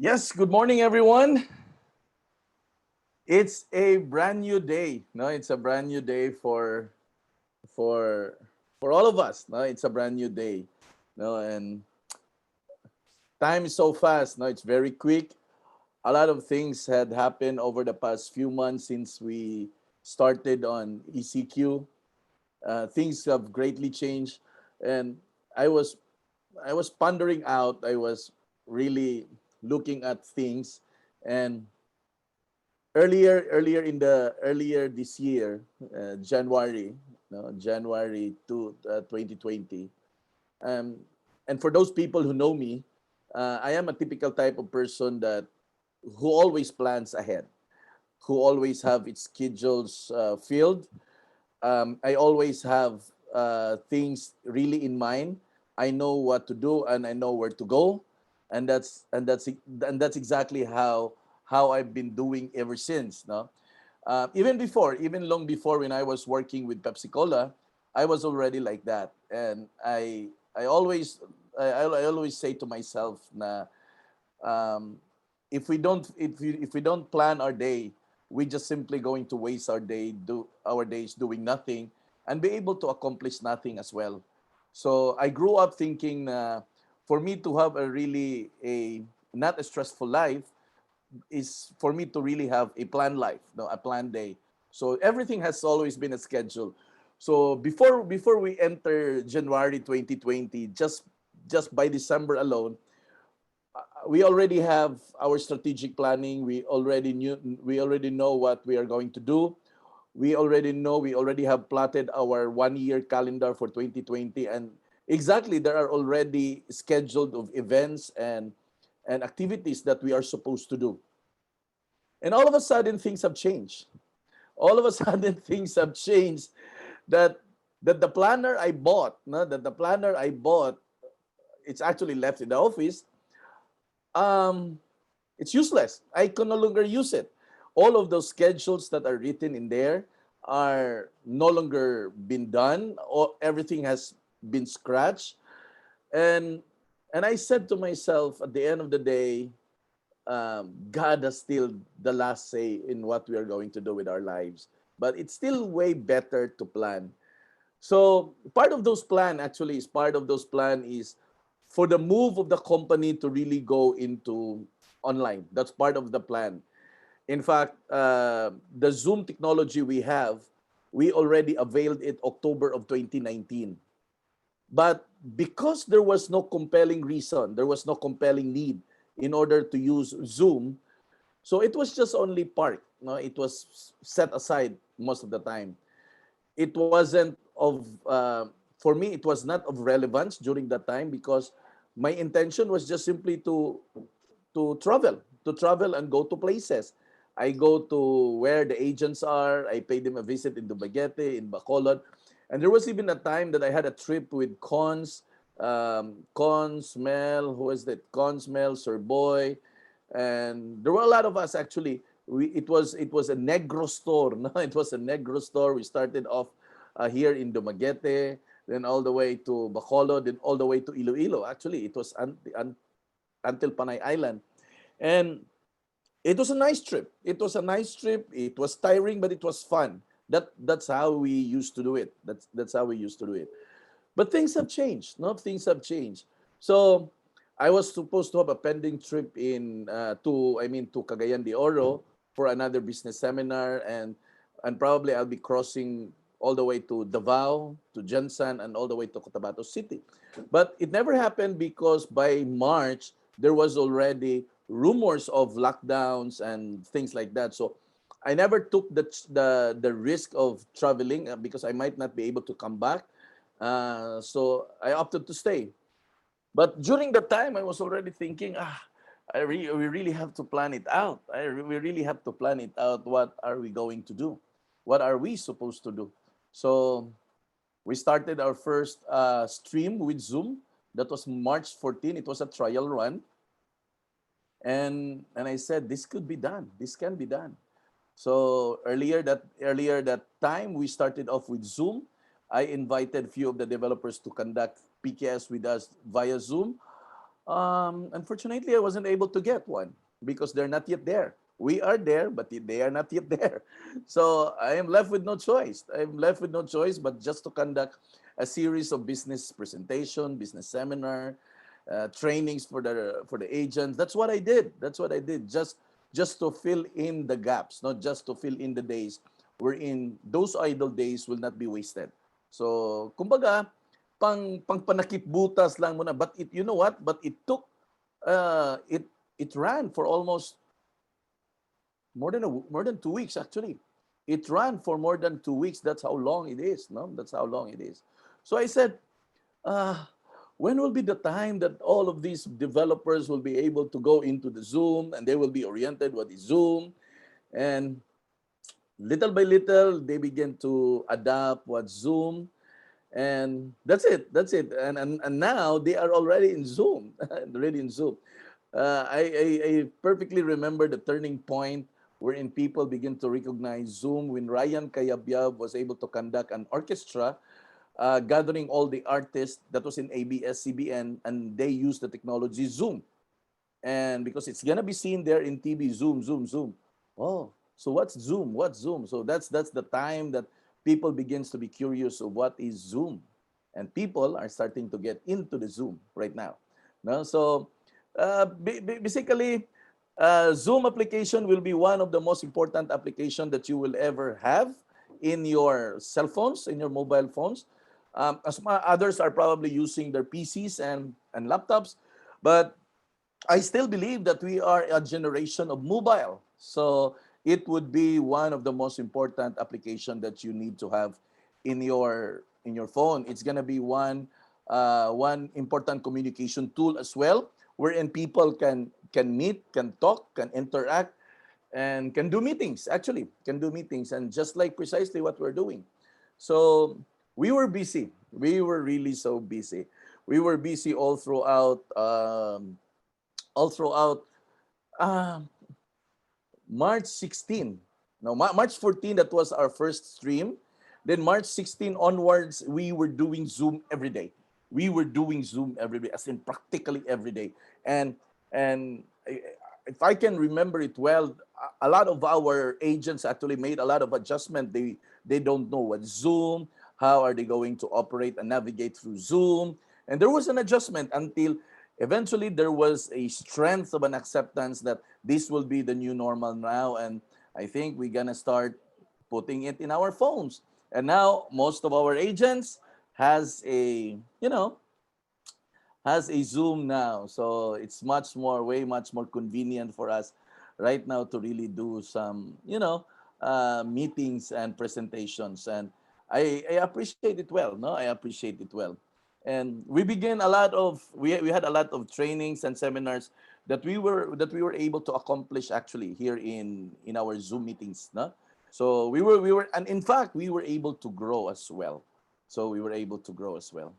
Yes, good morning, everyone. It's a brand new day. No, it's a brand new day for for all of us. No, it's a brand new day. No, and time is so fast. No, it's very quick. A lot of things had happened over the past few months since we started on ECQ. Things have greatly changed, and I was I was pondering out. I was really looking at things, and earlier this year, January, no, January 2020. Um, and for those people who know me, I am a typical type of person that who always plans ahead, who always have its schedules filled. I always have things really in mind. I know what to do and I know where to go, and that's exactly how I've been doing ever since. No, even long before when I was working with Pepsi Cola, I was already like that, and I always I always say to myself, na um, if we don't plan our day, we just simply going to waste our days doing nothing and be able to accomplish nothing as well. So I grew up thinking for me to have a really a not a stressful life is for me to really have a planned life, no, a planned day. So everything has always been a schedule. So before we enter January 2020, just by December alone, we already have our strategic planning. We already know what we are going to do. We already have plotted our 1 year calendar for 2020, and exactly there are already scheduled of events and activities that we are supposed to do. And all of a sudden things have changed. All of a sudden things have changed that that the planner I bought, no, that the planner I bought, it's actually left in the office. Um, it's useless. I can no longer use it. All of those schedules that are written in there are no longer been done. Or everything has been scratched. And and I said to myself at the end of the day, God has still the last say in what we are going to do with our lives. But it's still way better to plan. So part of those plan is for the move of the company to really go into online. That's part of the plan. In fact, the Zoom technology we already availed it October of 2019. But because there was no compelling reason, there was no compelling need in order to use Zoom, so it was just only parked. No, it was set aside most of the time. It wasn't of for me. It was not of relevance during that time because my intention was just simply to travel and go to places. I go to where the agents are. I pay them a visit in Dumaguete, in Bacolod. And there was even a time that I had a trip with Cons, Mel, who is that? Cons, Mel, Sir Boy. And there were a lot of us actually. It was a negro store. No, it was a negro store. We started off here in Dumaguete, then all the way to Bacolod, then all the way to Iloilo. Actually, it was until Panay Island. And it was a nice trip. It was a nice trip. It was tiring, but it was fun. That's how we used to do it. That's how we used to do it. But things have changed. No, things have changed. So I was supposed to have a pending trip to Cagayan de Oro for another business seminar, and probably I'll be crossing all the way to Davao, to Jensen, and all the way to Cotabato City. But it never happened because by March there was already rumors of lockdowns and things like that. So I never took the risk of traveling because I might not be able to come back. So I opted to stay. But during the time, I was already thinking, we really have to plan it out. We really have to plan it out. What are we going to do? What are we supposed to do? So we started our first stream with Zoom. That was March 14. It was a trial run. And I said, this could be done. This can be done. So earlier that time, we started off with Zoom. I invited a few of the developers to conduct PKS with us via Zoom. Unfortunately, I wasn't able to get one because they're not yet there. We are there, but they are not yet there. So I am left with no choice. I'm left with no choice but just to conduct a series of business presentation, business seminar, trainings for the agents. That's what I did. That's what I did. Just to fill in the gaps, not just to fill in the days wherein those idle days will not be wasted. So, kumbaga, pang panakip butas lang muna. But it, you know what? But it took, it ran for almost more than 2 weeks actually. It ran for more than 2 weeks. That's how long it is. No, that's how long it is. So I said, uh, when will be the time that all of these developers will be able to go into the Zoom and they will be oriented what is Zoom? And little by little, they begin to adapt what Zoom. And that's it. That's it. And now they are already in Zoom, already in Zoom. I perfectly remember the turning point wherein people begin to recognize Zoom when Ryan Kayabyab was able to conduct an orchestra gathering all the artists that was in ABS-CBN, and they used the technology Zoom. And because it's gonna be seen there in TV, Zoom, Zoom, Zoom. Oh, so what's Zoom? What's Zoom? So that's the time that people begins to be curious of what is Zoom, and people are starting to get into the Zoom right now. No, so basically, Zoom application will be one of the most important application that you will ever have in your cell phones, in your mobile phones. Others are probably using their PCs and laptops, but I still believe that we are a generation of mobile. So it would be one of the most important application that you need to have in your phone. It's gonna be one important communication tool as well, wherein people can meet, can talk, can interact, and can do meetings. Actually, can do meetings, and just like precisely what we're doing. So we were busy. We were really so busy. We were busy all throughout um, March 16. No, March 14, that was our first stream. Then March 16 onwards, we were doing Zoom every day. We were doing Zoom every day, as in practically every day. And if I can remember it well, a lot of our agents actually made a lot of adjustment. They don't know what Zoom, how are they going to operate and navigate through Zoom. And there was an adjustment until eventually there was a strength of an acceptance that this will be the new normal now. And I think we're gonna start putting it in our phones. And now most of our agents has a, has a Zoom now. So it's way much more convenient for us right now to really do some, meetings and presentations. And I appreciate it well. No, I appreciate it well. And we had a lot of trainings and seminars that we were able to accomplish actually here in our Zoom meetings. No? So we were, and in fact we were able to grow as well. So we were able to grow as well.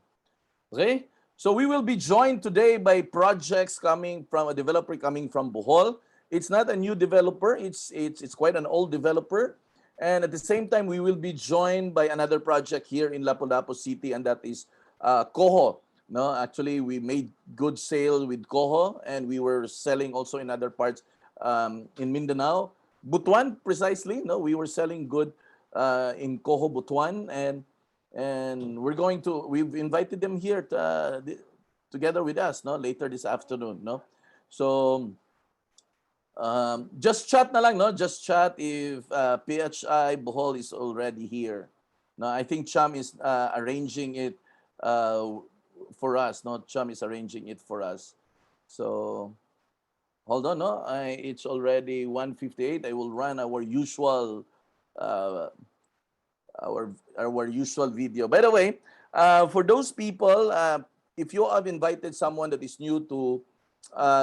Okay? So we will be joined today by projects coming from a developer coming from Bohol. It's not a new developer, it's quite an old developer. And at the same time, we will be joined by another project here in Lapu-Lapu City, and that is COHO. No, actually, we made good sale with COHO, and we were selling also in other parts in Mindanao. Butuan, precisely. No, we were selling good in COHO Butuan, and we've invited them here together with us, no, later this afternoon, no. So just chat na lang, no, just chat if PHI Bohol is already here. No, I think Cham is arranging it uh, for us. No, Cham is arranging it for us. So hold on, no, it's already 1:58. I will run uh, our usual video. By the way, for those people, if you have invited someone that is new to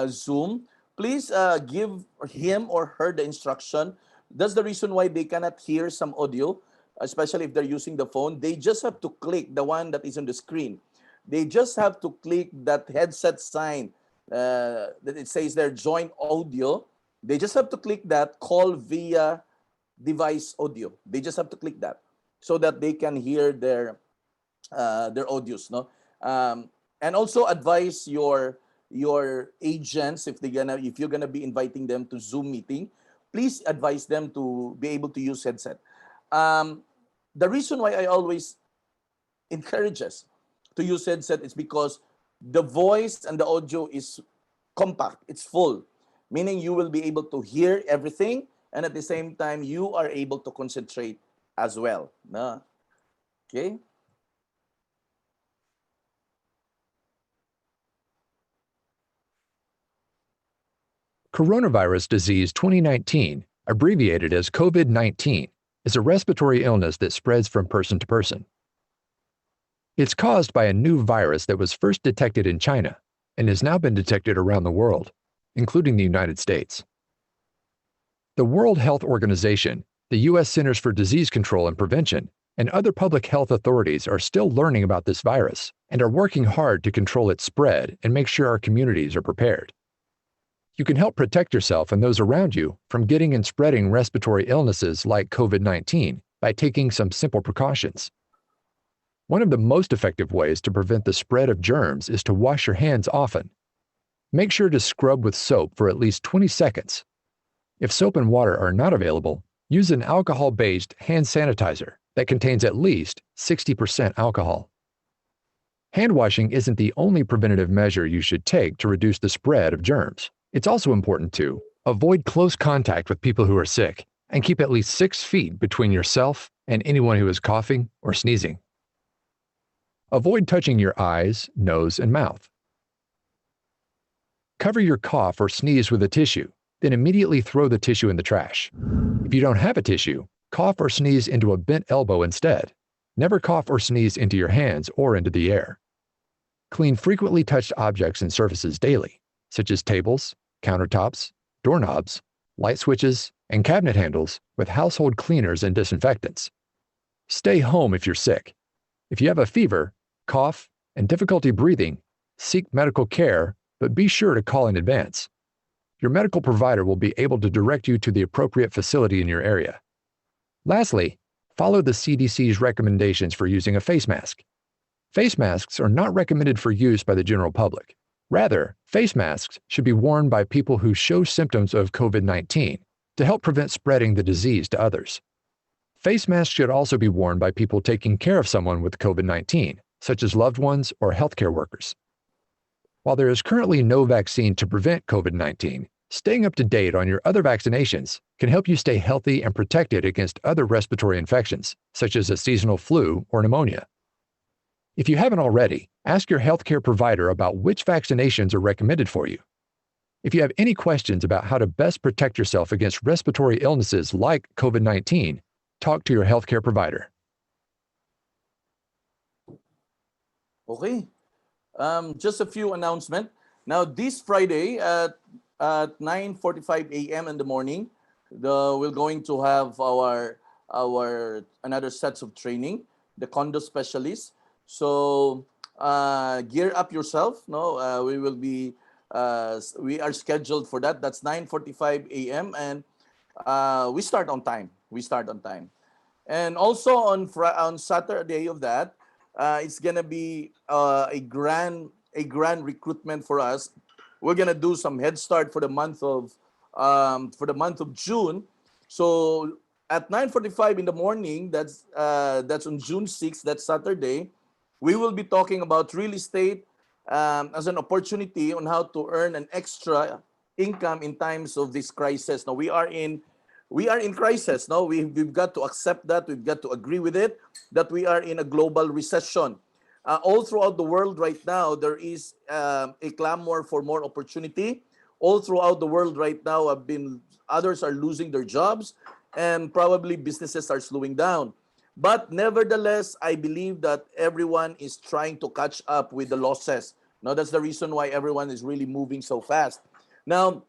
Zoom, please give him or her the instruction. That's the reason why they cannot hear some audio, especially if they're using the phone. They just have to click the one that is on the screen. They just have to click that headset sign that it says there, join audio. They just have to click that, call via device audio. They just have to click that so that they can hear their audios, no. And also advise your agents, if you're gonna be inviting them to Zoom meeting, please advise them to be able to use headset. Um, the reason why I always encourage us to use headset is because the voice and the audio is compact, it's full, meaning you will be able to hear everything, and at the same time you are able to concentrate as well. No? Okay. Coronavirus disease 2019, abbreviated as COVID-19, is a respiratory illness that spreads from person to person. It's caused by a new virus that was first detected in China and has now been detected around the world, including the United States. The World Health Organization, the U.S. Centers for Disease Control and Prevention, and other public health authorities are still learning about this virus and are working hard to control its spread and make sure our communities are prepared. You can help protect yourself and those around you from getting and spreading respiratory illnesses like COVID-19 by taking some simple precautions. One of the most effective ways to prevent the spread of germs is to wash your hands often. Make sure to scrub with soap for at least 20 seconds. If soap and water are not available, use an alcohol-based hand sanitizer that contains at least 60% alcohol. Hand washing isn't the only preventative measure you should take to reduce the spread of germs. It's also important to avoid close contact with people who are sick and keep at least 6 feet between yourself and anyone who is coughing or sneezing. Avoid touching your eyes, nose, and mouth. Cover your cough or sneeze with a tissue, then immediately throw the tissue in the trash. If you don't have a tissue, cough or sneeze into a bent elbow instead. Never cough or sneeze into your hands or into the air. Clean frequently touched objects and surfaces daily, such as tables, countertops, doorknobs, light switches, and cabinet handles with household cleaners and disinfectants. Stay home if you're sick. If you have a fever, cough, and difficulty breathing, seek medical care, but be sure to call in advance. Your medical provider will be able to direct you to the appropriate facility in your area. Lastly, follow the CDC's recommendations for using a face mask. Face masks are not recommended for use by the general public. Rather, face masks should be worn by people who show symptoms of COVID-19 to help prevent spreading the disease to others. Face masks should also be worn by people taking care of someone with COVID-19, such as loved ones or healthcare workers. While there is currently no vaccine to prevent COVID-19, staying up to date on your other vaccinations can help you stay healthy and protected against other respiratory infections, such as a seasonal flu or pneumonia. If you haven't already, ask your healthcare provider about which vaccinations are recommended for you. If you have any questions about how to best protect yourself against respiratory illnesses like COVID-19, talk to your healthcare provider. Okay. Just a few announcements. Now, this Friday at 9:45 a.m. in the morning, we're going to have our another sets of training, the condo specialists. So gear up yourself. No, we are scheduled for that. That's 9:45 a.m. and we start on time. And also on Saturday of that, it's gonna be a grand recruitment for us. We're gonna do some head start for the month of June. So at 9:45 in the morning, that's on June 6th, that's Saturday. We will be talking about real estate as an opportunity on how to earn an extra income in times of this crisis. Now we are in crisis. No, we've got to accept that. We've got to agree with it that we are in a global recession. All throughout the world right now, there is a clamor for more opportunity. All throughout the world right now, others are losing their jobs, and probably businesses are slowing down. But nevertheless, I believe that everyone is trying to catch up with the losses. Now, that's the reason why everyone is really moving so fast. Now,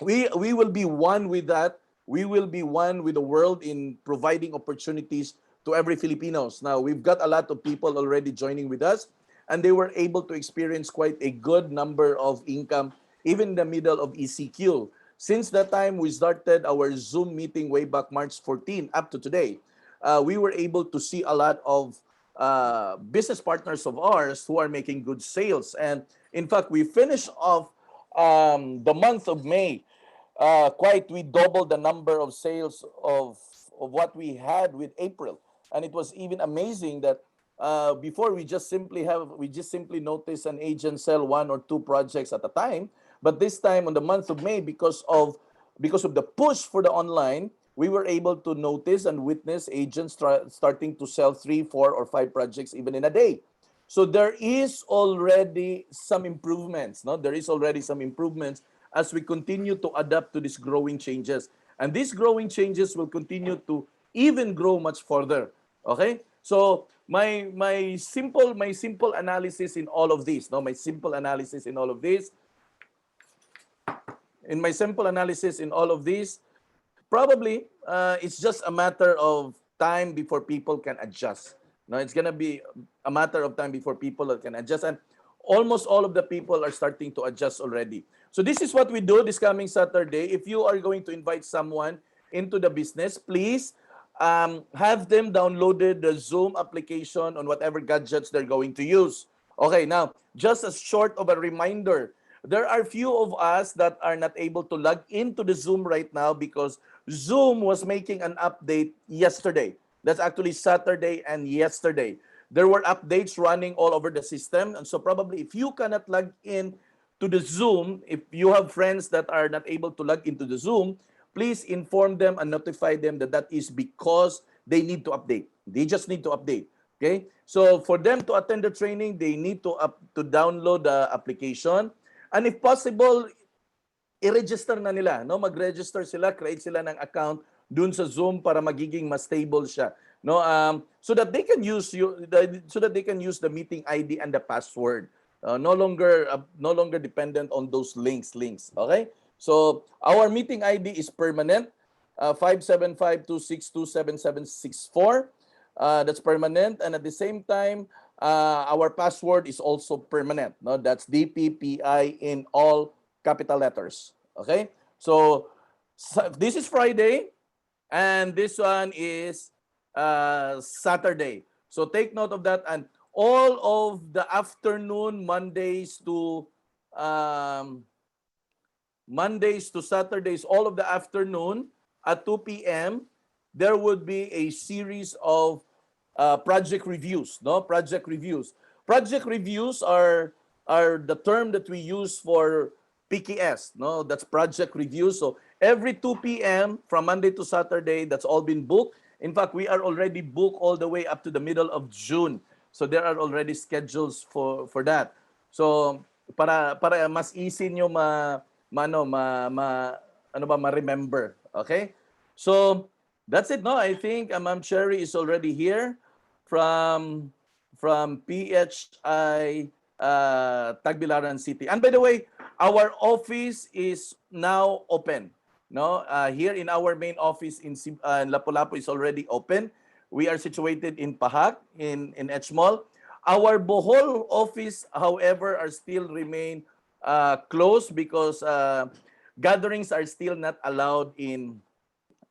we will be one with that. We will be one with the world in providing opportunities to every Filipinos. Now, we've got a lot of people already joining with us, and they were able to experience quite a good number of income, even in the middle of ECQ. Since that time, we started our Zoom meeting way back March 14 up to today. We were able to see a lot of business partners of ours who are making good sales. And in fact, we finished off the month of May. We doubled the number of sales of what we had with April. And it was even amazing that before we just simply notice an agent sell one or two projects at a time. But this time on the month of May, because of the push for the online, we were able to notice and witness agents starting to sell 3, 4, or 5 projects even in a day. So there is already some improvements. No, there is already some improvements as we continue to adapt to these growing changes, and these growing changes will continue to even grow much further. Okay, so my simple analysis in all of this. No, my simple analysis in all of this. In my simple analysis in all of this, probably it's just a matter of time before people can adjust. No, it's gonna be a matter of time before people can adjust, and almost all of the people are starting to adjust already. So this is what we do this coming Saturday. If you are going to invite someone into the business, please have them downloaded the Zoom application on whatever gadgets they're going to use. Okay, now, just as short of a reminder, there are few of us that are not able to log into the Zoom right now because Zoom was making an update yesterday. That's actually Saturday and yesterday. There were updates running all over the system. And so probably if you cannot log in to the Zoom, if you have friends that are not able to log into the Zoom, please inform them and notify them that that is because they need to update. They just need to update. Okay? So for them to attend the training, they need to download the application. And if possible, i-register na nila, no? Mag-register sila, create sila ng account dun sa Zoom para magiging mas stable siya, no? So that they can use the meeting ID and the password. No longer dependent on those links, okay? So our meeting ID is permanent, 57526277764. That's permanent, and at the same time, our password is also permanent. No, that's DPPI in all capital letters. Okay, so this is Friday, and this one is Saturday. So take note of that, and all of the afternoon, Mondays to Saturdays, all of the afternoon at 2 p.m., there would be a series of project reviews. No, project reviews. Project reviews are the term that we use for PKS. No, that's project reviews. So every 2 p.m. from Monday to Saturday, that's all been booked. In fact, we are already booked all the way up to the middle of June. So there are already schedules for that. So para mas easy nyo ma-remember. Okay? So that's it, no? I think Ma'am Cherry is already here from PHI Tagbilaran City. And by the way, our office is now open. No, here in our main office in Lapu-Lapu is already open. We are situated in Pahak in Edgemall. Our Bohol office, however, are still remain closed because gatherings are still not allowed in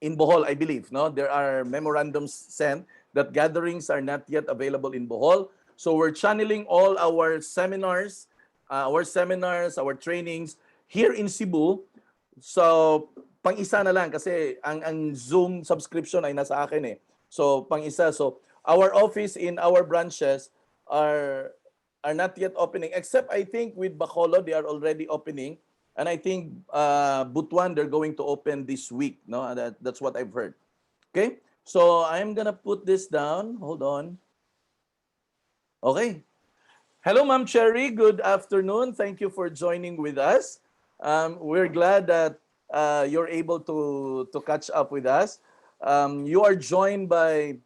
Bohol, I believe. No, there are memorandums sent that gatherings are not yet available in Bohol. So we're channeling all our seminars, our trainings here in Cebu. So pang-isa na lang kasi ang Zoom subscription ay nasa akin eh. So pang-isa. So our office in our branches are not yet opening, except I think with Bacolod they are already opening. And I think Butuan, they're going to open this week. No, that's what I've heard. Okay, so I'm gonna put this down. Hold on. Okay. Hello, Ma'am Cherry. Good afternoon. Thank you for joining with us. We're glad that you're able to catch up with us. You are joined by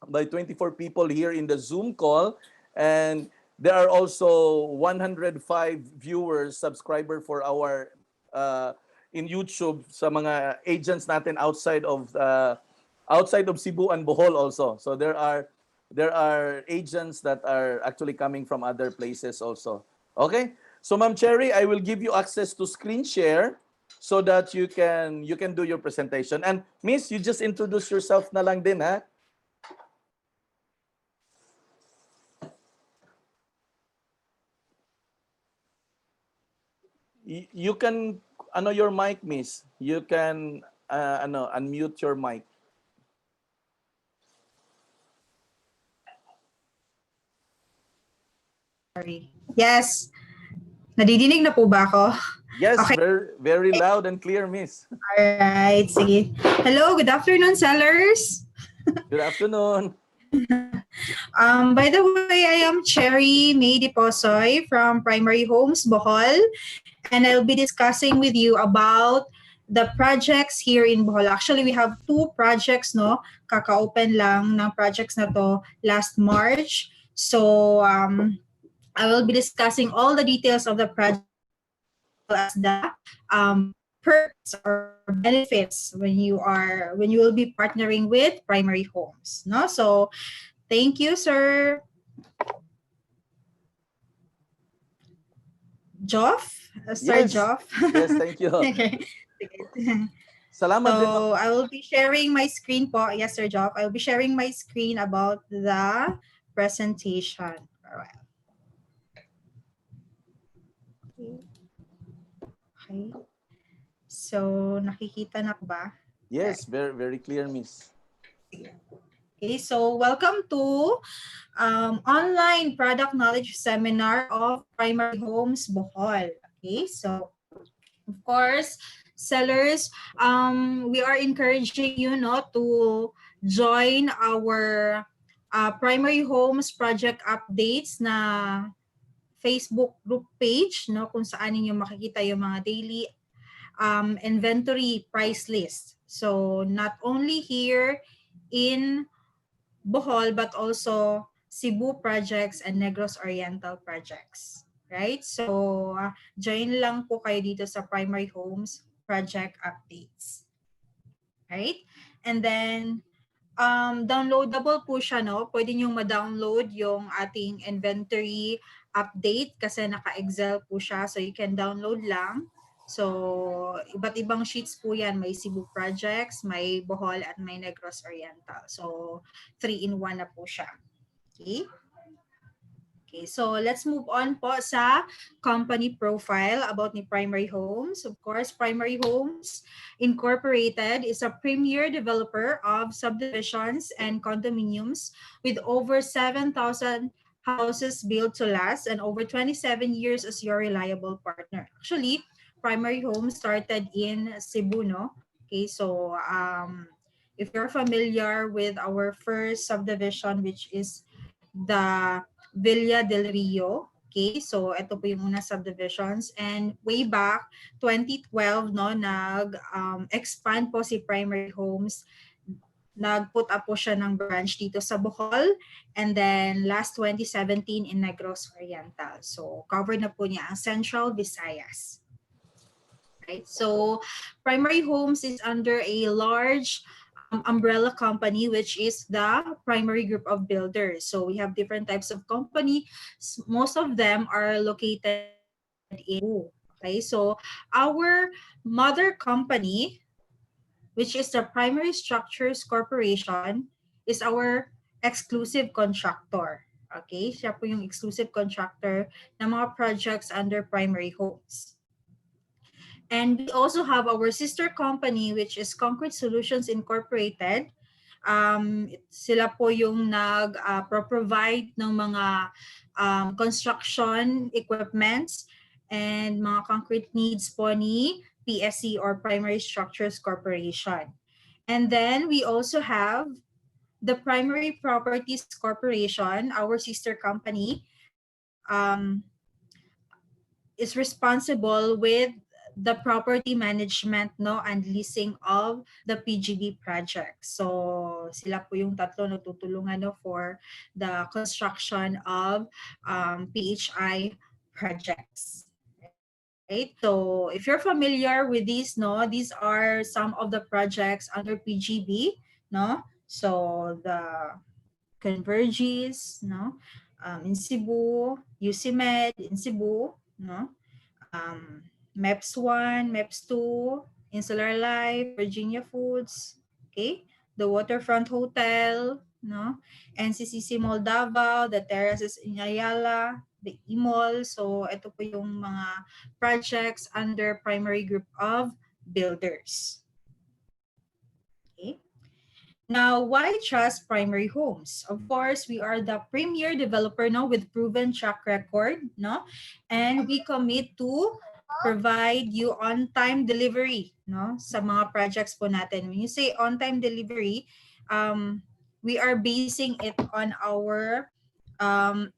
24 people here in the Zoom call, and there are also 105 viewers, subscriber for our in YouTube sa mga agents natin outside of Cebu and Bohol also. So there are agents that are actually coming from other places also. Okay? So Ma'am Cherry, I will give you access to screen share so that you can do your presentation. And Miss, you just introduce yourself na lang din, ha? You can your mic, miss. You can unmute your mic. Sorry. Yes. Nadidinig na po ba ako? Yes, Okay. very very loud and clear, miss. Alright. Sige. Hello. Good afternoon, sellers. Good afternoon. By the way, I am Cherry May Diposoy from Primary Homes, Bohol. And I'll be discussing with you about the projects here in Bohol. Actually, we have 2 projects, no? Kaka-open lang ng projects na to last March. So, I will be discussing all the details of the project as the perks or benefits when you will be partnering with Primary Homes, no? So, thank you, sir. Joff? Sir Yes. Joff? Yes, thank you. Okay. Salamat din. So, I will be sharing my screen po. Yes, Sir Joff. I will be sharing my screen about the presentation. Alright. Okay. So, nakikita na ba? Yes, very very clear, miss. Okay, so welcome to online product knowledge seminar of Primary Homes Bohol. Okay, so of course, sellers, we are encouraging you to join our Primary Homes project updates na Facebook group page, no, kung saan ninyo makikita yung mga daily inventory price list. So not only here in Bohol, but also Cebu projects and Negros Oriental projects. Right? So, join lang po kayo dito sa Primary Homes project updates. Right? And then, downloadable po siya, no? Pwede nyo ma-download yung ating inventory update kasi naka-Excel po siya. So, you can download lang. So, iba't ibang sheets po yan. May Cebu projects, may Bohol, at may Negros Oriental. So, 3-in-1 na po siya. Okay? Okay, so let's move on po sa company profile about ni Primary Homes. Of course, Primary Homes Incorporated is a premier developer of subdivisions and condominiums with over 7,000 houses built to last and over 27 years as your reliable partner. Actually, Primary Homes started in Cebu, no? Okay, so if you're familiar with our first subdivision, which is the Villa del Rio. Okay, so ito po yung unang subdivisions. And way back 2012, no, nag-expand po si Primary Homes. Nag-put up po siya ng branch dito sa Bohol. And then last 2017 in Negros Oriental. So covered na po niya ang Central Visayas. Right? So Primary Homes is under a large umbrella company, which is the Primary Group of Builders. So we have different types of company. Most of them are located in Cebu. Okay, so our mother company, which is the Primary Structures Corporation, is our exclusive contractor. Okay, siya po yung exclusive contractor ng mga projects under Primary Homes. And we also have our sister company, which is Concrete Solutions Incorporated. Sila po yung nag-provide ng mga construction equipments and mga concrete needs po ni PSC or Primary Structures Corporation. And then we also have the Primary Properties Corporation, our sister company, is responsible with the property management, no, and leasing of the PGB project. So sila po yung tatlo natutulungan, no, for the construction of PHI projects. Right? So if you're familiar with these, no, these are some of the projects under PGB, no. So the Converges, no, in Cebu, UCMed in Cebu, no. MEPS 1, MEPS 2, Insular Life, Virginia Foods, okay, the Waterfront Hotel, no? NCCC Mall Davao, the Terraces in Ayala, the E-Mall. So ito po yung mga projects under primary group of builders. Okay. Now, why trust primary homes? Of course, we are the premier developer now with proven track record, no? And we commit to provide you on-time delivery, no? Sa mga projects po natin. When you say on-time delivery, we are basing it on our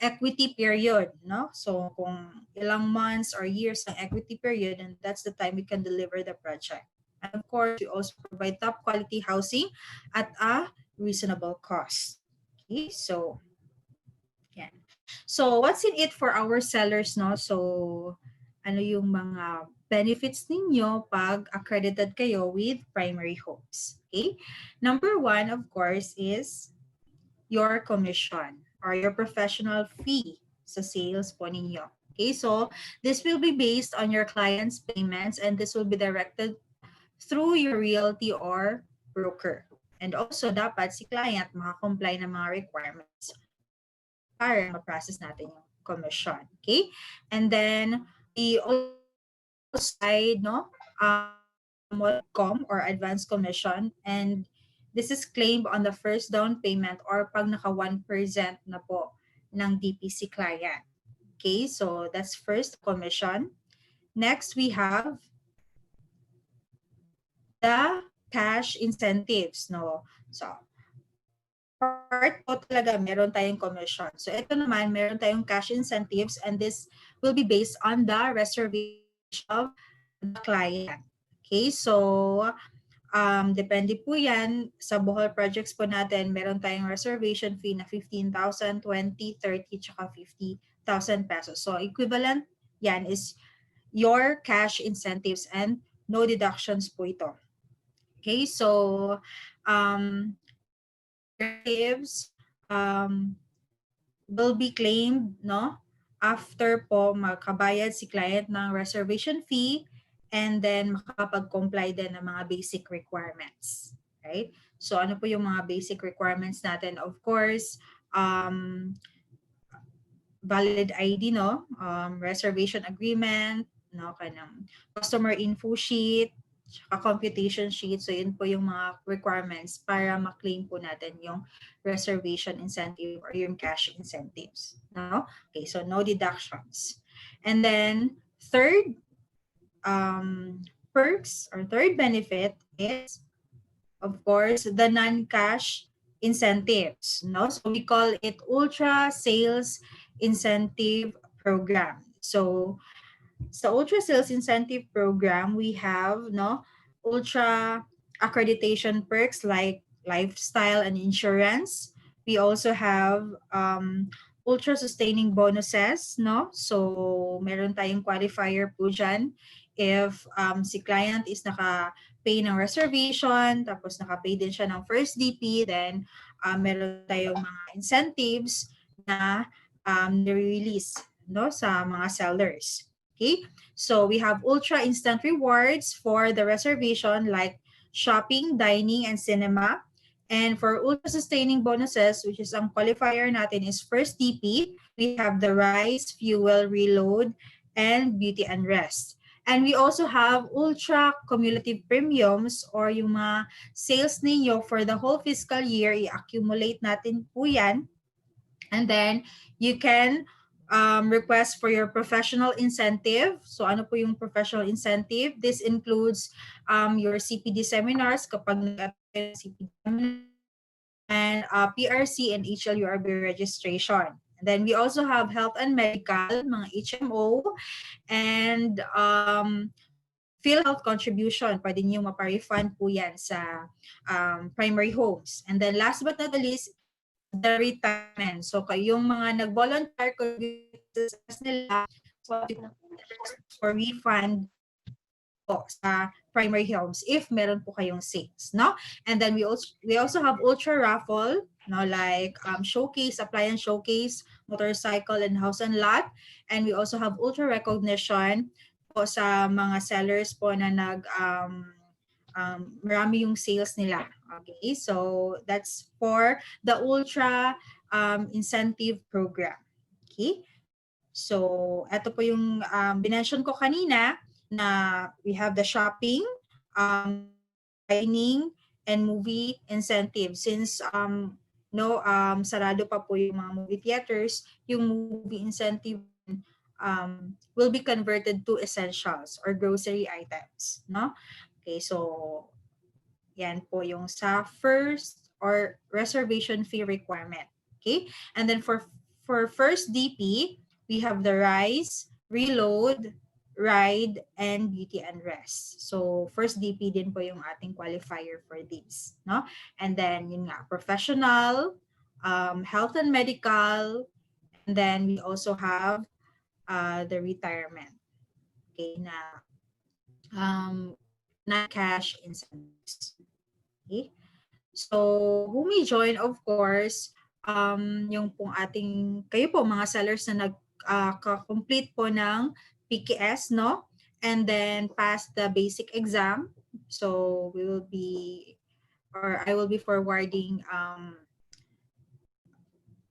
equity period, no? So kung ilang months or years ang equity period, and that's the time we can deliver the project. And of course, we also provide top quality housing at a reasonable cost. Okay, so yan. So what's in it for our sellers, no? So ano yung mga benefits ninyo pag accredited kayo with primary homes? Okay? Number one, of course, is your commission or your professional fee sa sales po ninyo. Okay, so this will be based on your client's payments and this will be directed through your realty or broker. And also, dapat si client makakomply ng mga requirements para ma-process natin yung commission. Okay? And then, we also provide, no, or advance commission, and this is claimed on the first down payment or pag naka 1% na po ng DPC client. Okay, so that's first commission. Next, we have the cash incentives, no? So, part po talaga meron tayong commission. So, ito naman, meron tayong cash incentives and this will be based on the reservation of the client. Okay, so, depende po yan sa Bohol projects po natin, meron tayong reservation fee na 15,000, 20, 30, tsaka 50,000 pesos. So, equivalent yan is your cash incentives and no deductions po ito. Okay, so incentives will be claimed, no, after po makabayad si client ng reservation fee and then makapag-comply din ng mga basic requirements. Right? So ano po yung mga basic requirements natin? Of course, valid ID, no, reservation agreement, no, kanang customer info sheet, tsaka computation sheet. So yun po yung mga requirements para ma-claim po natin yung reservation incentive or yung cash incentives. No? Okay, so no deductions. And then third perks or third benefit is, of course, the non-cash incentives. No? So we call it Ultra Sales Incentive Program. So sa Ultra Sales Incentive Program, we have, no, Ultra accreditation perks like lifestyle and insurance. We also have Ultra sustaining bonuses, no? So meron tayong qualifier po dyan. If si client is naka-pay ng reservation, tapos naka-pay din siya ng first DP, then meron tayong mga incentives na nire-release, no, sa mga sellers. Okay, so we have ultra instant rewards for the reservation like shopping, dining, and cinema. And for ultra sustaining bonuses, which is ang qualifier natin is first DP, we have the rise, fuel, reload, and beauty and rest. And we also have ultra cumulative premiums or yung mga sales ninyo for the whole fiscal year, i-accumulate natin po yan. And then you can request for your professional incentive. So ano po yung professional incentive? This includes your CPD seminars kapag nag-attend CPD seminar, and PRC and HLURB registration. And then we also have health and medical, mga HMO, and PhilHealth contribution. Pwede niyo mapa-refund po yan sa primary homes. And then last but not the least, the retirement. So kayong mga nag-volunteer nila for refund po sa primary homes if meron po kayong sales, no? And then we also have ultra raffle, no, like showcase, appliance showcase, motorcycle and house and lot. And we also have ultra recognition po sa mga sellers po na marami yung sales nila. Okay, so that's for the Ultra Incentive Program. Okay, so ito po yung binention ko kanina na we have the shopping, dining, and movie incentive. Since sarado pa po yung mga movie theaters, yung movie incentive will be converted to essentials or grocery items, no? Okay, so yan po yung sa first or reservation fee requirement. Okay? And then for first DP, we have the rise, reload, ride, and beauty and rest. So first DP din po yung ating qualifier for this, no? And then yun nga, professional, health and medical, and then we also have the retirement. Okay, na non-cash incentives. Okay? So, who may join, of course, yung pong kayo po, mga sellers na nag-complete po ng PKS, no? And then pass the basic exam. So, I will be forwarding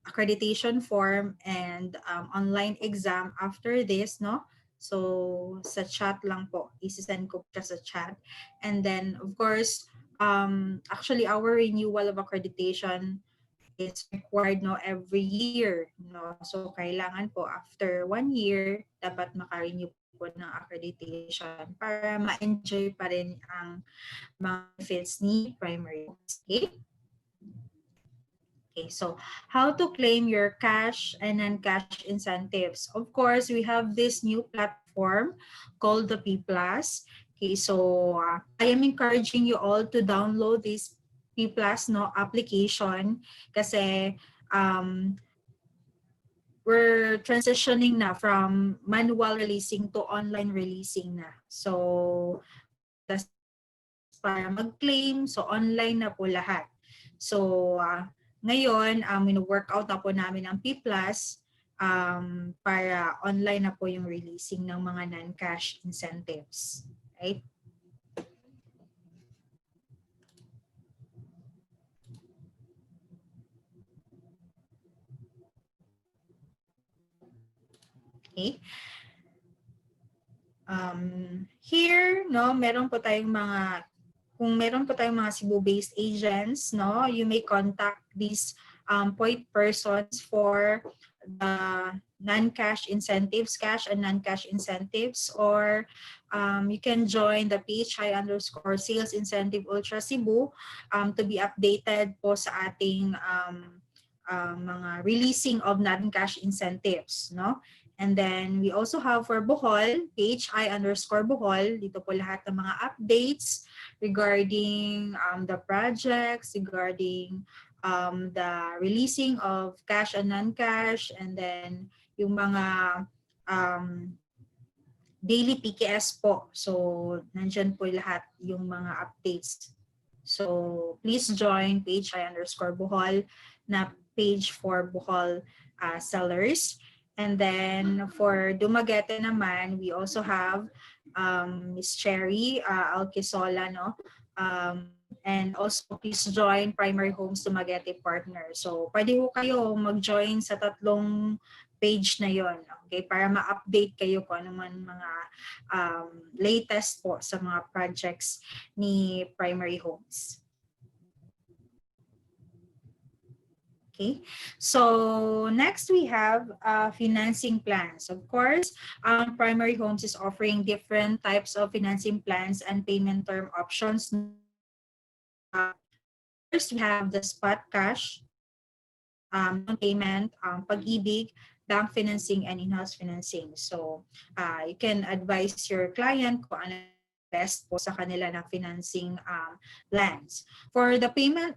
accreditation form and online exam after this, no? So, sa chat lang po. Isisend ko siya sa chat. And then, of course, actually, our renewal of accreditation is required, no, every year, no? So, kailangan po, after 1 year, dapat makarenew po ng accreditation para ma-enjoy pa rin ang mga benefits ni primary. Okay? Okay, so how to claim your cash and non-cash incentives? Of course, we have this new platform called the P+. Okay, so I am encouraging you all to download this P+, no, application kasi we're transitioning na from manual releasing to online releasing na. So, para mag-claim, so online na po lahat. So, ngayon, workout na po namin ang P+, para online na po yung releasing ng mga non-cash incentives. Right? Okay. Here, no, kung meron po tayong mga Cebu-based agents, no, you may contact these point persons for the non-cash incentives, cash and non-cash incentives, or you can join the PHI_Sales Incentive Ultra Cebu to be updated po sa ating mga releasing of non-cash incentives, no? And then we also have for Bohol, PHI_Bohol. Dito po lahat ng mga updates regarding the projects, regarding the releasing of cash and non-cash, and then yung mga daily PKS po. So, nandyan po lahat yung mga updates. So, please join PHI_Bohol na page for Bohol sellers. And then for Dumaguete naman, we also have Miss Cherry Alquisola, no? And also please join Primary Homes Dumaguete Partner. So pwede ho kayo mag-join sa tatlong page na yon, okay? Para ma-update kayo kung ano man mga latest po sa mga projects ni Primary Homes. Okay, so next we have financing plans. Of course, Primary Homes is offering different types of financing plans and payment term options. First, we have the spot cash, non-payment, pag-ibig, bank financing, and in-house financing. So you can advise your client kung ano best po sa kanila na financing plans. For the payment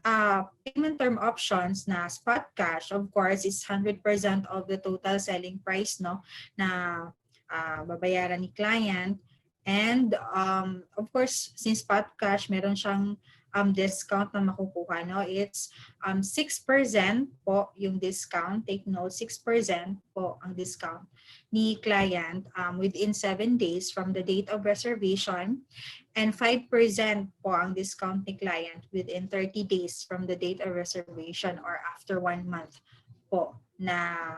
term options na spot cash, of course, is 100% of the total selling price, no, na babayaran ni client. And of course, since spot cash, meron siyang discount na makukuha, no? It's 6% po yung discount. Take note, 6% po ang discount ni client within 7 days from the date of reservation, and 5% po ang discount ni client within 30 days from the date of reservation or after 1 month po na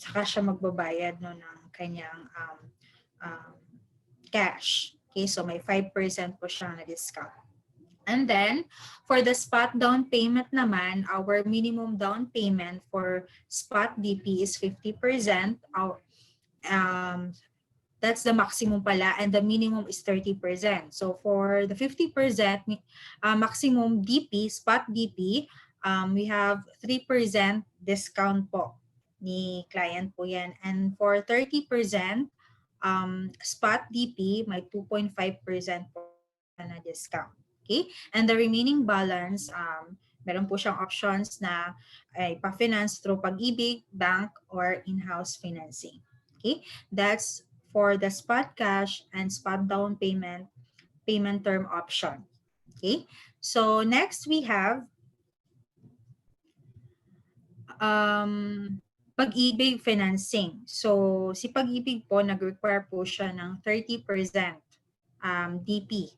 saka siya magbabayad, no, ng kanyang um, cash. Okay, so may 5% po siya na discount. And then, for the spot down payment naman, our minimum down payment for spot DP is 50%. That's the maximum pala, and the minimum is 30%. So for the 50% maximum DP, spot DP, we have 3% discount po ni client po yan. And for 30%, spot DP, may 2.5% po na discount. Okay? And the remaining balance, meron po siyang options na pa-finance through Pag-ibig, bank, or in-house financing. Okay? That's for the spot cash and spot down payment term option. Okay? So next we have Pag-ibig financing. So si Pag-ibig po, nag-require po siya ng 30% DP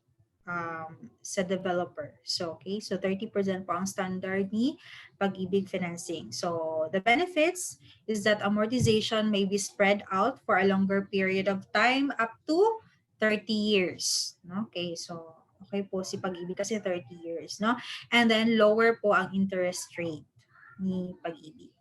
sa developer. So okay, so 30% po ang standard ni Pag-ibig financing. So the benefits is that amortization may be spread out for a longer period of time up to 30 years. Okay, so okay po si Pag-ibig kasi 30 years, no? And then lower po ang interest rate ni Pag-ibig.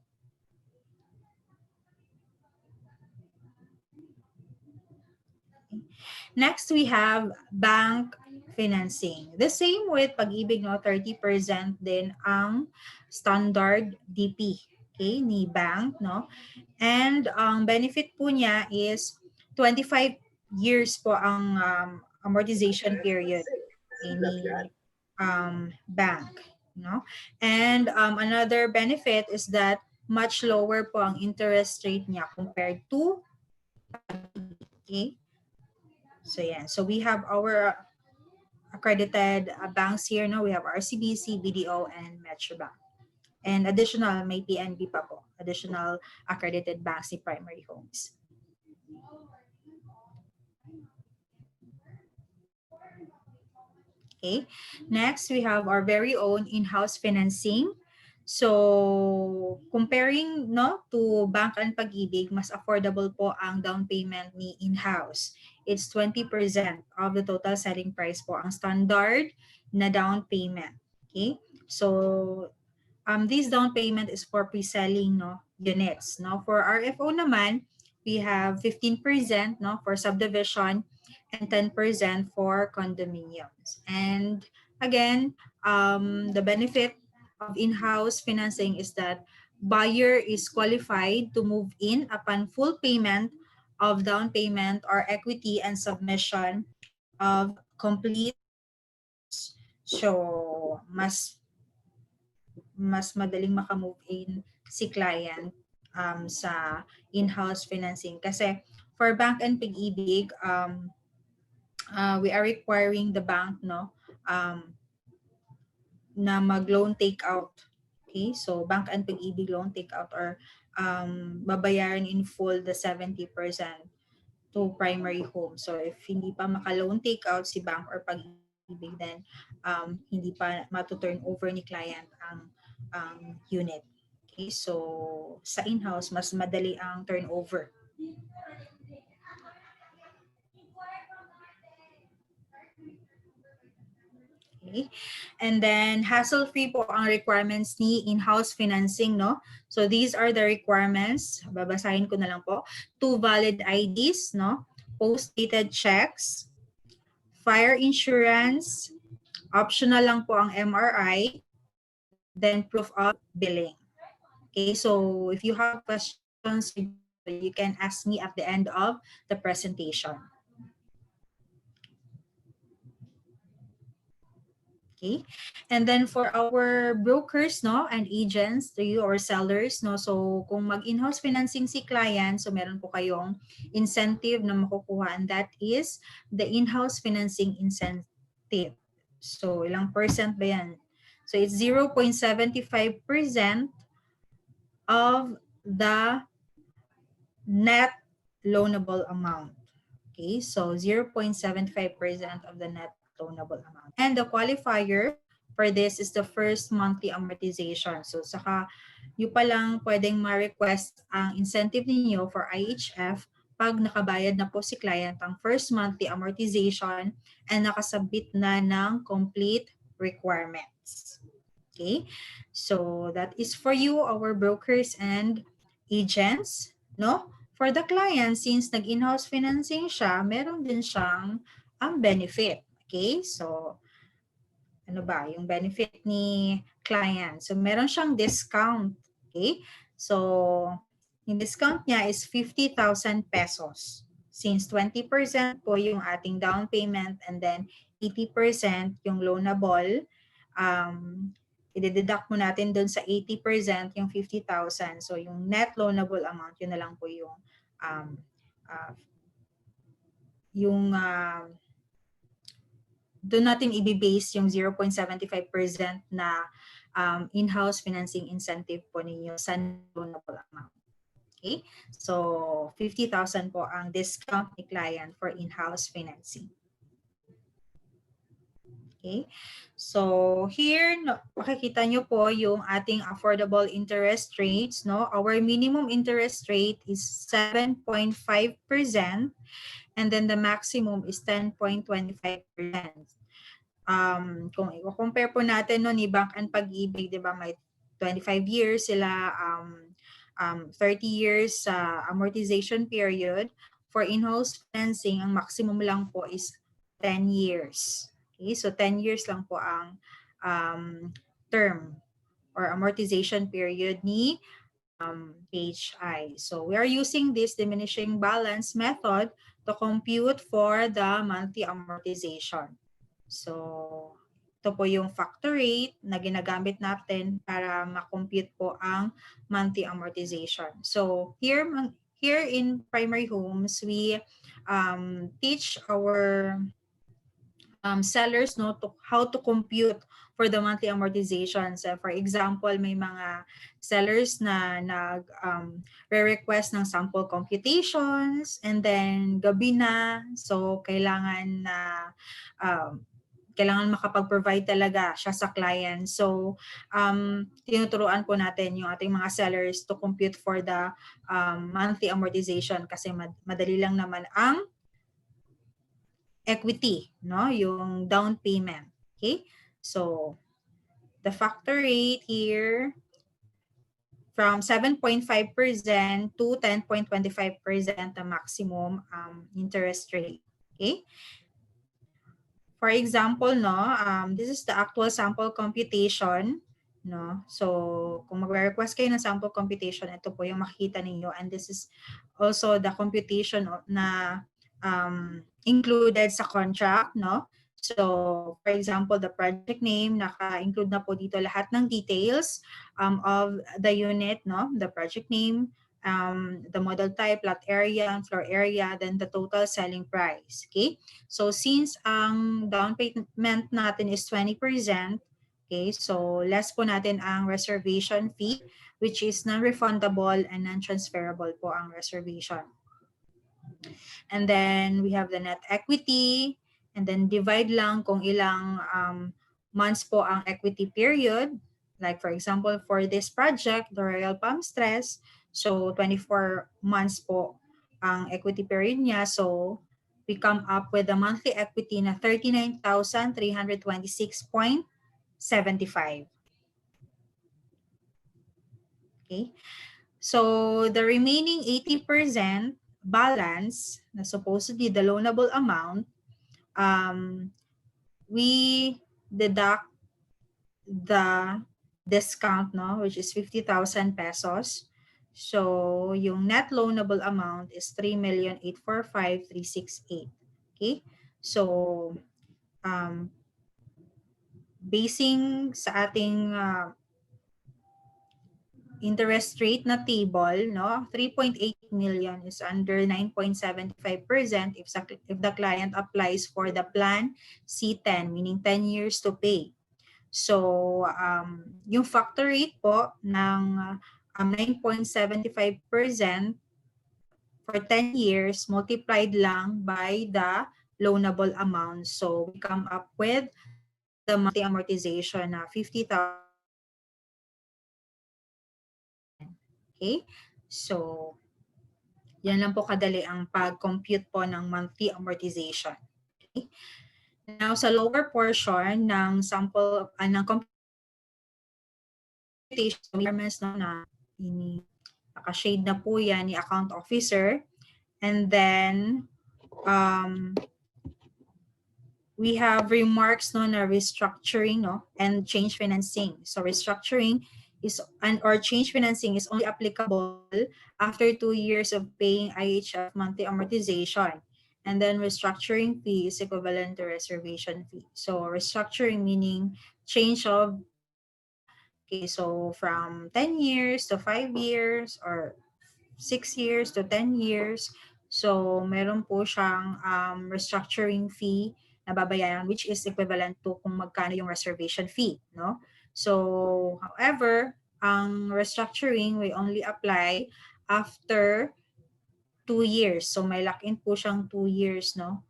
Next, we have bank financing. The same with Pag-ibig, no? 30% din ang standard DP, okay, ni bank, no? And ang benefit po niya is 25 years po ang amortization period ni bank, no? And another benefit is that much lower po ang interest rate niya compared to Pag-ibig, okay? So yeah, so we have our accredited banks here, no? We have RCBC, BDO, and Metrobank. And additional, may PNB pa po, additional accredited banks ni Primary Homes. Okay, next we have our very own in-house financing. So comparing, no, to bank and Pag-ibig, mas affordable po ang down payment ni in-house. It's 20% of the total selling price po ang standard na down payment. Okay, so this down payment is for pre-selling, no, units, no. For RFO naman, we have 15%, no, for subdivision and 10% for condominiums. And again, the benefit of in-house financing is that buyer is qualified to move in upon full payment of down payment or equity and submission of complete. So mas madaling makamove in si client sa in-house financing. Kasi for bank and Pag-ibig, we are requiring the bank, no, na mag-loan take-out. Okay, so bank and Pag-ibig loan take-out or babayaran in full the 70% to primary home. So if hindi pa maka-loan take-out si bank or Pag-ibig, then hindi pa matuturn over ni client ang unit. Okay, so sa in-house, mas madali ang turnover. Okay. And then hassle-free po ang requirements ni in-house financing, no? So these are the requirements. Babasahin ko na lang po. 2 valid IDs, no? Post-dated checks, fire insurance, optional lang po ang MRI, then proof of billing. Okay, so if you have questions, you can ask me at the end of the presentation. Okay, and then for our brokers, no, and agents, to you or sellers, no, so kung mag-in-house financing si client, so meron po kayong incentive na makukuha, and that is the in-house financing incentive. So, ilang percent ba yan? So, it's 0.75% of the net loanable amount. Okay, so 0.75% of the net loanable amount. And the qualifier for this is the first monthly amortization. So, saka yung pa lang pwedeng ma-request ang incentive ninyo for IHF pag nakabayad na po si client ang first monthly amortization and nakasubmit na ng complete requirements. Okay, so that is for you, our brokers and agents, no? For the client, since nag-in-house financing siya, meron din siyang benefit. Okay, so ano ba yung benefit ni client? So meron siyang discount. Okay, so yung discount niya is 50,000 pesos. Since 20% po yung ating down payment and then 80% yung loanable, i-deduct mo natin doon sa 80% yung 50,000. So yung net loanable amount, yun na lang po um, uh, yung doon natin i-base yung 0.75% na in-house financing incentive po ninyo sa loanable amount. Okay? So 50,000 po ang discount ni client for in-house financing. Okay? So here, makikita nyo po yung ating affordable interest rates. No? Our minimum interest rate is 7.5% and then the maximum is 10.25%. Kung i-compare po natin no, ni Bank and Pag-ibig, di ba, may 25 years sila, 30 years amortization period. For in-house financing, ang maximum lang po is 10 years. Okay, so 10 years lang po ang term or amortization period ni PHI. So we are using this diminishing balance method to compute for the monthly amortization. So ito po yung factor rate na ginagamit natin para ma-compute po ang monthly amortization. So here in primary homes, we teach our sellers no to how to compute for the monthly amortization. So for example, may mga sellers na re-request ng sample computations and then gabi na, so kailangan makapag-provide talaga siya sa client. So tinuturuan po natin yung ating mga sellers to compute for the monthly amortization kasi madali lang naman ang equity, no? Yung down payment. Okay? So, the factor rate here from 7.5% to 10.25% the maximum interest rate. Okay? For example, no, this is the actual sample computation. No? So, kung mag-request kayo ng sample computation, ito po yung makikita ninyo. And this is also the computation na included sa contract, no? So, for example, the project name, naka-include na po dito lahat ng details of the unit, no? The project name, the model type, lot area, and floor area, then the total selling price, okay? So, since ang down payment natin is 20%, okay, so less po natin ang reservation fee, which is non-refundable and non-transferable po ang reservation. And then we have the net equity, and then divide lang kung ilang months po ang equity period. Like for example, for this project, the Royal Palm Stress, so 24 months po ang equity period niya. So we come up with a monthly equity na 39,326.75. Okay. So the remaining 80% balance na supposedly the loanable amount, we deduct the discount, no, which is 50,000 pesos. So yung net loanable amount is 3,845,368. Okay? So basing sa ating interest rate na table, no, 3.8 million is under 9.75% if the client applies for the plan C10, meaning 10 years to pay. So, yung factor rate po ng 9.75% for 10 years multiplied lang by the loanable amount. So, we come up with the monthly amortization na 50,000. Okay? So, yan lang po kadali ang pag-compute po ng monthly amortization. Okay? Now, sa lower portion ng sample, ng computation requirements, no, na naka-shade na po yan ni account officer. And then, we have remarks, no, na restructuring, no, and change financing. So restructuring is or change financing is only applicable after 2 years of paying IHF monthly amortization. And then restructuring fee is equivalent to reservation fee. So restructuring meaning change of term. Okay, so from 10 years to 5 years or 6 years to 10 years. So, meron po siyang restructuring fee na babayaran, which is equivalent to kung magkano yung reservation fee, no? So, however, ang restructuring we only apply after 2 years. So, may lock-in po siyang 2 years, no?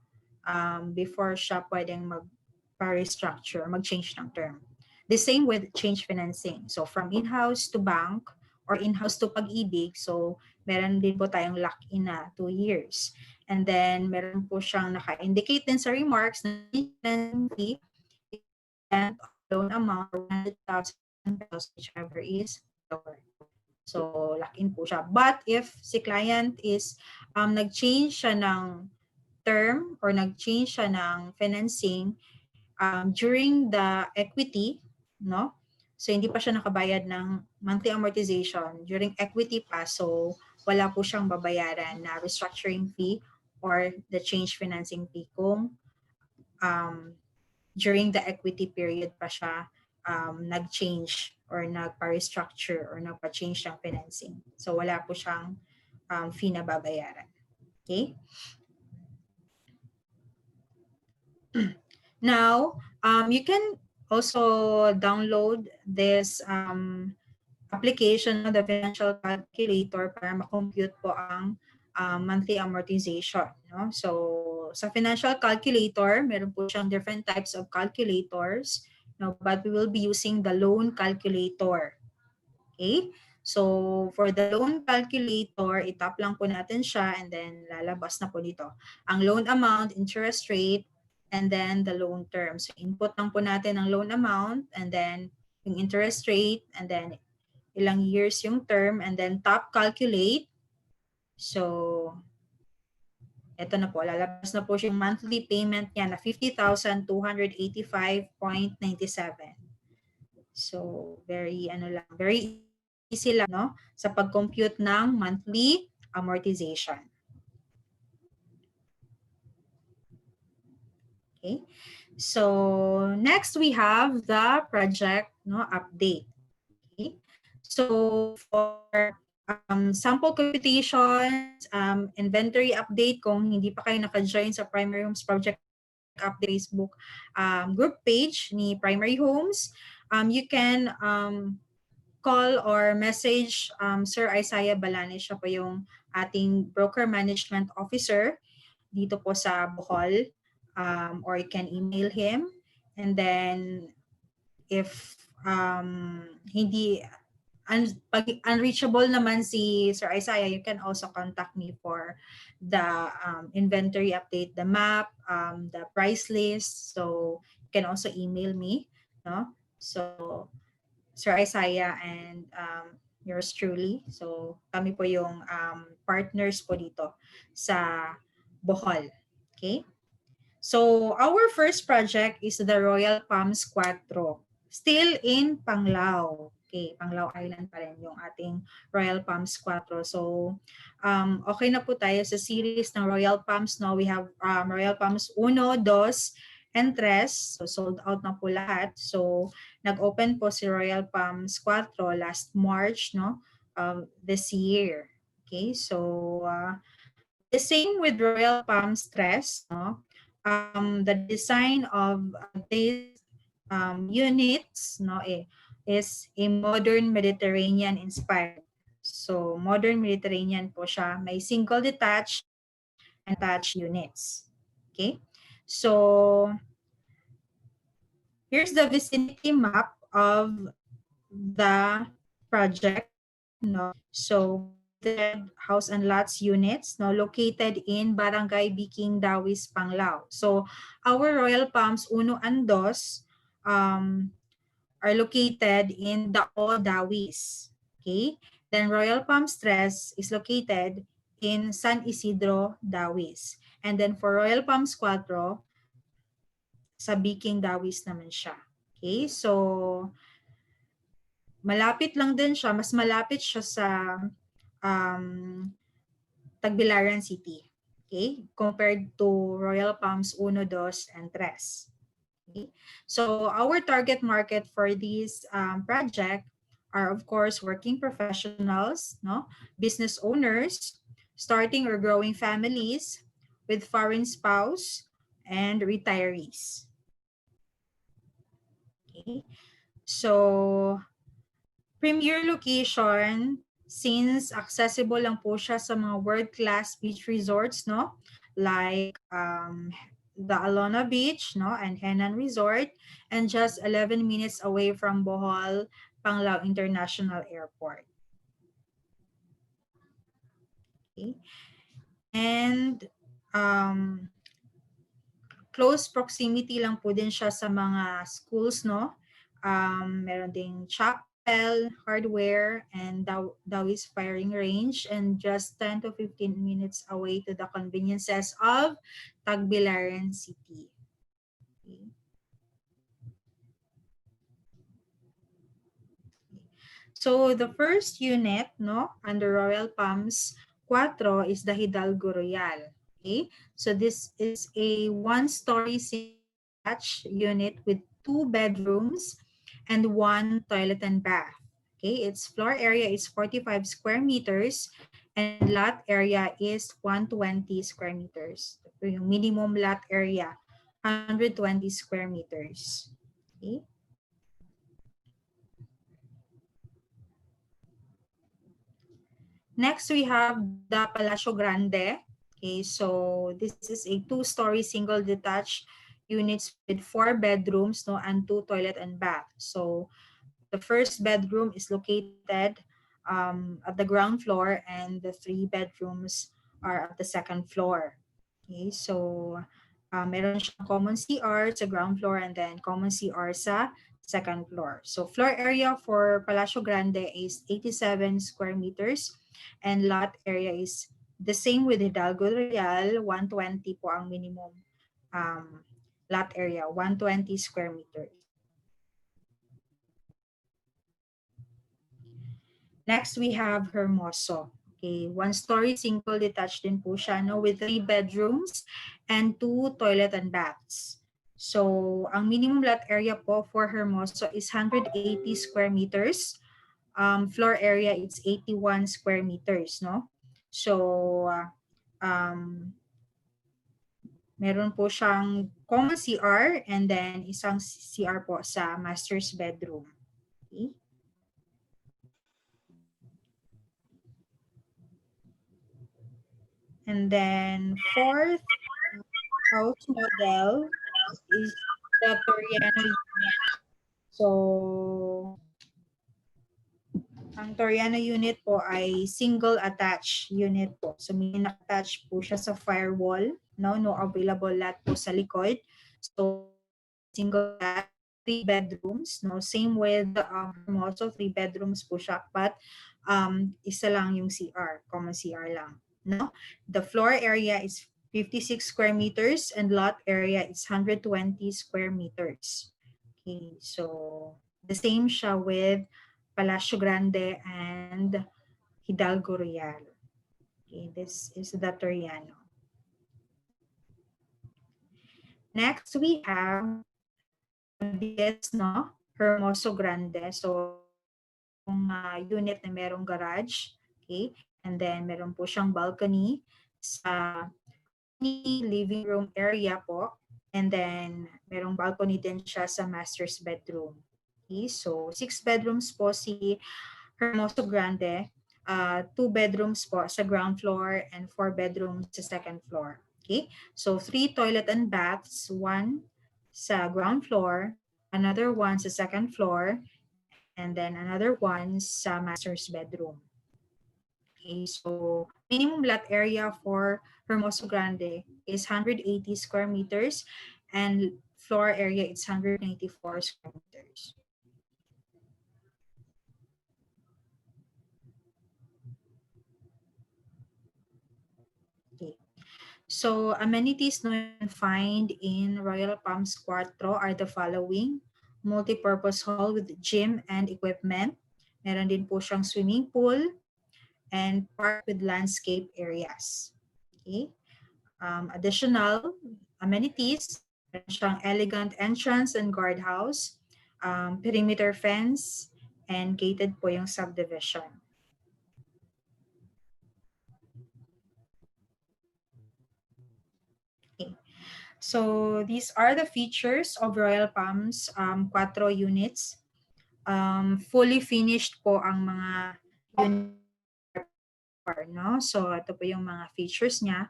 Before siya pwedeng mag-restructure, mag-change ng term. The same with change financing. So, from in-house to bank or in-house to pag-ibig, so meron din po tayong lock-in na 2 years. And then, meron po siyang naka-indicate din sa remarks na financing fee and loan amount or 100,000 pesos, whichever is lower. So, lock-in po siya. But if si client is nag-change siya ng term or nag-change siya ng financing during the equity, no? So, hindi pa siya nakabayad ng monthly amortization during equity pa. So, wala po siyang babayaran na restructuring fee or the change financing fee kung during the equity period pa siya nag-change or nagpa-restructure or nagpa-change ng financing. So, wala po siyang fee na babayaran. Okay? Now, you can also download this application, the financial calculator, para ma-compute po ang monthly amortization. No? So, sa financial calculator, meron po siyang different types of calculators, no? But we will be using the loan calculator. Okay? So, for the loan calculator, itap lang po natin siya and then lalabas na po dito. Ang loan amount, interest rate, and then the loan term. So, input lang po natin ang loan amount and then yung interest rate and then ilang years yung term and then top calculate. So, ito na po, lalabas na po yung monthly payment niya na 50,285.97. So, very easy lang, no, sa pag-compute ng monthly amortization. Okay. So, next we have the project, no, update. Okay. So, for sample computations, inventory update, kung hindi pa kayo naka-join sa Primary Homes Project Update Facebook group page ni Primary Homes, you can call or message Sir Isaiah Balanes. Siya po yung ating broker management officer dito po sa Bohol, or you can email him. And then if hindi pag unreachable naman si Sir Isaiah, you can also contact me for the inventory update, the map, the price list. So you can also email me, no? So Sir Isaiah and yours truly. So kami po yung partners po dito sa Bohol. Okay? So our first project is the Royal Palms Quattro. Still in Panglao. Okay, Panglao Island pa rin yung ating Royal Palms Quattro. So, okay na po tayo sa series ng Royal Palms. No? We have Royal Palms 1, 2, and Tres. So sold out na po lahat. So nag-open po si Royal Palms 4 last March, no, this year. Okay, so the same with Royal Palms Tres, no. The design of these units, no, is a modern Mediterranean inspired. So modern Mediterranean po siya. May single detached and attached units. Okay, so here's the vicinity map of the project, no. So completed house and lots units, no, located in Barangay Biking, Dawis, Panglao. So our Royal Palms 1 and 2 are located in Dao, Dawis. Okay? Then Royal Palms 3 is located in San Isidro, Dawis. And then for Royal Palms 4, sa Biking, Dawis naman siya. Okay? So malapit lang din siya, mas malapit siya sa um, Tagbilaran City, okay, compared to Royal Palms 1, 2, and 3. Okay? So our target market for this project are, of course, working professionals, no, business owners, starting or growing families with foreign spouse, and retirees. Okay? So premier location, since accessible lang po siya sa mga world-class beach resorts, no? Like the Alona Beach, no? And Henan Resort, and just 11 minutes away from Bohol Panglao International Airport. Okay. And close proximity lang po din siya sa mga schools, no? Meron ding chapel, hardware, and Dawis firing range, and just 10 to 15 minutes away to the conveniences of Tagbilaran City. Okay. So the first unit, no, under Royal Palms 4 is the Hidalgo Royal. Okay, so this is a one-story single-detached unit with 2 bedrooms and 1 toilet and bath. Okay, its floor area is 45 square meters and lot area is 120 square meters. Yung minimum lot area, 120 square meters. Okay. Next, we have the Palacio Grande. Okay, so this is a 2-story single detached units with 4 bedrooms, no, and 2 toilet and bath. So the first bedroom is located at the ground floor, and the 3 bedrooms are at the second floor. Okay, so meron siyang common CR sa ground floor and then common CR sa second floor. So floor area for Palacio Grande is 87 square meters and lot area is the same with Hidalgo Real, 120 po ang minimum lot area, 120 square meters. Next, we have Hermoso. Okay, 1-story single detached din po siya, no, with 3 bedrooms and 2 toilet and baths. So, ang minimum lot area po for Hermoso is 180 square meters. Floor area, it's 81 square meters, no? So, meron po siyang common CR and then isang CR po sa master's bedroom. Okay? And then fourth house model is the Toriano unit. So, ang Toriano unit po ay single attached unit po. So, may naka-attach po siya sa firewall. No available lot po sa likod. So, single attached, 3 bedrooms. No, same with also 3 bedrooms po siya, but isa lang yung CR, common CR lang. No, the floor area is 56 square meters and lot area is 120 square meters. Okay, so the same siya with Palacio Grande and Hidalgo Real. Okay, this is the Toriano. Next, we have the biggest, no? Hermoso Grande. So, ito yung unit na merong garage. Okay? And then, meron po siyang balcony sa living room area po. And then, merong balcony din siya sa master's bedroom. Okay? So, 6 bedrooms po si Hermoso Grande. 2 bedrooms po sa ground floor and 4 bedrooms sa second floor. Okay? So, 3 toilet and baths, 1 sa ground floor, another one sa second floor, and then another one sa master's bedroom. Okay, so minimum lot area for Hermoso Grande is 180 square meters and floor area is 194 square meters. Okay. So amenities no you can find in Royal Palms Cuatro are the following: multi-purpose hall with gym and equipment. Meron din po siyang swimming pool and park with landscape areas. Okay. Additional amenities, meron siyang elegant entrance and guardhouse, perimeter fence, and gated po yung subdivision. Okay. So these are the features of Royal Palms Cuatro units. Fully finished po ang mga units. No? So ito po yung mga features niya.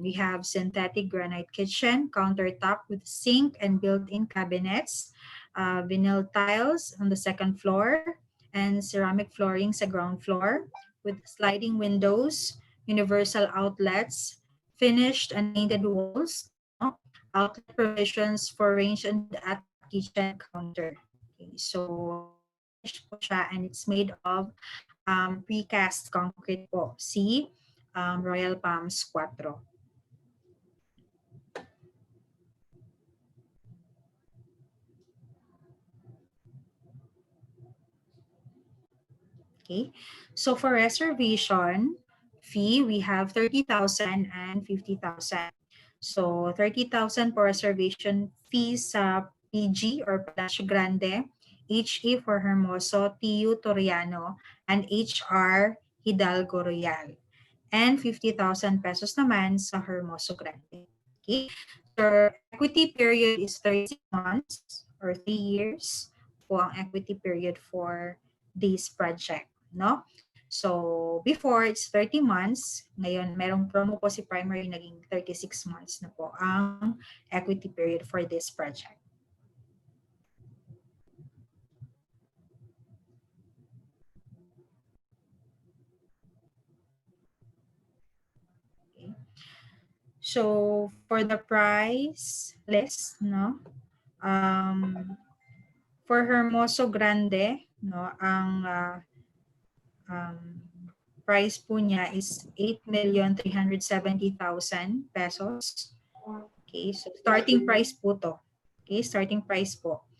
We have synthetic granite kitchen, countertop with sink and built-in cabinets, vinyl tiles on the second floor, and ceramic flooring sa ground floor with sliding windows, universal outlets, finished and painted walls, no? Outlet provisions for range and at kitchen counter. Okay, so finished po siya and it's made of precast concrete po, si Royal Palms Cuatro. Okay, so for reservation fee, we have 30,000 and 50,000. So 30,000 for reservation fees sa PG or Palacio Grande, HE for Hermoso, TU Toriano, and HR Hidalgo Royal. And 50,000 pesos naman sa Hermoso Grande. Okay? So equity period is 36 months or 3 years po ang equity period for this project, no? So before it's 30 months, ngayon merong promo po si Primary, naging 36 months na po ang equity period for this project. So for the price list, no, for Hermoso Grande, no, ang price po niya is 8,370,000 pesos. Okay, so starting price po to. Okay, starting price po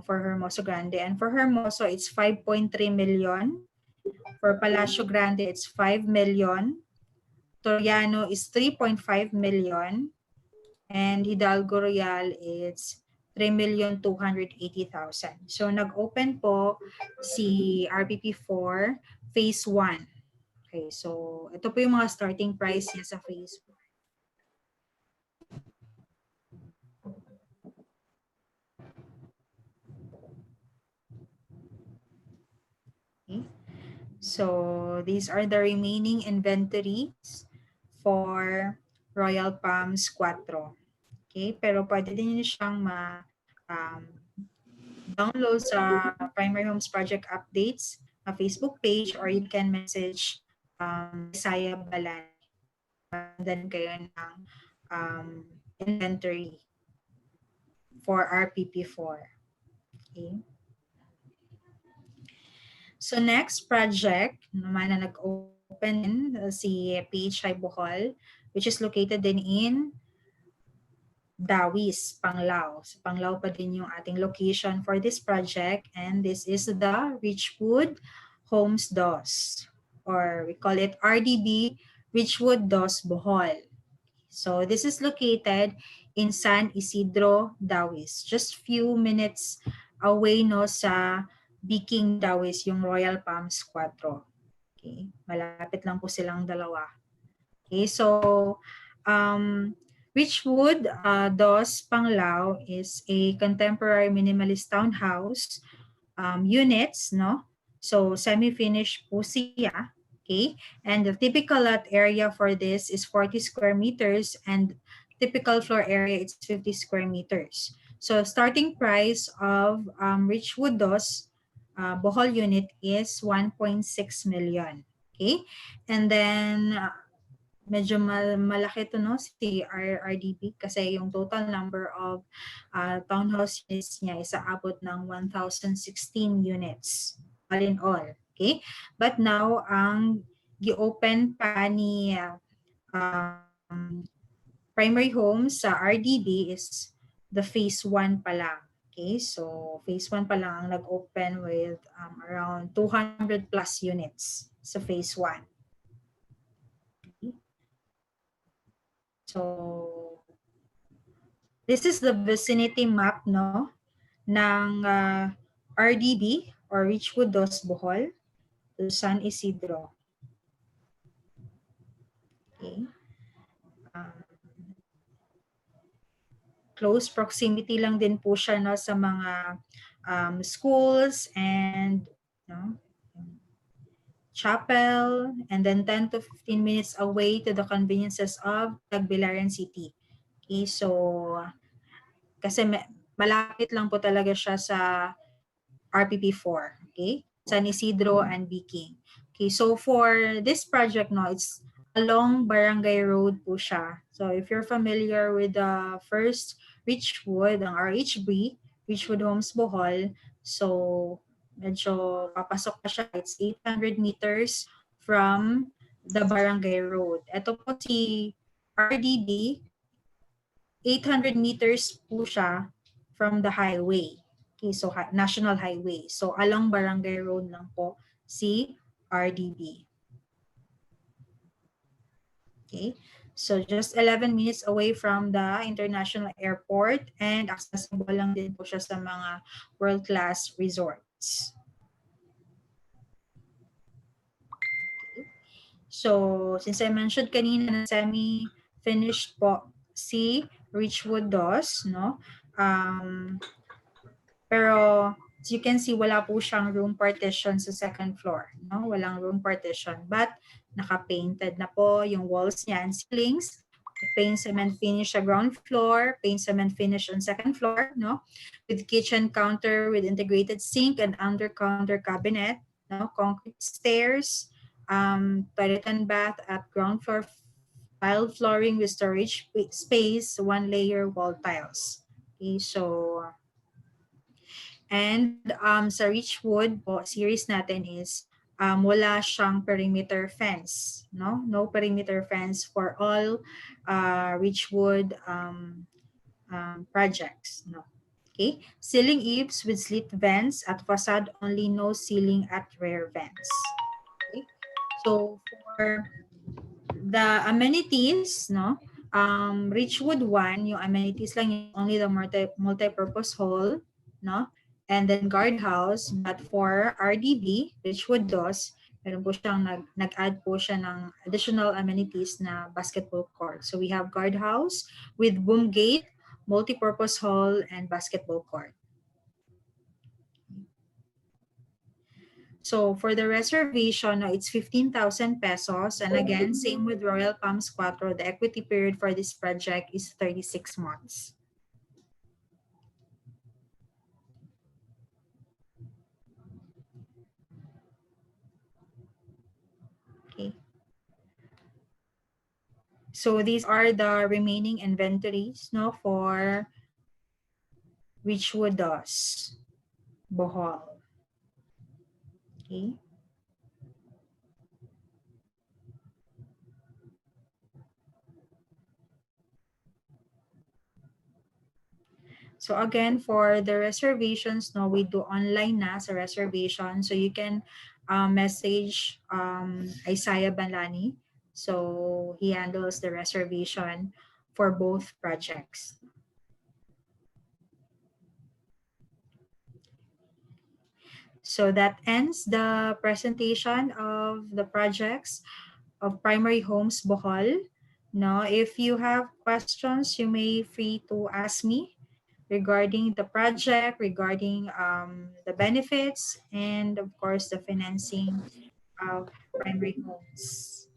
for Hermoso Grande. And for Hermoso, it's 5.3 million. For Palacio Grande, it's 5 million. Toriano is 3.5 million, and Hidalgo Royal is 3,280,000. So nag-open po si RPP4 Phase 1. Okay, so ito po yung mga starting price niya sa Phase 1. Okay. So these are the remaining inventories for Royal Palms Cuatro. Okay, pero pwede din niyo siyang download sa Primary Homes Project Updates na Facebook page, or you can message Isaiah Balan. Then kayo ng inventory for RPP4. Okay. So next project naman na nag-open si PHI Bohol, which is located din in Dawis, Panglao. So Panglao pa din yung ating location for this project, and this is the Richwood Homes DOS, or we call it RDB Richwood DOS Bohol. So this is located in San Isidro, Dawis. Just few minutes away no sa Biking Dawis, yung Royal Palms 4. Okay, malapit lang po silang dalawa. Okay, so Richwood Dos Panglao is a contemporary minimalist townhouse units, no? So semi-finished po siya. Okay, and the typical lot area for this is 40 square meters and typical floor area is 50 square meters. So starting price of Richwood Dos Bohol unit is 1.6 million. Okay, and then medyo malaki to no si RDB kasi yung total number of townhouse units niya is aabot ng 1,016 units all in all. Okay? But now ang gi-open pa ni primary homes sa RDB is the phase 1 pa lang. Okay? So phase 1 pa lang ang nag-open with around 200 plus units sa phase 1. So, this is the vicinity map no ng RDB or Richwood Dos Bohol to San Isidro. Okay. Close proximity lang din po siya no sa mga schools and no, chapel, and then 10 to 15 minutes away to the conveniences of Tagbilaran City. Okay, so kasi malapit lang po talaga siya sa RPP4, okay? San Isidro and Biking. Okay, so for this project, no, it's along Barangay Road po siya. So if you're familiar with the first Richwood, ang RHB, Richwood Homes Bohol, so medyo papasok pa siya. It's 800 meters from the Barangay Road. Ito po si RDB, 800 meters po siya from the highway. Okay, so National Highway. So along Barangay Road lang po si RDB. Okay, so just 11 minutes away from the international airport and accessible lang din po siya sa mga world-class resorts. Okay. So since I mentioned kanina na semi-finished po si Richwood Dos, no? Pero as you can see, wala po siyang room partition sa second floor. No? Walang room partition. But naka-painted na po yung walls niya and ceilings. Paint cement finish sa ground floor, paint cement finish on second floor, no? With kitchen counter with integrated sink and under counter cabinet, no? Concrete stairs, toilet and bath at ground floor, tiled flooring with storage space, one layer wall tiles. Okay, so and sa Richwood po, series natin is wala siyang perimeter fence. No perimeter fence for all Richwood projects. No. Okay. Ceiling eaves with slit vents at facade only, no ceiling at rear vents. Okay. So for the amenities, no, Richwood 1, yung amenities lang yung only the multi-purpose hall, no, and then guardhouse. But for RDB, Richwood DOS, meron po siyang nag-add po siya ng additional amenities na basketball court. So we have guardhouse with boom gate, multi-purpose hall, and basketball court. So for the reservation, it's 15,000 pesos. And again, same with Royal Palms 4, the equity period for this project is 36 months. Okay. So these are the remaining inventories, no, for Richwood DOS Bohol. Okay. So again, for the reservations, no, we do online na sa reservation. So you can message Isaiah Banlani. So he handles the reservation for both projects. So that ends the presentation of the projects of Primary Homes Bohol. Now, if you have questions, you may free to ask me regarding the project, regarding the benefits, and of course the financing of primary homes.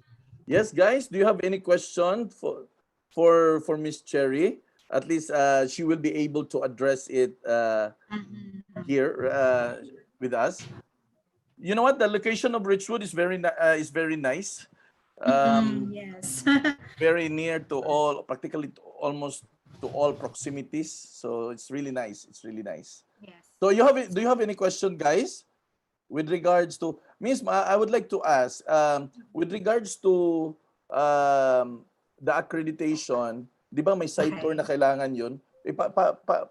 Yes, guys, do you have any question for Miss Cherry? At least she will be able to address it here with us. You know what? The location of Richwood is very nice. Yes. Very near to all, practically to almost to all proximities. So it's really nice. It's really nice. Yes. So do you have any question, guys, with regards to Miss? I would like to ask with regards to the accreditation. Di ba may side tour na Okay. kailangan yun?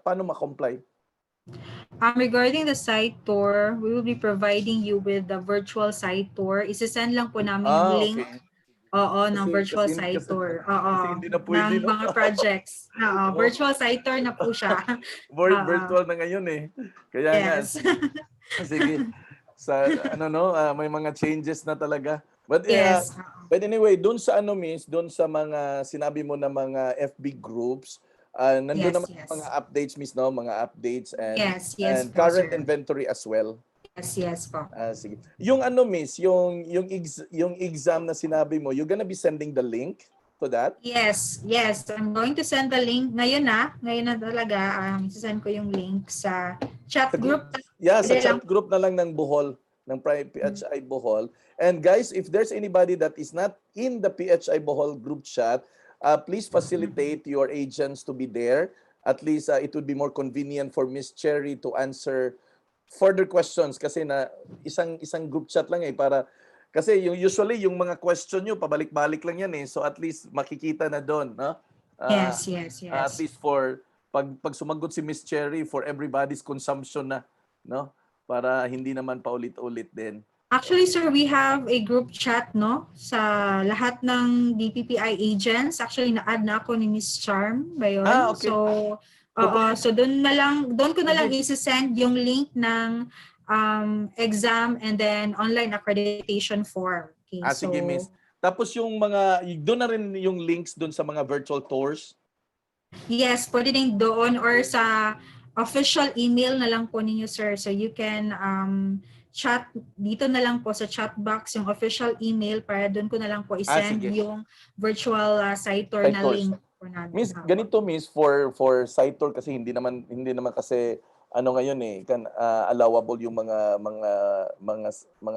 Paano ma-comply? Regarding the site tour, we will be providing you with the virtual site tour. Isasend lang po namin yung link, Okay. ng virtual site tour. Kasi hindi na Ng pwede, no? mga projects. Oh, Virtual site tour na po siya. virtual na ngayon eh. Kaya nga, Yes. sige. Sa may mga changes na talaga. Yes. But anyway, doon sa Miss, doon sa mga sinabi mo na mga FB groups, nandun Yes, naman yes. mga updates, Miss, no? Mga updates Yes, and po, current sir. inventory as well. Yes po. Sige. Yung Miss, yung exam na sinabi mo, you're gonna be sending the link to that? Yes. I'm going to send the link ngayon na talaga. Send ko yung link sa chat Sa group. Yeah, sa Pwede chat lang. group na lang ng Bohol, ng PHI Bohol. And guys, if there's anybody that is not in the PHI Bohol group chat, please facilitate your agents to be there. At least it would be more convenient for Miss Cherry to answer further questions kasi na isang group chat lang para kasi usually yung mga question nyo pabalik-balik lang yan eh. So at least makikita na doon, no? Yes. At least for pag sumagot si Miss Cherry for everybody's consumption na, no? Para hindi naman paulit-ulit din. Actually, sir, we have a group chat, no? Sa lahat ng DPPI agents. Actually, na-add na ako ni Miss Charm ba yun? Okay. So doon ko na lang i-send yung link ng exam and then online accreditation form. Okay, sige, Miss. Tapos yung doon na rin yung links doon sa mga virtual tours? Yes, pwede din doon or sa official email na lang po ninyo, sir. So you can chat dito na lang po sa chat box yung official email para doon ko na lang po i-send yung virtual site tour na link po namin. Miss, ganito Miss for site tour kasi hindi naman kasi ngayon allowable yung mga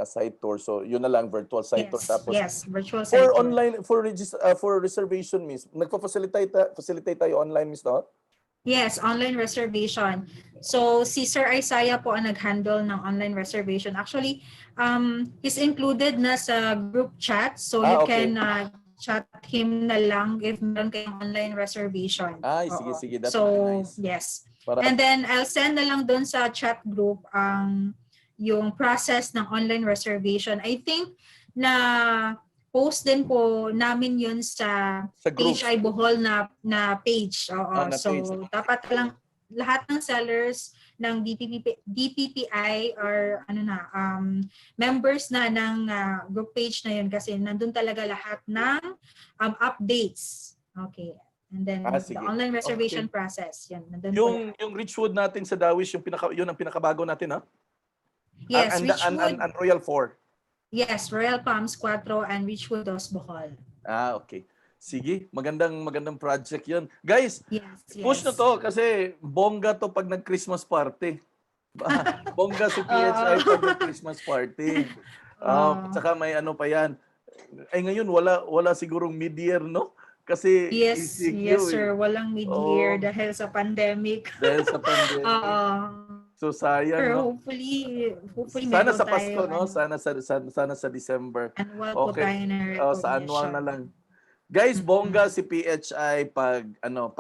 site tour. So yun na lang virtual site tour tapos virtual site tour. Online for reservation, Miss. Nagfa-facilitate tayo online, Miss, no? Yes, online reservation. So si Sir Isaiah po ang nag-handle ng online reservation. Actually, he's included na sa group chat. So you can chat him na lang if meron kayong online reservation. Sige. That's really nice. Yes. And then I'll send na lang doon sa chat group yung process ng online reservation. I think na post din po namin yun sa PHI Bohol na page. So dapat lang lahat ng sellers ng DPPI or members na ng group page na yun kasi nandun talaga lahat ng updates. Okay. And then the online reservation process. Yan, nandun yung Richwood natin sa Dawish, yun ang pinakabago natin, ha? Yes, Richwood. And Royal 4. Yes, Royal Palms 4 and Richwood 2 Bohol. Okay. Sige, magandang project 'yun. Guys, yes. Push na to kasi bongga to pag nag-Christmas party. Bongga si PHI pag nag-Christmas party. Saka may pa yan. Ay ngayon wala sigurong mid-year, no? Kasi yes, sir. Walang mid-year dahil sa pandemic. So sayang, pero no? hopefully sana sa Pasko, no? Sana sa December. Annual po tayo na recognition. Sa annual na lang. Guys, bongga si PHI pag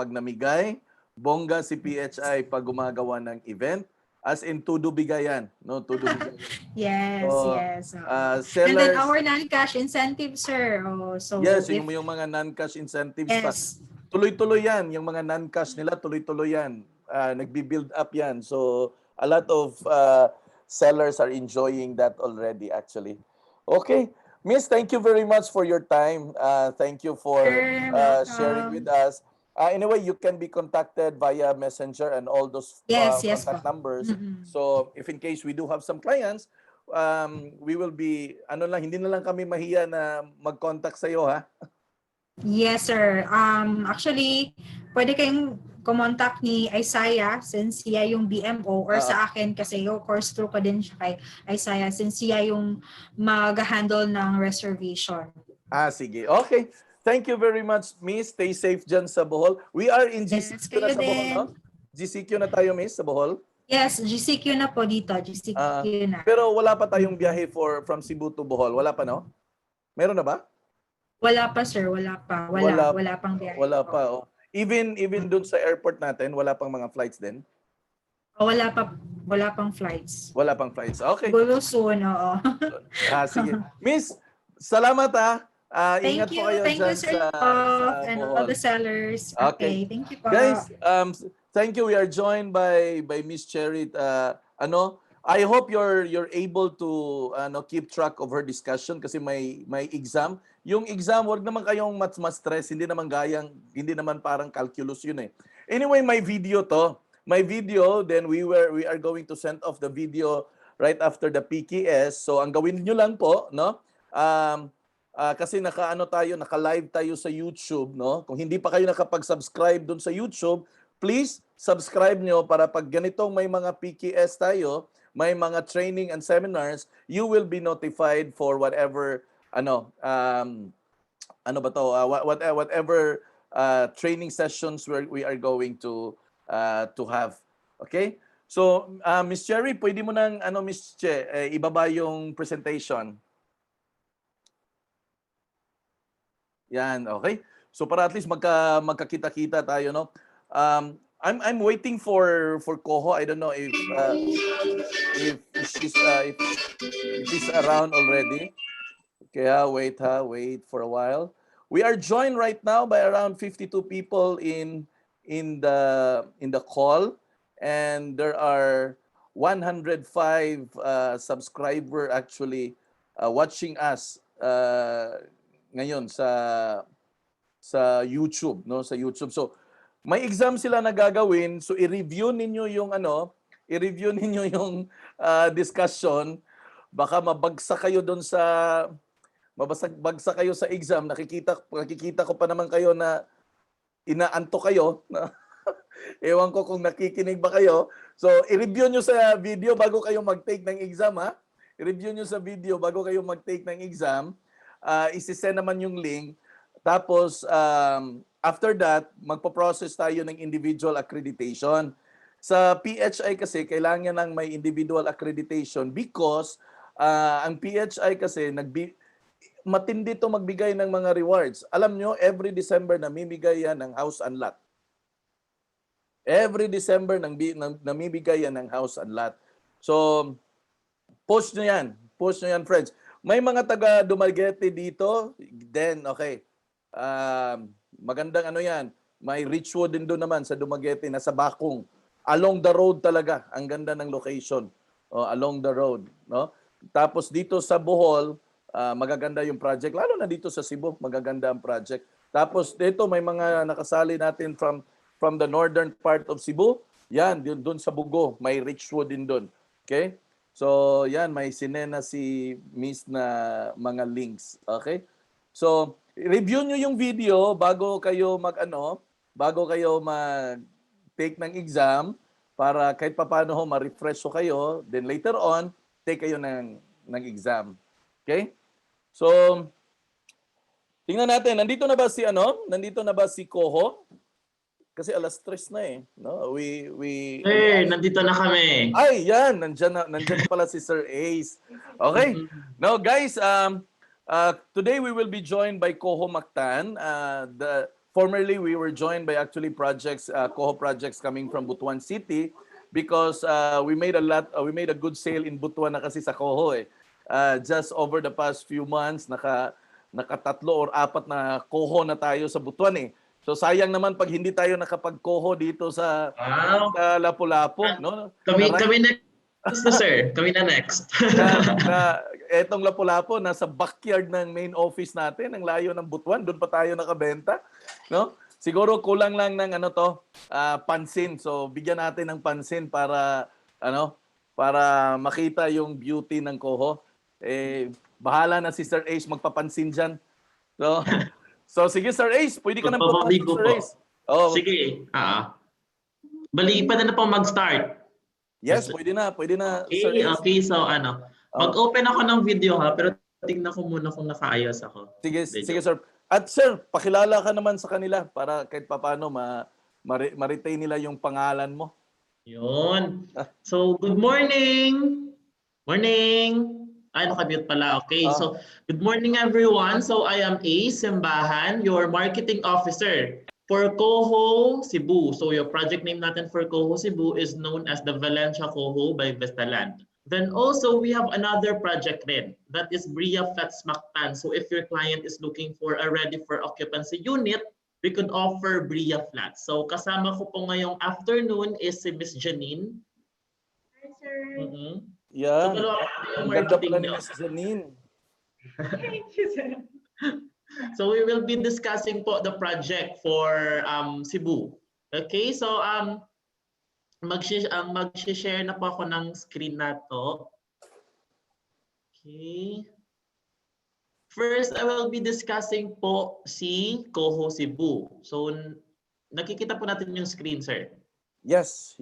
namigay, bongga si PHI pag gumagawa ng event. As in todo bigayan, no? Todo bigayan. yes. Sellers, and then our non-cash incentive, sir. Yes, yung mga non-cash incentives pa. tuloy-tuloy yan. Yung mga non-cash nila, tuloy-tuloy yan. Nagbi-build up yan. So, a lot of sellers are enjoying that already, actually. Okay. Miss, thank you very much for your time. Thank you for Sure, sharing welcome. with us. Anyway, you can be contacted via Messenger and all those Yes, yes po. contact numbers. Mm-mm. So, if in case we do have some clients, we will be, hindi na lang kami mahiya na mag-contact sa iyo, ha? Yes, sir. Actually, pwede kayong kumontak ni Isaiah since siya yung BMO or sa akin kasi yung course through ko din siya kay Isaiah since siya yung mag-handle ng reservation. Sige. Okay. Thank you very much, Miss. Stay safe dyan sa Bohol. We are in Yes, GCQ na kayo sa Bohol, no? din. GCQ na tayo, Miss, sa Bohol. Yes, GCQ na po dito. GCQ na. Pero wala pa tayong biyahe from Cebu to Bohol. Wala pa, no? Meron na ba? Wala pa, sir. Wala pa. Wala pang biyahe. Wala pa. Oh. Even doon sa airport natin, wala pang mga flights din? Wala pang flights. Wala pang flights. Okay. Siguro soon, oo. Sige. Miss, salamat ha. Ingat Thank you. po kayo Thank dyan you, Sir sa Bob, and all Bohol. the sellers. Okay. Okay. Thank you po. Guys, thank you. We are joined by Miss Cherry. I hope you're able to keep track of her discussion kasi may exam. Yung exam, wag naman kayong mas stress, hindi naman parang calculus yun eh. Anyway, may video to. May video, then we are going to send off the video right after the PKS. So ang gawin niyo lang po, no? Kasi naka-live tayo sa YouTube, no? Kung hindi pa kayo nakapag-subscribe doon sa YouTube, please subscribe nyo para pag ganitong may mga PKS tayo, may mga training and seminars, you will be notified for whatever whatever training sessions we are going to have. Okay? So, Miss Cherry, pwede mo nang Miss Che, ibaba yung presentation. Yan, okay? So para at least magkakita-kita tayo, no? I'm waiting for COHO. I don't know if she's around already. Okay, wait for a while. We are joined right now by around 52 people in the call, and there are 105 subscriber actually watching us ngayon sa YouTube, no? Sa YouTube. So may exam sila na gagawin, so i-review ninyo yung discussion. Baka mabagsak kayo doon sa bagsak kayo sa exam. Nakikita ko pa naman kayo na inaantok kayo. Ewan ko kung nakikinig ba kayo. So i-review nyo sa video bago kayo mag-take ng exam, ha? I-review nyo sa video bago kayo mag-take ng exam. Isi-send naman yung link. Tapos, after that, magpo-process tayo ng individual accreditation. Sa PHI kasi, kailangan ng may individual accreditation because ang PHI kasi, matindi to magbigay ng mga rewards. Alam nyo, every December namimigay yan ng house and lot. Every December namimigay yan ng house and lot. So, post nyo yan. Post nyo yan, friends. May mga taga Dumaguete dito, then okay. Magandang yan. May Richwood din doon naman sa Dumaguete, nasa Bakong. Along the road talaga. Ang ganda ng location. Along the road, no? Tapos dito sa Bohol, magaganda yung project. Lalo na dito sa Cebu, magaganda ang project. Tapos dito may mga nakasali natin from the northern part of Cebu. Yan, doon sa Bugo, may Richwood din doon. Okay? So, yan, may sinena si Miss na mga links. Okay? So, review nyo yung video bago kayo mag-take ng exam para kahit papaano ma-refresh kayo. Then later on, take kayo ng exam. Okay? So, tingnan natin. Nandito na ba si COHO? Kasi alas 3 na eh. No? Sir, nandito na kami. Ay, yan. Nandyan na pala si Sir Ace. Okay. Now, guys, today we will be joined by COHO Mactan. Formerly, we were joined by actually COHO projects coming from Butuan City because we made a good sale in Butuan na kasi sa COHO eh. Just over the past few months, naka 3 or 4 na COHO na tayo sa Butuan eh. So sayang naman pag hindi tayo nakapag-coho dito sa Wow. Lapu-Lapu, no? Kami next na, sir. Kami na next. na etong Lapu-Lapu nasa backyard ng main office natin, ang layo ng Butuan, doon pa tayo nakabenta, no? Siguro kulang lang ng pansin. So bigyan natin ng pansin para para makita yung beauty ng coho. Bahala na si Sir Ace magpapansin diyan. So sige Sir Ace, pwede ka nang pumasok Sir Ace. Oh. Sige. Bali pa na po mag-start. Yes, pwede na Okay, Sir Ace. Okay, so mag-open ako ng video pero tingnan ko muna kung nakaayos ako. Sige sir. At sir, pakilala ka naman sa kanila para kahit papaano ma-retain nila yung pangalan mo. Yun. So, good morning. Morning. Nakamute pala. Okay. So, good morning everyone. So, I am Ace Simbahan, your marketing officer for COHO Cebu. So, your project name natin for COHO Cebu is known as the Valencia COHO by Vistaland. Then also, we have another project rin. That is Bria Flats Mactan. So, if your client is looking for a ready for occupancy unit, we could offer Bria Flats. So, kasama ko po ngayong afternoon is si Miss Janine. Hi, sir. Yeah. So, ganda pala ni Miss Janine. Thank you, sir. So we will be discussing po the project for Cebu. Okay, so mag-share na po ako ng screen na to. Okay. First, I will be discussing po si COHO Cebu. So nakikita po natin yung screen, sir. Yes.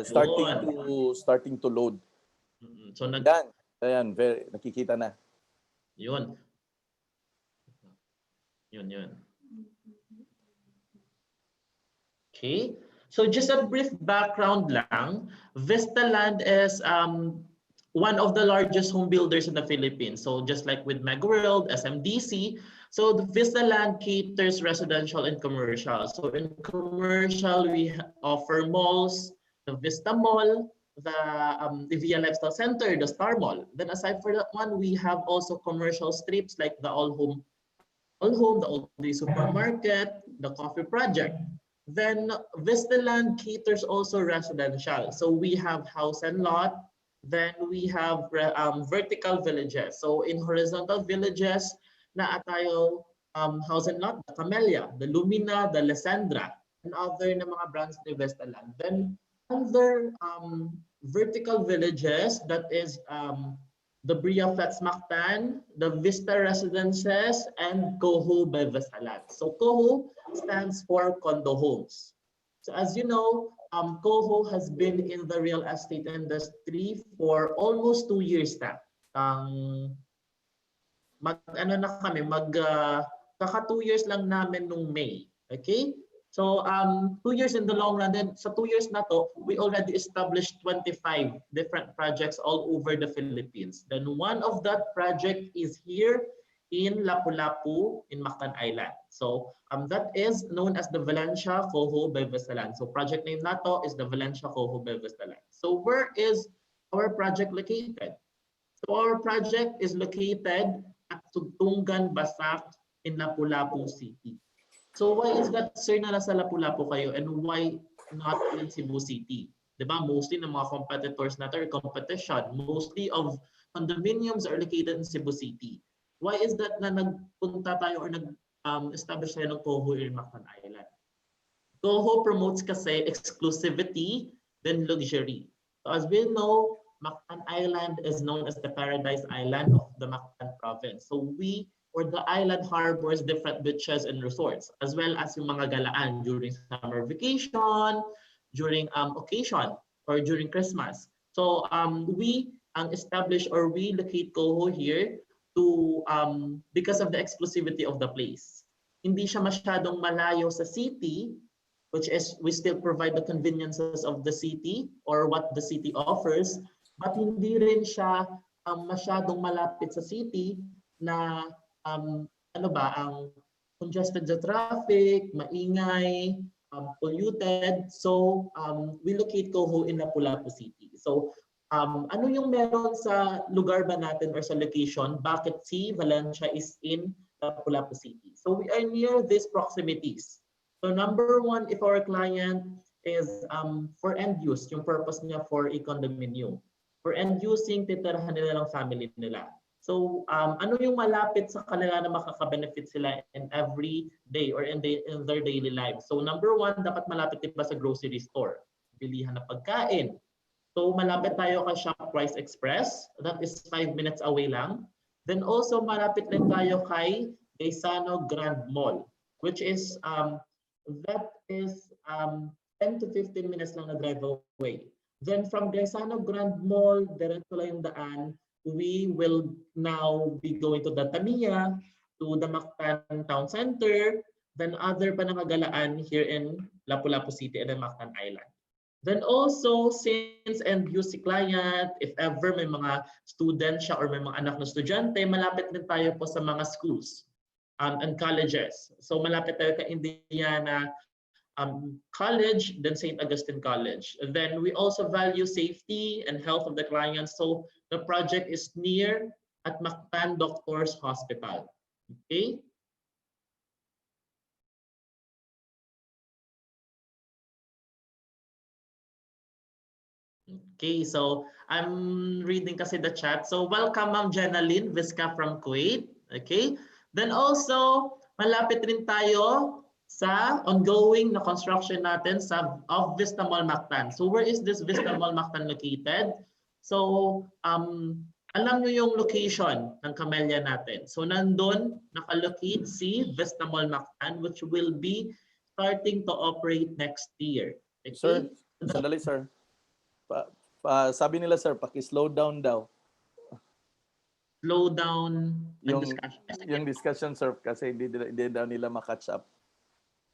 Starting to load. So Ayan, nakikita na. Yun. Okay. So just a brief background lang. Vistaland is one of the largest home builders in the Philippines. So just like with MegaWorld, SMDC, so the Vistaland caters residential and commercial. So in commercial, we offer malls, the Vista Mall, the Via Lifestyle Center, the Star Mall. Then aside for that one, we have also commercial strips like the All Home, the All Day Supermarket, the Coffee Project. Then Vistaland caters also residential. So we have house and lot. Then we have vertical villages. So in horizontal villages, na tayo house and lot, the Camellia, the Lumina, the Lysandra, and other na mga brands ni Vistaland. Then other vertical villages, that is the Bria Flats Mactan, the Vista Residences, and COHO by Vistaland. So COHO stands for condo homes. So as you know, COHO has been in the real estate industry for almost 2 years na. Kaka 2 years lang namin nung May. Okay? So 2 years in the long run, then sa 2 years na to, we already established 25 different projects all over the Philippines. Then one of that project is here in Lapu-Lapu in Mactan Island. So that is known as the Valencia COHO by Vistaland. So project name na to is the Valencia COHO by Vistaland. So where is our project located? So our project is located at Tugtungan, Basak in Lapu-Lapu City. So why is that, sir, na nasa Lapu-Lapu kayo and why not in Cebu City? Diba? Mostly ng mga competitors natin or competition, mostly of condominiums are located in Cebu City. Why is that na nagpunta tayo or nag-establish tayo ng COHO in Mactan Island? COHO promotes kasi exclusivity then luxury. So as we know, Mactan Island is known as the Paradise Island of the Mactan province. So the island harbors different beaches and resorts, as well as yung mga galaan during summer vacation, during occasion, or during Christmas. So we establish or we locate COHO here to because of the exclusivity of the place. Hindi siya masyadong malayo sa city, which is we still provide the conveniences of the city or what the city offers, but hindi rin siya masyadong malapit sa city na ang congested sa traffic, maingay, polluted. So we locate COHO in Lapu-Lapu City. So ano yung meron sa lugar ba natin or sa location? Bakit si Valencia is in Lapu-Lapu City? So we are near these proximities. So number one, if our client is for end use, yung purpose niya for a condominium. For end using, titirahan nila ng family nila. So ano yung malapit sa kanila na makaka-benefit sila in every day or in their daily life? So number one, dapat malapit diba sa grocery store, bilihan na pagkain. So malapit tayo kay ShopRite Express, that is 5 minutes away lang. Then also malapit din tayo kay Gaisano Grand Mall, which is that is 10 to 15 minutes lang na drive away. Then from Gaisano Grand Mall, diretso lang yung daan, we will now be going to the Tamiya, to the Mactan Town Center, then other pa nakagalaan here in Lapu-Lapu City and then Mactan Island. Then also, since end use si client, if ever may mga student siya or may mga anak na estudyante, malapit din tayo po sa mga schools and colleges. So malapit tayo kay Indiana College, then St. Augustine College. Then we also value safety and health of the clients. So the project is near at Mactan Doctors Hospital. Okay. Okay, so I'm reading kasi the chat. So welcome Ma'am Jenaline Vizca from Kuwait. Okay. Then also, malapit rin tayo sa ongoing na construction natin of Vista Mall Mactan. So where is this Vista Mall Mactan located? So alam nyo yung location ng Camellia natin. So nandun nakalocate si Vista Mall Mactan, which will be starting to operate next year. Okay? Sir, sandali sir. Sabi nila sir, paki-slow down daw. Slow down Yung discussion. yung discussion sir kasi hindi daw nila ma-catch up.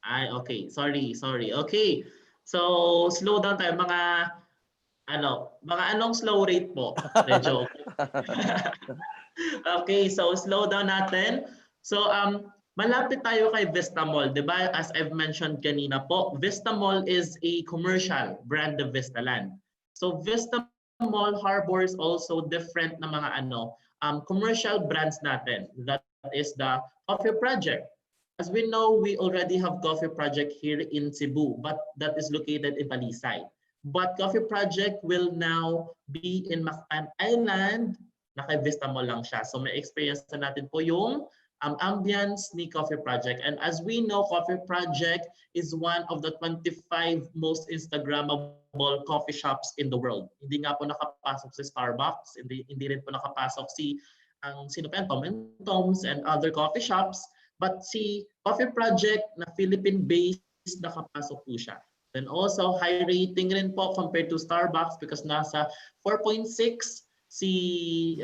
Ay, okay. Sorry. Okay. So, slow down tayo. Mga anong slow rate po? Medyo. Okay, so slow down natin. So, malapit tayo kay Vista Mall, 'di ba? As I've mentioned kanina po, Vista Mall is a commercial brand of Vistaland. So, Vista Mall harbors also different na mga commercial brands natin. That is the Coffee Project. As we know, we already have Coffee Project here in Cebu, but that is located in Talisay. But Coffee Project will now be in Mactan Island, naka Vista Mall lang siya. So may experience na natin po yung ambience ni Coffee Project. And as we know, Coffee Project is one of the 25 most Instagrammable coffee shops in the world. Hindi nga po nakapasok si Starbucks, hindi rin po nakapasok si sino pa yan, Tom and Tom's and other coffee shops. But si Coffee Project na Philippine-based, nakapasok po siya. Then also, high rating rin po compared to Starbucks because nasa 4.6 si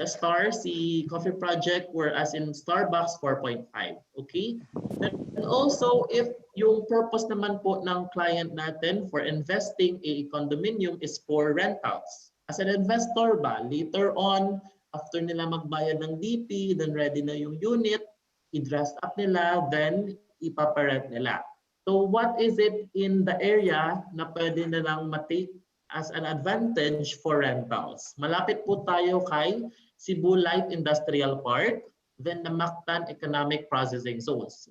Coffee Project, whereas in Starbucks, 4.5. Okay? Then also, if yung purpose naman po ng client natin for investing a condominium is for rentals. As an investor ba, later on, after nila magbayad ng DP, then ready na yung unit, i-dress up nila, then ipaparent nila. So what is it in the area na pwede nilang matake as an advantage for rentals? Malapit po tayo kay Cebu Light Industrial Park, then the Mactan Economic Processing Zones.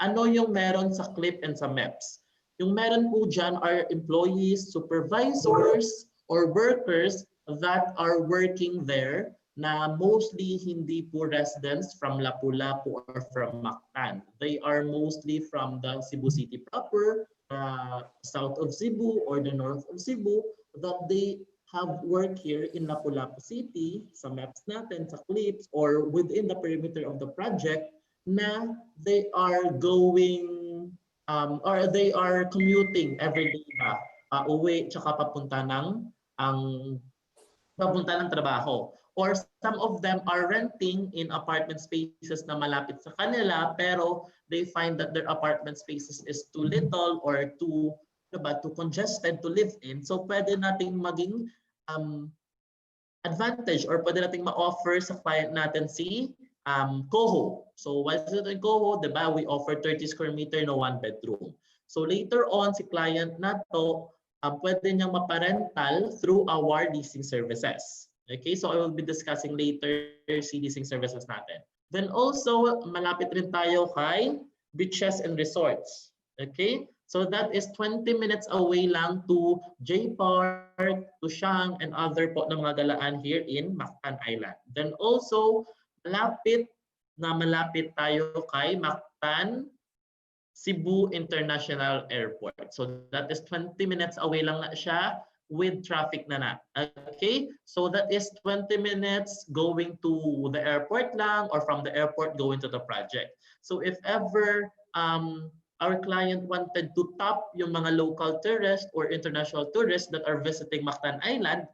Ano yung meron sa CLIP and sa MEPS? Yung meron po dyan are employees, supervisors, or workers that are working there na mostly hindi po residents from Lapu-Lapu or from Mactan. They are mostly from the Cebu City proper, south of Cebu or the north of Cebu, that they have work here in Lapu-Lapu City, sa maps natin, sa clips, or within the perimeter of the project, na they are going, or they are commuting every day ba, pauwi tsaka papunta ng trabaho. Or some of them are renting in apartment spaces na malapit sa kanila pero they find that their apartment spaces is too little or too congested to live in. So pwede nating maging advantage or pwede nating ma-offer sa client natin si COHO. So while in COHO, diba, we offer 30 square meter na 1 bedroom. So later on, si client na to, pwede niyang maparental through our leasing services. Okay, so I will be discussing later si leasing services natin. Then also, malapit rin tayo kay beaches and resorts. Okay? So that is 20 minutes away lang to J Park, to Siang, and other po ng mga galaan here in Mactan Island. Then also, malapit tayo kay Mactan Cebu International Airport. So that is 20 minutes away lang na siya with traffic na. Okay? So that is 20 minutes going to the airport lang or from the airport going to the project. So if ever our client wanted to top yung mga local tourists or international tourists that are visiting Mactan Island,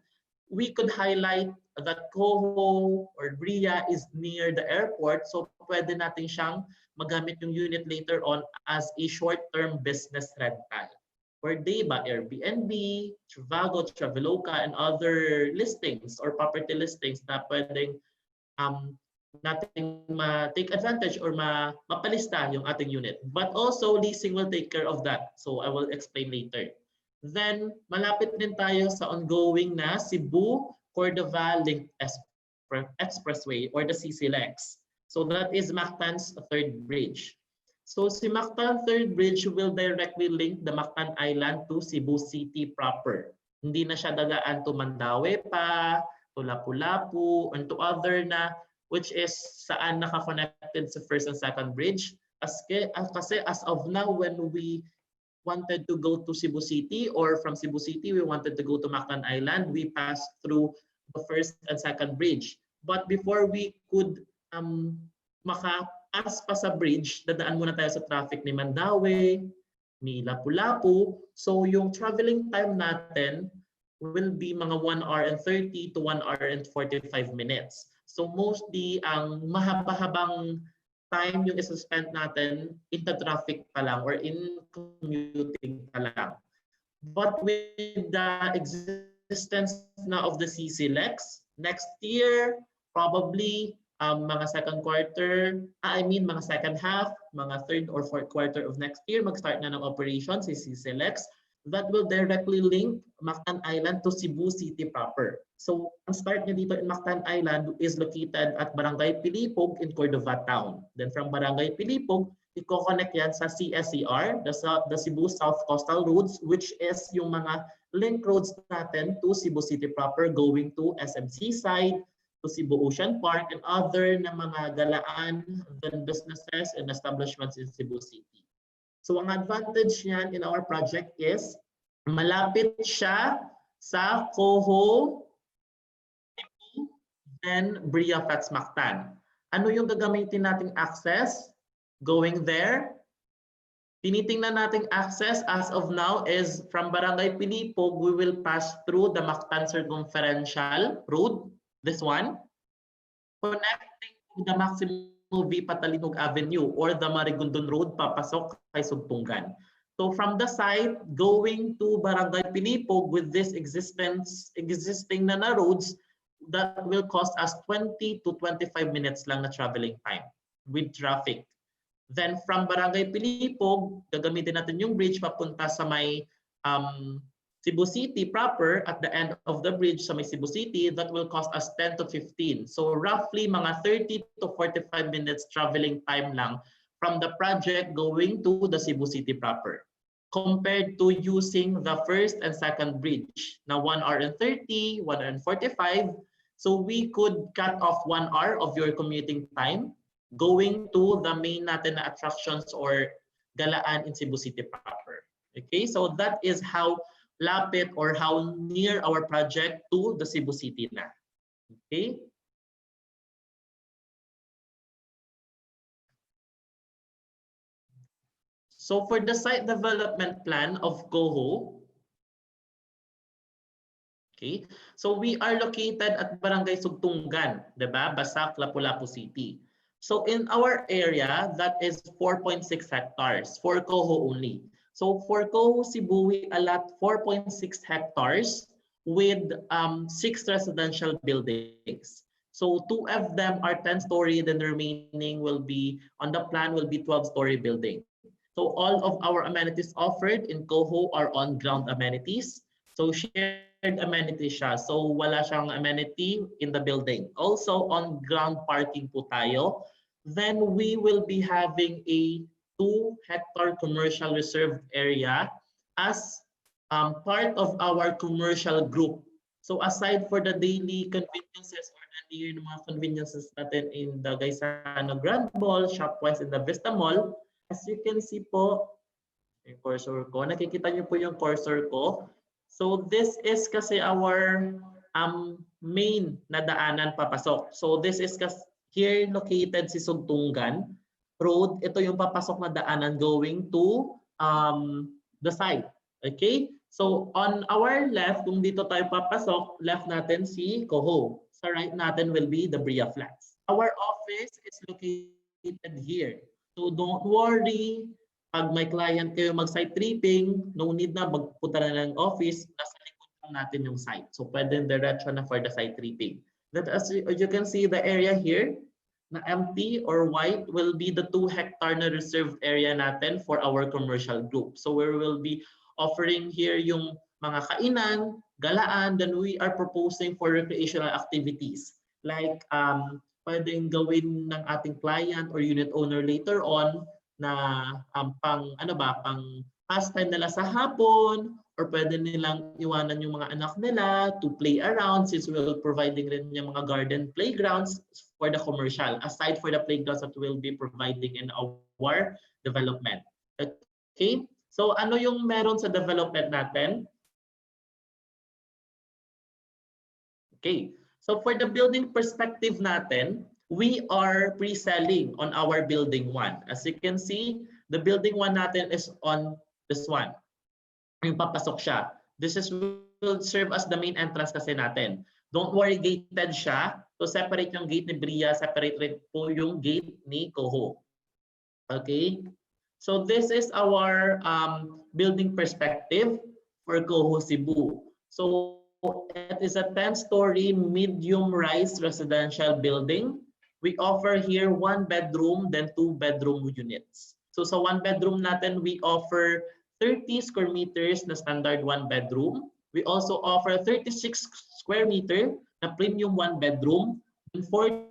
we could highlight that Coho or Bria is near the airport, so pwede natin siyang magamit yung unit later on as a short-term business rental. Per day ba, Airbnb, Trivago, Traveloka, and other listings or property listings na pwedeng nating ma-take advantage or mapalista yung ating unit. But also, leasing will take care of that. So I will explain later. Then, malapit din tayo sa ongoing na Cebu-Cordova Linked Expressway or the CCLEX. So that is Mactan's third bridge. So si Mactan third bridge will directly link the Mactan Island to Cebu City proper. Hindi na siya dagaan to Mandaue pa, to Lapu-Lapu, and to other na which is saan naka-connected sa first and second bridge. Kasi as of now, when we wanted to go to Cebu City or from Cebu City, we wanted to go to Mactan Island, we passed through the first and second bridge. But before we could makapas pa sa bridge, dadaan muna tayo sa traffic ni Mandaue, ni Lapu-Lapu. So yung traveling time natin will be mga 1 hour and 30 to 1 hour and 45 minutes. So mostly ang mahaba-habang time yung isa-spend natin in the traffic pa lang or in commuting pa lang. But with the existence na of the CCLEX, next year, probably mga mga second half, mga third or fourth quarter of next year, mag-start na ng operation si CCLEX that will directly link Mactan Island to Cebu City proper. So, ang start niya dito in Mactan Island is located at Barangay Pilipog in Cordova Town. Then from Barangay Pilipog, i-connect yan sa CSCR, the Cebu South Coastal Roads, which is yung mga link roads natin to Cebu City proper going to SMC side, to Cebu Ocean Park, and other na mga galaan and businesses and establishments in Cebu City. So ang advantage niyan in our project is malapit siya sa Coho, then Bria Fats Mactan. Ano yung gagamitin nating access going there? Tinitingnan nating access as of now is from Barangay Pilipog, we will pass through the Mactan Circumferential Road, this one, connecting to the Maximo V. Patalinog Avenue or the Marigondon Road papasok kay Sugtungan. So from the site going to Barangay Pilipog with this existing na roads, that will cost us 20 to 25 minutes lang na traveling time with traffic. Then from Barangay Pilipog, gagamitin natin yung bridge papunta sa may Cebu City proper. At the end of the bridge sa may Cebu City, that will cost us 10 to 15. So roughly mga 30 to 45 minutes traveling time lang from the project going to the Cebu City proper, compared to using the first and second bridge na 1 hour and 30, 1 hour and 45. So we could cut off 1 hour of your commuting time going to the main natin na attractions or galaan in Cebu City proper. Okay, so that is how lapit or how near our project to the Cebu City na. Okay. So for the site development plan of Coho, okay, so we are located at Barangay Sugtungan, diba? Basak, Lapu-Lapu City. So in our area, that is 4.6 hectares for Coho only. So for Coho Cebu, we allot 4.6 hectares with 6 residential buildings. So 2 of them are 10-story, then the remaining will be, on the plan, will be 12-story building. So all of our amenities offered in Coho are on ground amenities. So shared amenities siya. So wala siyang amenity in the building. Also on ground parking po tayo. Then we will be having a 2-hectare commercial reserve area as part of our commercial group. So aside for the daily conveniences or the mga conveniences natin in the Gaisano Grand Mall, Shopwise in the Vista Mall, as you can see po, yung cursor ko, nakikita niyo po yung cursor ko. So this is kasi our main na daanan papasok. So this is here located si Sugtungan Road. Ito yung papasok na daanan going to the site. Okay? So on our left, kung dito tayo papasok, left natin si Coho. Sa right natin will be the Bria Flats. Our office is located here. So don't worry, pag may client kayo mag-site tripping, no need na magpunta na ng office, nasa likod lang natin yung site. So pwede diretso na for the site tripping. That as you can see, the area here, na empty or white will be the 2-hectare na reserved area natin for our commercial group. So we will be offering here yung mga kainan, galaan, then we are proposing for recreational activities. Like pwedeng gawin ng ating client or unit owner later on na pang pastime nila sa hapon, or pwede nilang iwanan yung mga anak nila to play around, since we will providing rin yung mga garden playgrounds for the commercial, aside for the playgrounds that we'll be providing in our development. Okay? So ano yung meron sa development natin? Okay. So for the building perspective natin, we are pre-selling on our building 1. As you can see, the building 1 natin is on this one. Yung papasok siya. This will serve as the main entrance kasi natin. Don't worry, gated siya. So separate yung gate ni Bria, separate rin po yung gate ni Coho. Okay? So this is our building perspective for Coho Cebu. So it is a 10-story medium-rise residential building. We offer here 1 bedroom, then 2 bedroom units. So sa 1 bedroom natin, we offer 30 square meters na standard 1 bedroom. We also offer 36 square meter na premium 1 bedroom and 40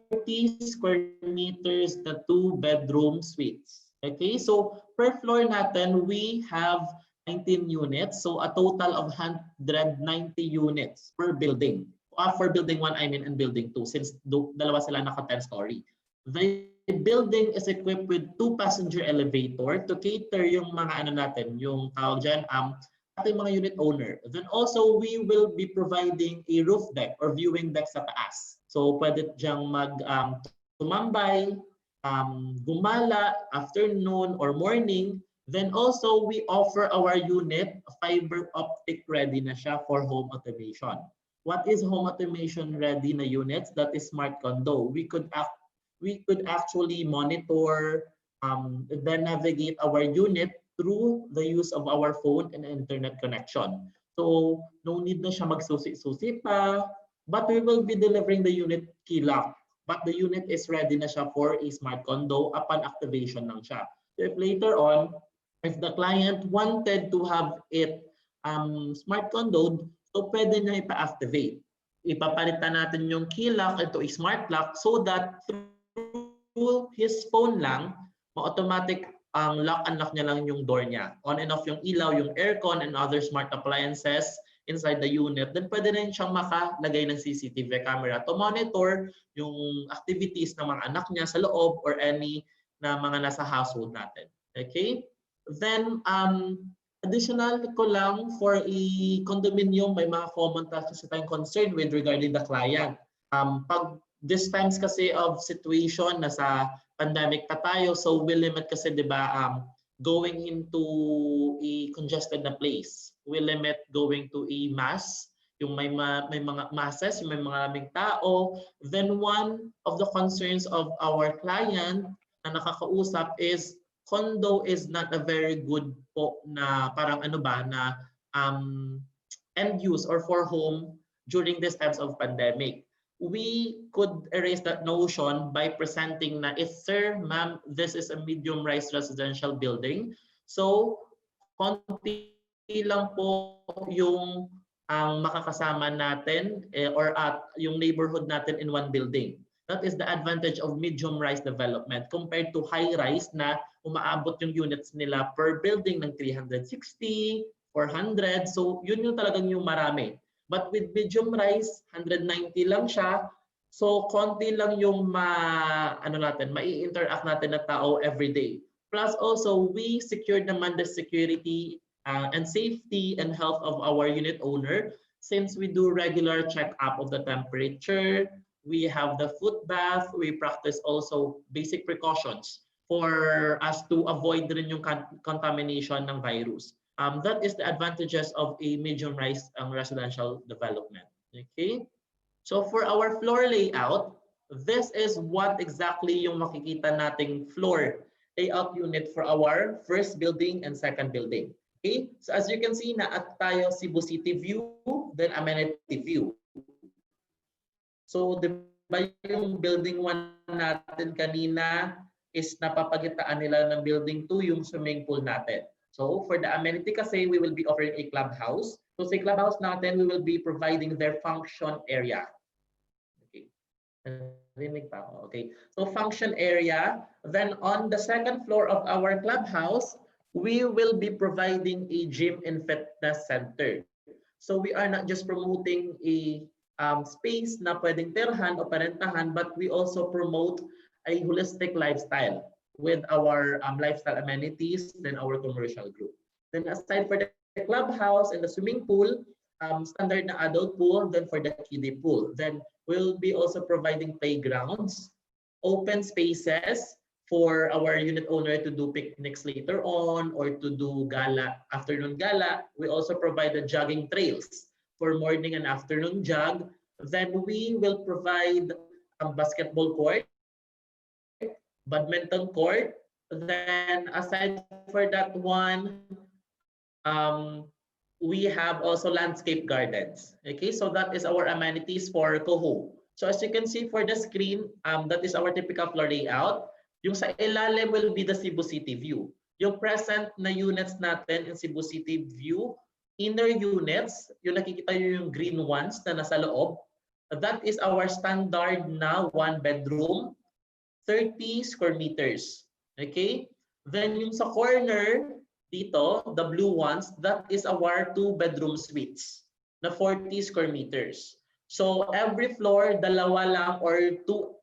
square meters na 2 bedroom suites. Okay, so per floor natin, we have 19 units. So a total of 190 units per building. For building 1, I mean, and building 2, since dalawa sila naka 10-story. The building is equipped with 2 passenger elevator to cater yung mga natin, yung tawag dyan, ating mga unit owner. Then also, we will be providing a roof deck or viewing deck sa taas. So pwede dyang tumambay, gumala, afternoon or morning. Then also, we offer our unit fiber optic ready na siya for home automation. What is home automation ready na units? That is smart condo. We could actually monitor, then navigate our unit through the use of our phone and internet connection. So no need na siya magsusi-susi pa, but we will be delivering the unit key lock. But the unit is ready na siya for a smart condo upon activation lang siya. So if later on, if the client wanted to have it smart condoed, so pwede niya ipa-activate. Ipapalitan natin yung key lock into a smart lock so that through his phone lang, ma-automatic lock-unlock niya lang yung door niya. On and off yung ilaw, yung aircon, and other smart appliances inside the unit. Then pwede na siyang makalagay ng CCTV camera to monitor yung activities ng mga anak niya sa loob or any na mga nasa household natin. Okay? Then, additional ko lang for a condominium, may mga common tasks tayong concerned with regarding the client. Pag this times kasi of situation, nasa pandemic pa tayo, so we limit kasi, di ba, going into a congested na place. We limit going to a mass, yung may mga masses, yung may maraming tao. Then one of the concerns of our client na nakakausap is condo is not a very good po na parang na end use or for home during these times of pandemic. We could erase that notion by presenting na if, sir, ma'am, this is a medium-rise residential building. So, konti lang po yung makakasama natin or at yung neighborhood natin in one building. That is the advantage of medium-rise development compared to high-rise na umaabot yung units nila per building ng 360, 400. So yun yung talagang yung marami. But with medium rise, 190 lang siya. So konti lang yung mai-interact natin na tao every day. Plus also, we secured naman the security and safety and health of our unit owner since we do regular check-up of the temperature, we have the foot bath, we practice also basic precautions for us to avoid rin yung contamination ng virus. That is the advantages of a medium-rise residential development. Okay? So for our floor layout, this is what exactly yung makikita nating floor layout unit for our first building and second building. Okay? So as you can see, naat tayo Cebu City view, then amenity view. So di ba yung building 1 natin kanina is napapagitaan nila ng building 2 yung swimming pool natin. So for the amenity kasi, we will be offering a clubhouse. So sa clubhouse natin, we will be providing their function area. Okay. Narinig pa ako. Okay. So function area. Then on the second floor of our clubhouse, we will be providing a gym and fitness center. So we are not just promoting a space na pwedeng tirhan o parentahan, but we also promote a holistic lifestyle with our lifestyle amenities, then our commercial group. Then aside for the clubhouse and the swimming pool, standard na adult pool, then for the kiddie pool. Then we'll be also providing playgrounds, open spaces for our unit owner to do picnics later on or to do gala, afternoon gala. We also provide the jogging trails for morning and afternoon jog. Then we will provide a basketball court, badminton court. Then aside for that one, we have also landscape gardens. Okay, so that is our amenities for COHO. So as you can see for the screen, that is our typical floor layout. Yung sa ilalim will be the Cebu City view. Yung present na units natin in Cebu City view, inner units, yung nakikita nyo yung green ones na nasa loob, that is our standard na 1 bedroom, 30 square meters. Okay? Then yung sa corner, dito, the blue ones, that is our 2 bedroom suites na 40 square meters. So every floor, dalawa lang or two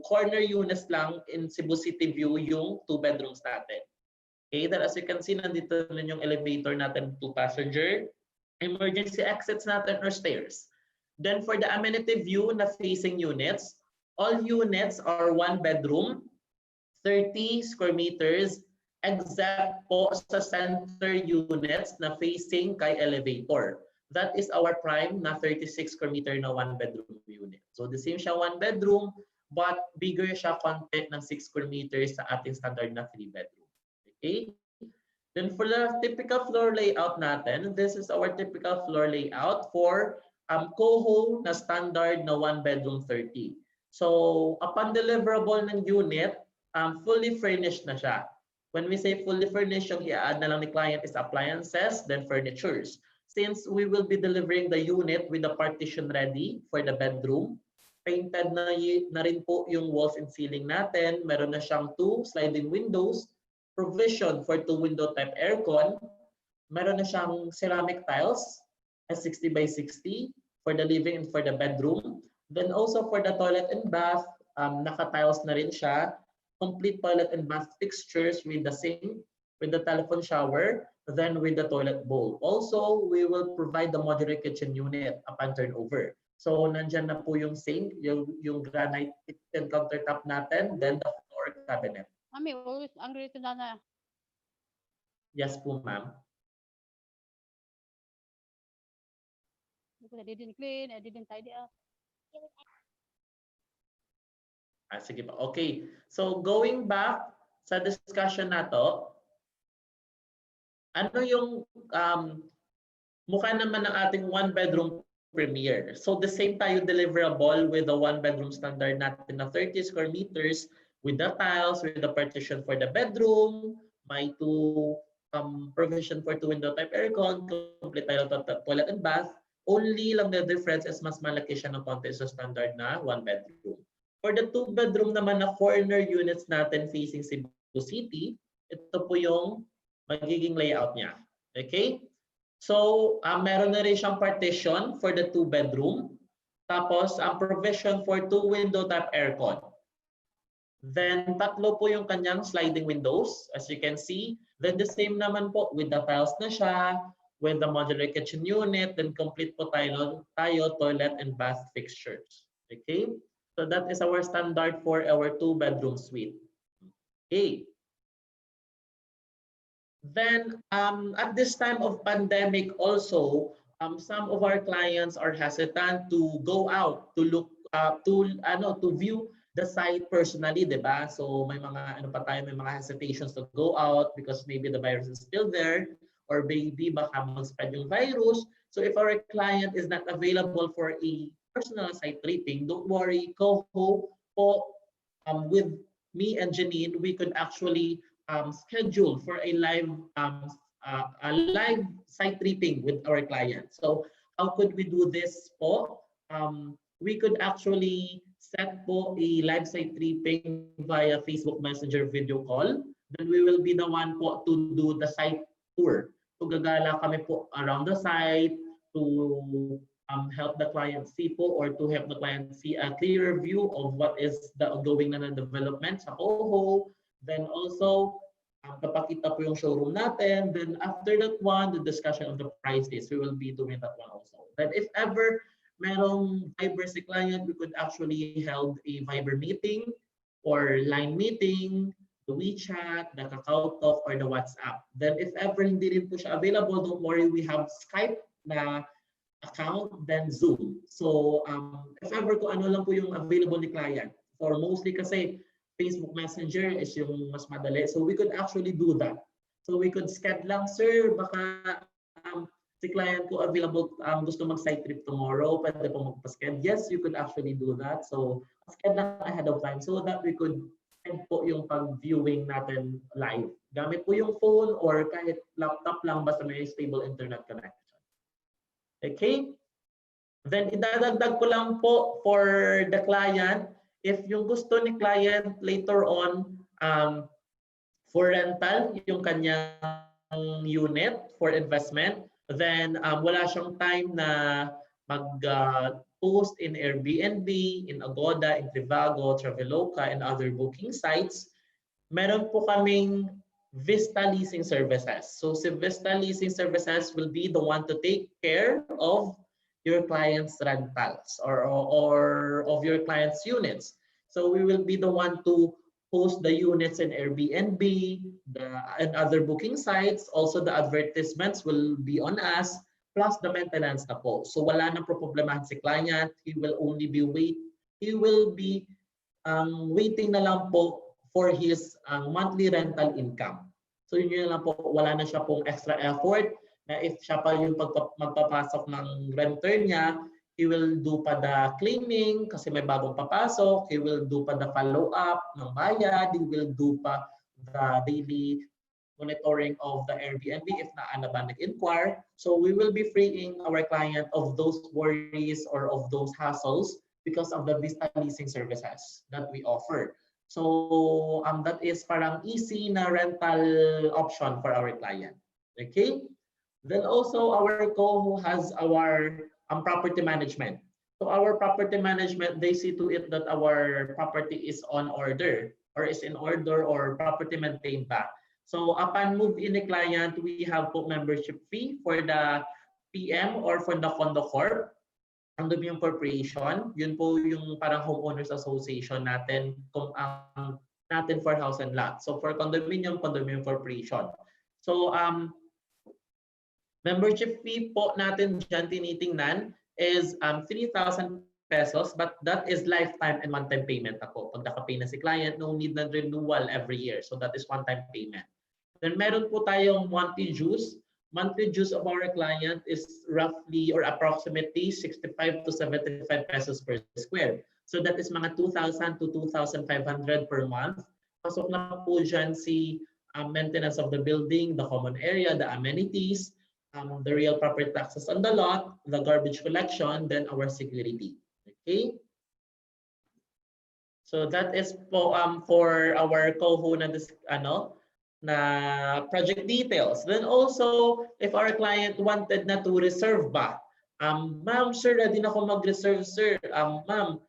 corner units lang in Cebu City view yung 2 bedrooms natin. Okay, that as you can see, nandito na yung elevator natin, 2 passenger, emergency exits natin or stairs. Then for the amenity view na facing units, all units are 1 bedroom, 30 square meters, except po sa center units na facing kay elevator. That is our prime na 36 square meter na 1 bedroom unit. So the same siya 1 bedroom, but bigger siya konti ng 6 square meters sa ating standard na 3 bedroom. Okay? Then for the typical floor layout natin, this is our typical floor layout for COHO na standard na 1 bedroom 30. So upon deliverable ng unit, fully furnished na siya. When we say fully furnished, yung i-add na lang ni client is appliances, then furnitures. Since we will be delivering the unit with the partition ready for the bedroom, painted na rin po yung walls and ceiling natin. Meron na siyang 2 sliding windows, provision for 2 window type aircon. Meron na siyang ceramic tiles as 60 by 60 for the living and for the bedroom. Then also for the toilet and bath, naka-tiles na rin siya. Complete toilet and bath fixtures with the sink, with the telephone shower, then with the toilet bowl. Also, we will provide the modular kitchen unit upon turnover. So, nandyan na po yung sink, yung granite and countertop natin, then the floor cabinet. Mami, always angry to Nana. Yes po, ma'am. Because I didn't clean, I didn't tidy up. Sige pa. Okay. So, going back sa discussion na to, ano yung mukha naman ng ating 1 bedroom premier? So the same tayo deliverable with the 1 bedroom standard natin na 30 square meters with the tiles, with the partition for the bedroom, may 2 provision for 2 window type aircon, complete toilet and bath. Only lang the difference is mas malaki siya ng konti sa standard na 1 bedroom. For the 2 bedroom naman na corner units natin facing Cebu City, ito po yung magiging layout niya. Okay? So, meron na rin siyang partition for the 2-bedroom. Tapos, ang provision for 2-window type aircon. Then, tatlo po yung kanyang sliding windows, as you can see. Then, the same naman po with the tiles na siya, with the modular kitchen unit, then complete po tayo toilet and bath fixtures. Okay? So, that is our standard for our 2-bedroom suite. Okay. Then, at this time of pandemic also, some of our clients are hesitant to go out to look to view the site personally, diba? So may mga may mga hesitations to go out because maybe the virus is still there or maybe baka mag-spread yung virus. So if our client is not available for a personal site tripping, don't worry, COHO po with me and Janine, we could actually schedule for a live site tripping with our client. So how could we do this po? We could actually set po a live site tripping via Facebook Messenger video call. Then we will be the one po to do the site tour. So gagala kami po around the site to help the client see po or to help the client see a clearer view of what is the ongoing na development sa COHO. Then also, papakita po yung showroom natin. Then after that one, the discussion of the price list, we will be doing that one also. Then if ever merong Viber si client, we could actually held a Viber meeting or line meeting, the WeChat, the KakaoTalk, or the WhatsApp. Then if ever hindi rin po siya available, don't worry, we have Skype na account, then Zoom. So if ever kung ano lang po yung available ni client, for mostly kasi Facebook Messenger is yung mas madali. So we could actually do that. So we could schedule lang, sir, baka si client ko available, gusto mag-site trip tomorrow, pwede po magpa-schedule. Yes, you could actually do that. So schedule lang ahead of time so that we could send po yung pag-viewing natin live. Gamit po yung phone or kahit laptop lang basta may stable internet connection. Okay? Then idadagdag ko lang po for the client, if yung gusto ni client later on for rental, yung kanyang unit for investment, then wala siyang time na mag-post in Airbnb, in Agoda, in Trivago, Traveloka, and other booking sites, meron po kaming Vista Leasing Services. So si Vista Leasing Services will be the one to take care of your client's rentals or of your client's units. So we will be the one to post the units in Airbnb and other booking sites. Also the advertisements will be on us, plus the maintenance na po. So wala nang problemahan si client. He will be waiting na lang po for his monthly rental income. So yun lang po, wala na siya pong extra effort na if siya pa yung magpapasok ng renter niya, he will do pa the cleaning kasi may bagong papasok, he will do pa the follow-up ng bayad, he will do pa the daily monitoring of the Airbnb if na ba nag-inquire. So we will be freeing our client of those worries or of those hassles because of the Vista Leasing Services that we offer. So that is parang easy na rental option for our client. Okay? Then also our COHO has our property management. So our property management, they see to it that our property is on order or is in order or property maintained back. So upon move in the client, we have po membership fee for the PM or for the Condo Corp. Condominium Corporation, yun po yung parang homeowners association natin natin for house and lot. So for condominium corporation. So membership fee po natin dyan tinitingnan is 3,000 pesos, but that is lifetime and one-time payment ako. Pag nakapay na si client, no need na renewal every year. So that is one-time payment. Then meron po tayong monthly dues. Monthly dues of our client is roughly or approximately 65 to 75 pesos per square. So that is mga 2,000 to 2,500 per month. Pasok na po dyan si maintenance of the building, the common area, the amenities, the real property taxes on the lot, the garbage collection, then our security. Okay? So that is po for our COHO na na project details. Then also, if our client wanted na to reserve ba, ma'am, sir, ready na ako mag-reserve, sir. Ma'am,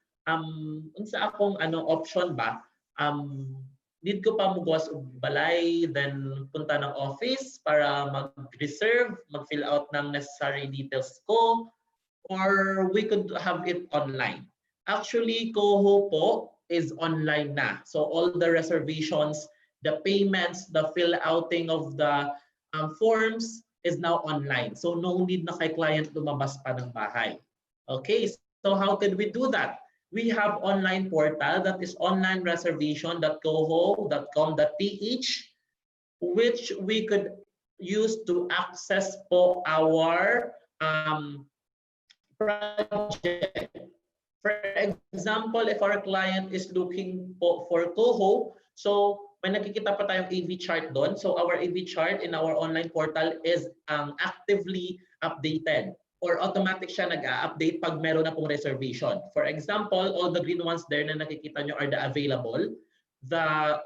unsa akong option ba? Need ko pa mugawas og balay, then punta ng office para mag-reserve, mag-fill out ng necessary details ko, or we could have it online. Actually, COHO po is online na. So all the reservations, the payments, the fill outing of the forms is now online. So no need na kay client lumabas pa ng bahay. Okay, so how could we do that? We have online portal that is onlinereservation.coho.com.ph, which we could use to access po our project. For example, if our client is looking for COHO, so may nakikita pa tayong AV chart doon. So our AV chart in our online portal is actively updated, or automatic siya nag-update pag meron na pong reservation. For example, all the green ones there na nakikita nyo are the available. The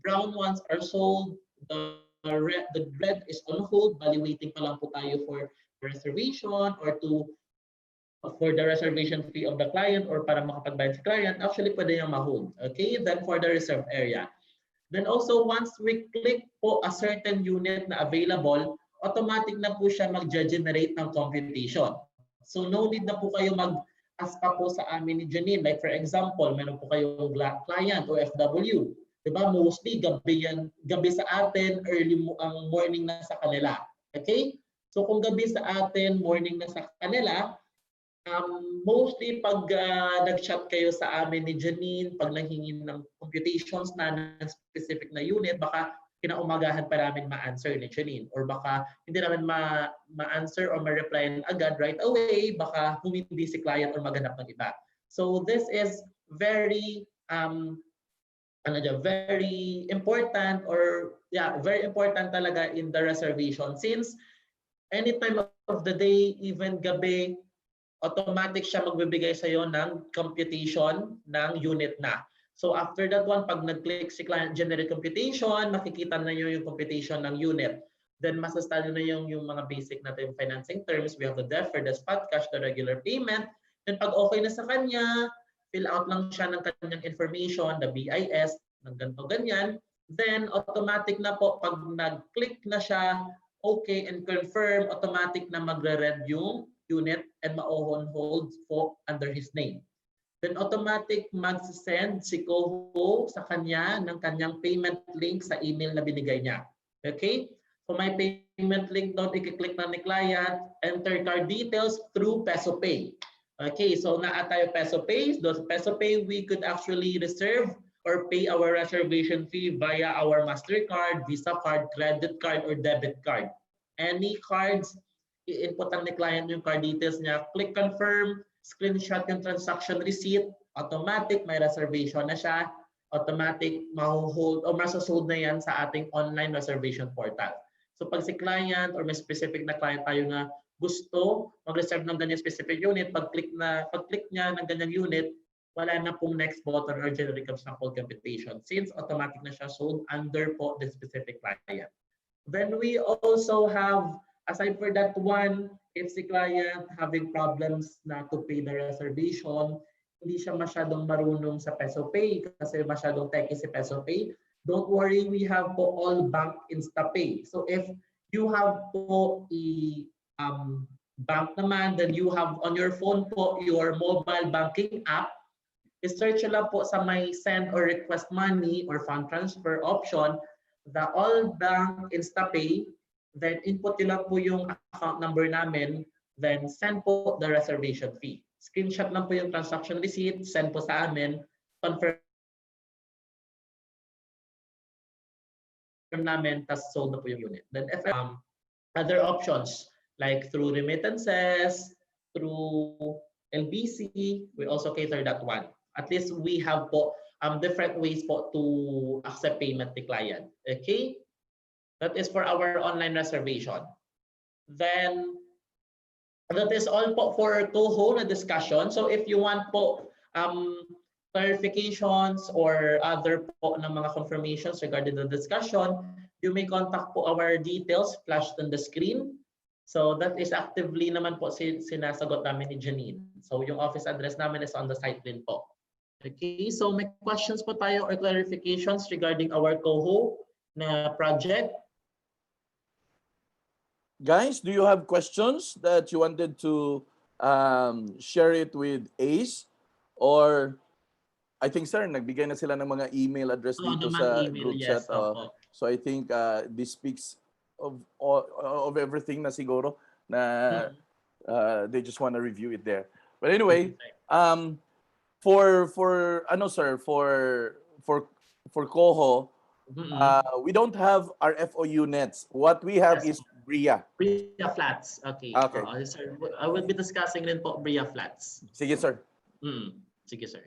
brown ones are sold. The red is on hold. Bali waiting pa lang po tayo for reservation or for the reservation fee of the client or para makapagbayad si client. Actually, pwede yung ma-hold. Okay, then for the reserve area. Then also, once we click po a certain unit na available, automatic na po siya mag-generate ng computation. So no need na po kayo mag-ask pa po sa amin ni Janine. Like for example, meron po kayong client o FW. Diba? Mostly gabi sa atin, morning na sa kanila. Okay? So kung gabi sa atin, morning na sa kanila, mostly pag nag-chat kayo sa amin ni Janine, pag nanghingi ng computations na ng specific na unit, baka kinaumagahan pa namin ma-answer ni Janine, or baka hindi namin ma-answer or ma-reply agad right away, baka humindi si client or maghanap ng iba. So this is very very important, or very important talaga in the reservation, since any time of the day, even gabi, automatic siya magbibigay sa iyo ng computation ng unit na. So after that one, pag nag-click si client generate computation, makikita na niyo yung computation ng unit. Then masastado na yung mga basic natin financing terms. We have the defer, the spot cash, the regular payment. Then pag okay na sa kanya, fill out lang siya ng kanyang information, the BIS, ng ganito ganyan. Then automatic na po, pag nag-click na siya, okay and confirm, automatic na magre-read yung unit and ma-on hold po under his name. Then automatic mag-send si COHO sa kanya ng kanyang payment link sa email na binigay niya. Okay? So my payment link doon, i-click na ni client, enter card details through Peso Pay. Okay, so naa tayo Peso Pay. Those Peso Pay, we could actually reserve or pay our reservation fee via our MasterCard, Visa card, credit card, or debit card. Any cards, i-input ang ni client yung card details niya, click confirm, screenshot yung transaction receipt, automatic may reservation na siya, automatic ma-hold o masasold na yan sa ating online reservation portal. So pag si client or may specific na client tayo na gusto mag-reserve ng ganyan specific unit, pag-click niya ng ganyan unit, wala na pong next button or generate sample computation, since automatic na siya sold under po the specific client. Then we also have, aside for that one, if si client having problems na to pay the reservation, hindi siya masyadong marunong sa Peso Pay kasi masyadong techy si Peso Pay, don't worry, we have po all bank InstaPay. So if you have po bank naman, then you have on your phone po your mobile banking app, i-search lang po sa may send or request money or fund transfer option, the all bank InstaPay. Then input nyo lang po yung account number namin, then send po the reservation fee. Screenshot lang po yung transaction receipt, send po sa amin, confirm namin, tas sold na po yung unit. Then if other options, like through remittances, through LBC, we also cater that one. At least we have po different ways po to accept payment ni client. Okay? That is for our online reservation. Then, that is all po for COHO na discussion. So if you want po clarifications or other po ng mga confirmations regarding the discussion, you may contact po our details flashed on the screen. So that is actively naman po sinasagot namin ni Janine. So yung office address namin is on the site din po. Okay, so may questions po tayo or clarifications regarding our COHO na project? Guys, do you have questions that you wanted to share it with Ace? Or I think, sir, nagbigay na sila ng mga email address dito sa email, group yes, chat. opo. So I think this speaks of everything na siguro na they just want to review it there. But anyway, for COHO, we don't have our FOU nets. What we have is BRIA. BRIA flats. Okay. Okay. Sir, I will be discussing rin po BRIA flats. Sige, sir. Sige, sir.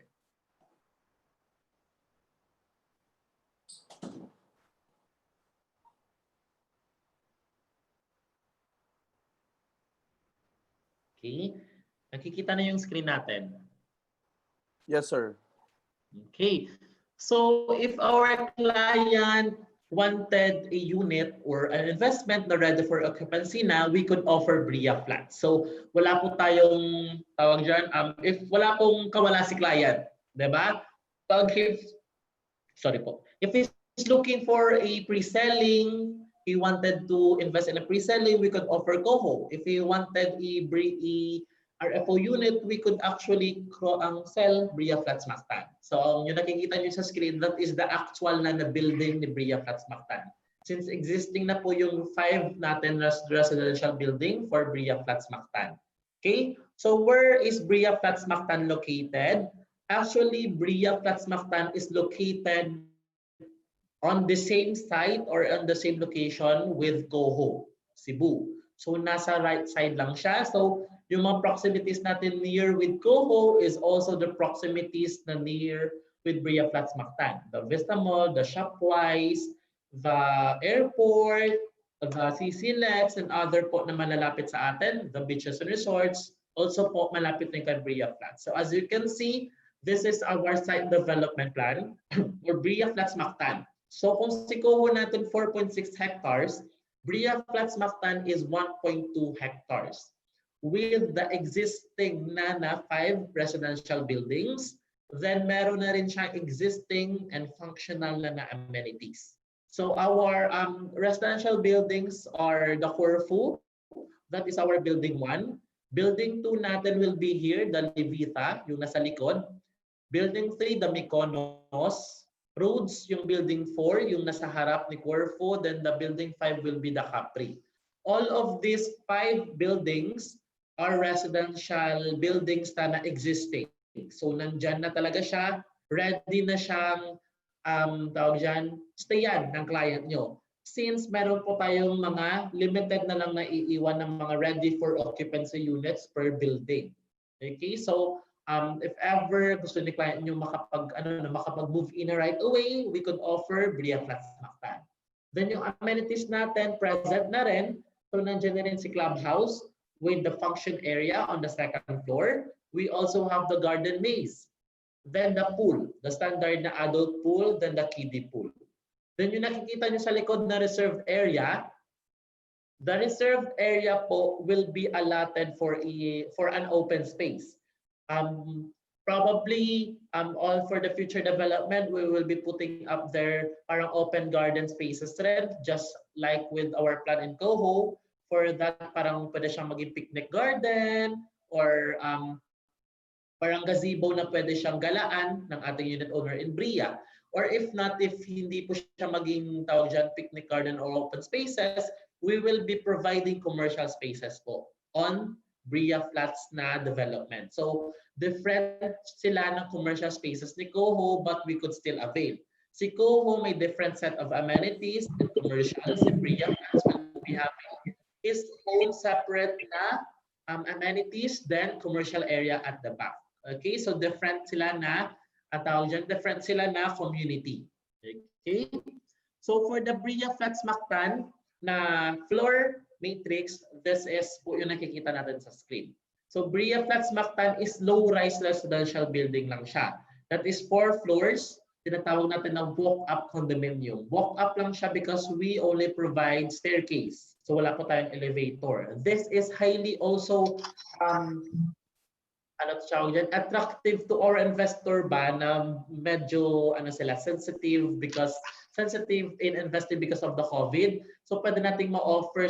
Okay. Nakikita na yung screen natin. Yes, sir. Okay. So if our client wanted a unit or an investment na ready for occupancy na, we could offer BRIA flats. So wala po tayong tawag dyan, if wala pong kawala si client, diba? If he's looking for a pre-selling, he wanted to invest in a pre-selling, we could offer COHO. If he wanted a RFO unit, we could actually sell BRIA Flats Mactan. So yung nakikita nyo sa screen, that is the actual na building ni BRIA Flats Mactan. Since existing na po yung 5 natin residential building for BRIA Flats Mactan. Okay, so where is BRIA Flats Mactan located? Actually, BRIA Flats Mactan is located on the same site or on the same location with COHO, Cebu. So nasa right side lang siya. So yung mga proximities natin near with COHO is also the proximities na near with BRIA Flats Mactan. The Vista Mall, the Shopwise, the airport, the CCLEX, and other po na malalapit sa atin, the beaches and resorts, also po malapit rin kay BRIA Flats. So as you can see, this is our site development plan for BRIA Flats Mactan. So kung si COHO natin 4.6 hectares, BRIA Flats Mactan is 1.2 hectares. With the existing na 5 residential buildings, then meron na rin siyang existing and functional na amenities. So our residential buildings are the Corfu, that is our building 1. Building 2 natin will be here, the Levita, yung nasa likod. Building 3, the Mykonos. Roads, yung building 4, yung nasa harap ni Corfu. Then the building 5 will be the Capri. All of these 5 buildings are residential buildings na existing. So nandyan na talaga siya, ready na siyang tawag dyan, stayan ng client nyo. Since meron po tayong mga limited na lang na iiwan ng mga ready for occupancy units per building. Okay, so if ever gusto ni client nyo makapag-move in right away, we could offer BRIA Flats Mactan. Then yung amenities natin present na rin, so nandiyan na rin si clubhouse with the function area on the 2nd floor. We also have the garden maze. Then the pool, the standard na adult pool, then the kiddie pool. Then yung nakikita nyo sa likod na reserved area, the reserved area po will be allotted for an open space. Probably all for the future development, we will be putting up there parang open garden spaces rin, just like with our plan in COHO. For that, parang pwede siyang maging picnic garden or parang gazebo na pwede siyang galaan ng ating unit owner in BRIA. Or if not, if hindi po siya maging tawag dyan, picnic garden or open spaces, we will be providing commercial spaces po on BRIA Flats na development. So different sila ng commercial spaces ni COHO, but we could still avail. Si COHO may different set of amenities and commercials. Si BRIA Flats will be having his own separate na amenities, then commercial area at the back. Okay, so different sila na different sila na community. Okay, so for the BRIA Flats Mactan na floor matrix, this is po yung nakikita natin sa screen. So BRIA Flats Mactan is low-rise residential building lang siya. That is 4 floors. Tinatawag natin na walk-up condominium. Walk-up lang siya because we only provide staircase. So wala po tayong elevator. This is highly also attractive to our investor ba na medyo sensitive in investing because of the COVID. So pwede nating ma-offer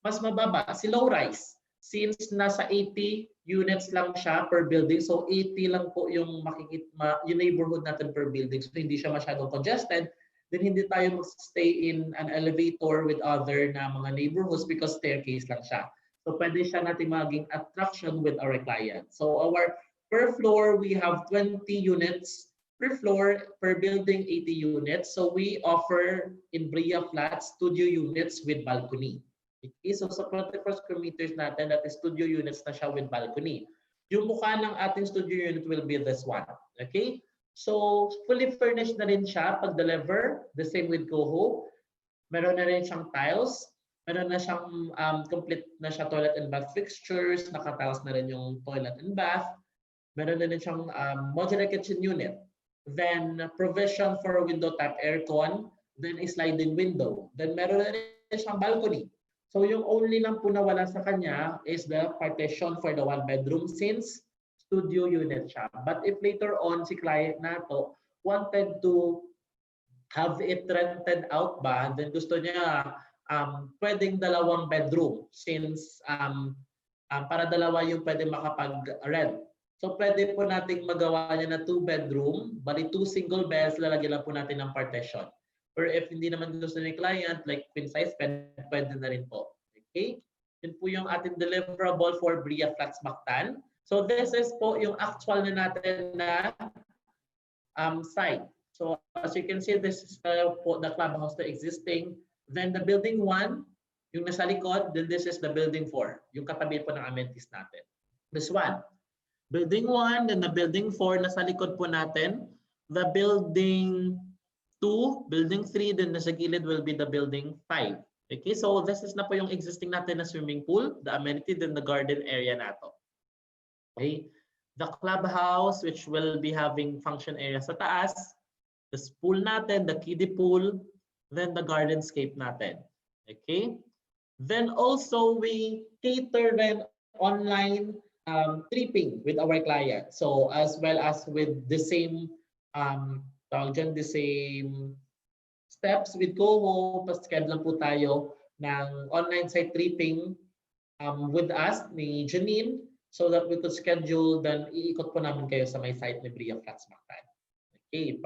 mas mababa, si low rise. Since nasa 80 units lang siya per building, so 80 lang po yung yung neighborhood natin per building. So hindi siya masyadong congested. Then hindi tayo mag-stay in an elevator with other na mga neighborhoods because staircase lang siya. So pwede siya natin maging attraction with our client. So our per floor, we have 20 units per floor, per building 80 units. So we offer in Bria Flats studio units with balcony. Okay, so sa 24 square meters natin, that is studio units na siya with balcony. Yung mukha ng ating studio unit will be this one. Okay? So fully furnished na rin siya pag-deliver. The same with COHO. Meron na rin siyang tiles. Meron na siyang complete na siya toilet and bath fixtures. Nakatiles na rin yung toilet and bath. Meron na rin siyang modular kitchen unit. Then provision for window type aircon. Then a sliding window. Then meron na rin siyang balcony. So yung only lang po nawala sa kanya is the partition for the 1 bedroom since studio unit siya. But if later on si client nato wanted to have it rented out ba, then gusto niya pwedeng 2 bedroom since para dalawa yung pwede makapag-rent. So pwede po nating magawa niya na 2 bedroom, bali 2 single beds, lalagyan lang po natin ng partition. Or if hindi naman gusto ni client, like queen size bed, pwede na rin po. Okay? Yun po yung ating deliverable for Bria Flats Mactan. So this is po yung actual na natin na site. So as you can see, this is po the clubhouse na existing. Then the building 1, yung nasa likod, then this is the building 4, yung katabi po ng amenities natin. This one. Building 1, then the building 4, nasa likod po natin. The building 2, building 3, then nasa gilid will be the building 5. Okay, so this is na po yung existing natin na swimming pool, the amenity, then the garden area nato. Okay, the clubhouse which will be having function area sa taas, the pool natin, the kiddie pool, then the gardenscape natin. Okay, then also we cater then online tripping with our client. So as well as with the same the same steps with COHO, pa-schedule lang po tayo ng online site tripping with us ni Janine so that we could schedule, then iikot po namin kayo sa may site ni Bria Flats Mactan. Okay,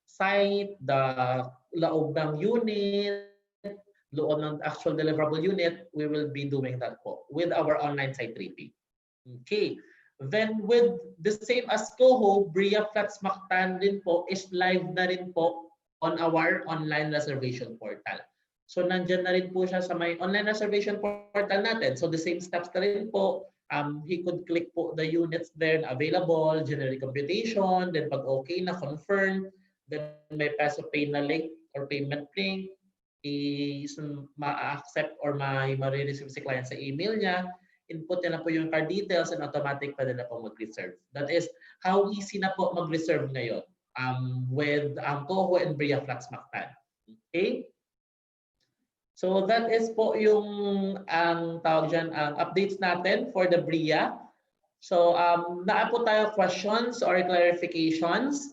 site, the loob ng unit, loob ng actual deliverable unit, we will be doing that po with our online site tripping. Okay. Then with the same as COHO, Bria Flats Mactan din po is live na rin po on our online reservation portal. So nandyan na rin po siya sa may online reservation portal natin. So the same steps na rin po. He could click po the units there na available, generate computation, then pag okay na, confirm, then may peso pay na link or payment link, ma-accept or ma-receive si client sa email niya. Input niya na po yung card details and automatic pa din na po mag-reserve. That is how easy na po mag-reserve ngayon with COHO and Bria Flats Mactan. Okay? So that is po yung tawag dyan, updates natin for the Bria. So naa po tayo questions or clarifications.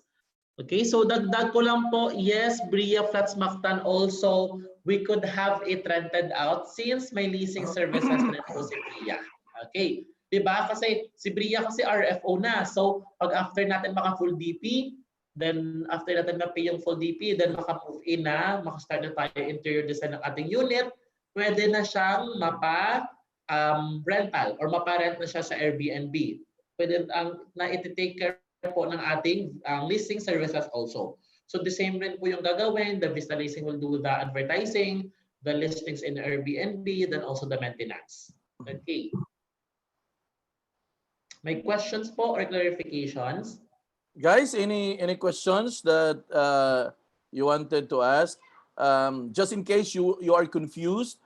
Okay, so dagdag ko lang po, yes, Bria Flats Mactan also, we could have it rented out since may leasing services na po si Bria. Okay, diba? Kasi si Bria kasi RFO na. So pag after natin maka-full DP, then after natin ma-pay yung full DP, then maka-move in na, maka-start na tayo interior design ng ating unit, pwede na siyang rental or mapa-rent na siya sa Airbnb. Pwede na iti-take care po ng ating leasing services also. So the same rin po yung gagawin. The Vista Leasing will do the advertising, the listings in Airbnb, then also the maintenance. Okay. May questions po or clarifications? Guys, any questions that you wanted to ask? Just in case you are confused,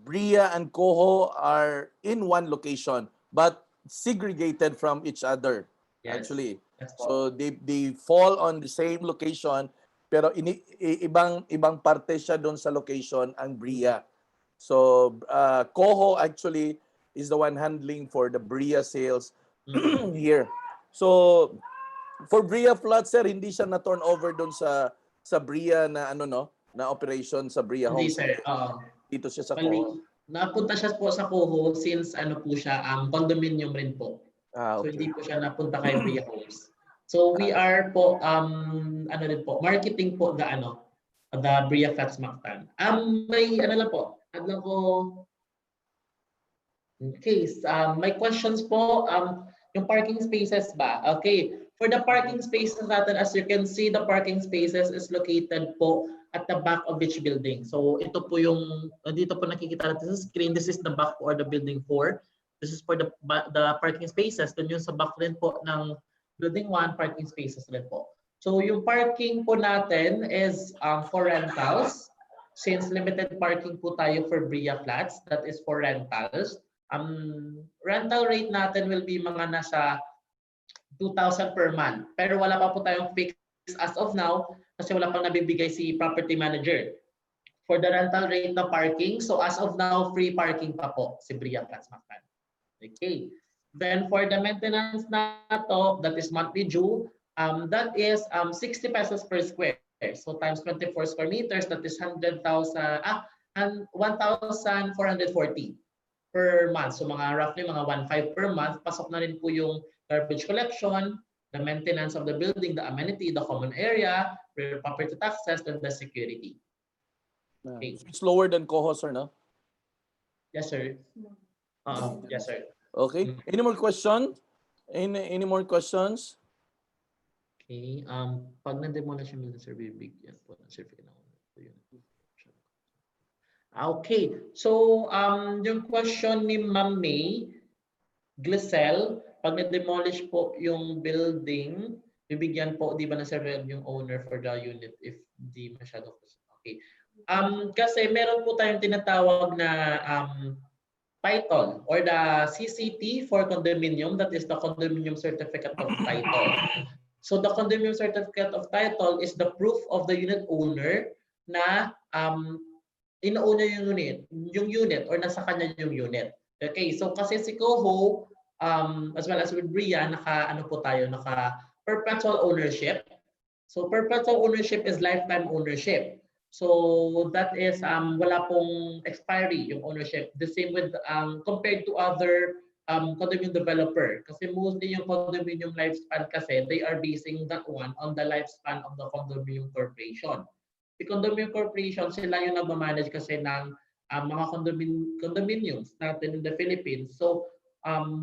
Bria and COHO are in one location but segregated from each other. Yes. Actually, So they fall on the same location pero ibang parte siya doon sa location ang BRIA. So COHO actually is the one handling for the BRIA sales here. So for BRIA flats, sir, hindi siya na turn over doon sa BRIA na ano no, na operation sa BRIA Hindi homes. sir, Dito siya sa bali, COHO. napunta siya po sa COHO since ano po siya, condominium rin po. So Okay. hindi po siya napunta kay Bria Homes. So we are po ano din po, marketing po the Bria Flats Mactan. May ano lang po, ano ko case, may questions po, yung parking spaces ba? Okay, for the parking spaces natin, as you can see, the parking spaces is located po at the back of each building. So ito po yung, dito po nakikita natin sa screen, this is the back or the building 4. This is for the parking spaces. Then yung sa back rin po ng building 1, parking spaces rin po. So yung parking po natin is for rentals. Since limited parking po tayo for Bria Flats, that is for rentals. Rental rate natin will be mga nasa 2,000 per month. Pero wala pa po tayong fix as of now kasi wala pang nabibigay si property manager for the rental rate na parking. So as of now, free parking pa po si Bria Flats Mactan. Okay. Then for the maintenance na to, that is monthly due, that is 60 pesos per square. So times 24 square meters, that is 1,440 per month. So mga roughly mga 1,500 per month. Pasok na rin po yung garbage collection, the maintenance of the building, the amenity, the common area, property taxes, and the security. Okay. It's lower than COHO, sir, no? Yes, sir. Yes, sir. Okay. Any more questions? Any more questions? Okay. Pag na-demolish yung building, sir, bibigyan po ng certificate ng okay. So, yung question ni Ma'am May Glisel, pag na-demolish po yung building, bibigyan po, di ba, ng certificate yung owner for the unit if di masyado. Okay. Kasi meron po tayong tinatawag na title or the CCT for condominium, that is the condominium certificate of title. So the condominium certificate of title is the proof of the unit owner na ina-own niya yung unit or nasa kanya yung unit. Okay, so kasi si COHO as well as with Bria, naka perpetual ownership. So perpetual ownership is lifetime ownership. So that is wala pong expiry yung ownership. The same with compared to other condominium developer. Kasi mostly yung condominium lifespan kasi they are basing that one on the lifespan of the condominium corporation. Si condominium corporation sila yung nagmamanage kasi ng mga condominiums natin in the Philippines. So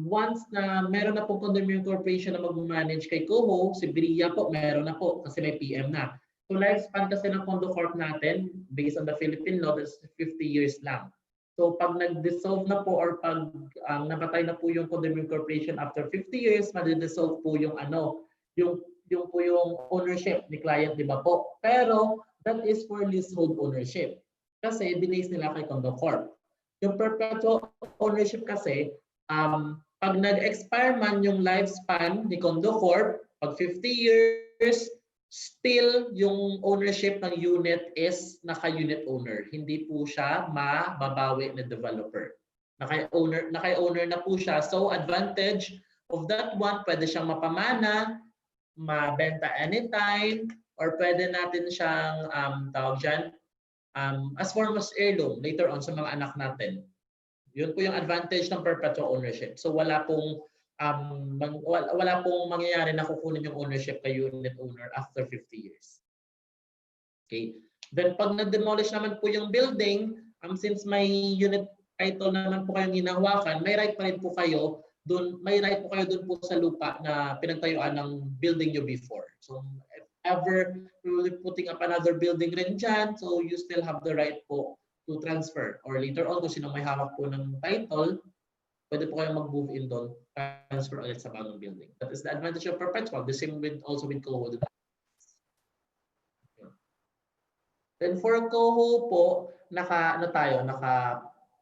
once na meron na pong condominium corporation na magmamanage kay COHO, si Bria po meron na po kasi may PM na. So lifespan kasi ng condo corp natin based on the Philippine law is 50 years lang. So pag nag-dissolve na po or pag namatay na po yung condominium corporation after 50 years, ma-dissolve po yung yung ownership ni client, di ba po? Pero that is for leasehold ownership. Kasi binase nila kay condo corp. Yung perpetual ownership kasi pag nag-expire man yung lifespan ni condo corp, pag 50 years, still yung ownership ng unit is naka-unit owner. Hindi po siya mababawi na developer. Naka-owner na po siya. So advantage of that one, pwede siyang mapamana, mabenta anytime, or pwede natin siyang tawag dyan, as form of heirloom later on sa mga anak natin. Yun po yung advantage ng perpetual ownership. So wala pong mangyayari na kukunin yung ownership kay unit owner after 50 years. Okay. Then pag na-demolish naman po yung building, since may unit title naman po kayong hinahawakan, may right pa rin po kayo doon, may right po kayo doon po sa lupa na pinagtayuan ng building nyo before. So if ever we will be putting up another building rin dyan, so you still have the right po to transfer. Or later on, kung sino may hawak po ng title, pwede po kayong mag-move in doon, transfer ulit sa bagong building. That is the advantage of perpetual. The same with also with COHO. Then for COHO po, naka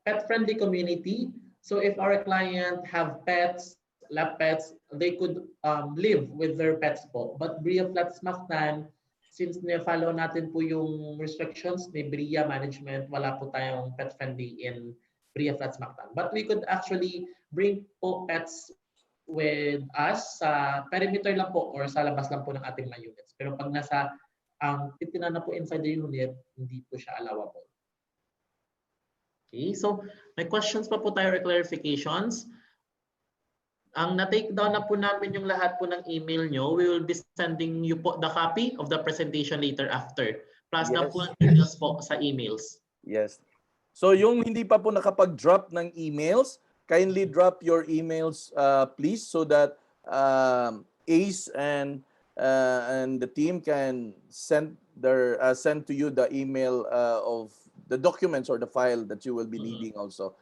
pet-friendly community. So if our client have pets, lab pets, they could live with their pets po. But Bria Flats Mactan, since na-follow natin po yung restrictions ni Bria Management, wala po tayong pet friendly in Bria Flats Mactan. But we could actually bring po pets with us sa perimeter lang po or sa labas lang po ng ating mga units. Pero pag nasa titinan na po inside the unit, hindi po siya allowable. Okay, so may questions pa po tayo or clarifications? Ang na-take down na po namin yung lahat po ng email nyo. We will be sending you po the copy of the presentation later after. Plus na po details po sa emails. Yes. So yung hindi pa po nakapag-drop ng emails, kindly drop your emails please so that Ace and the team can send to you the email of the documents or the file that you will be needing also.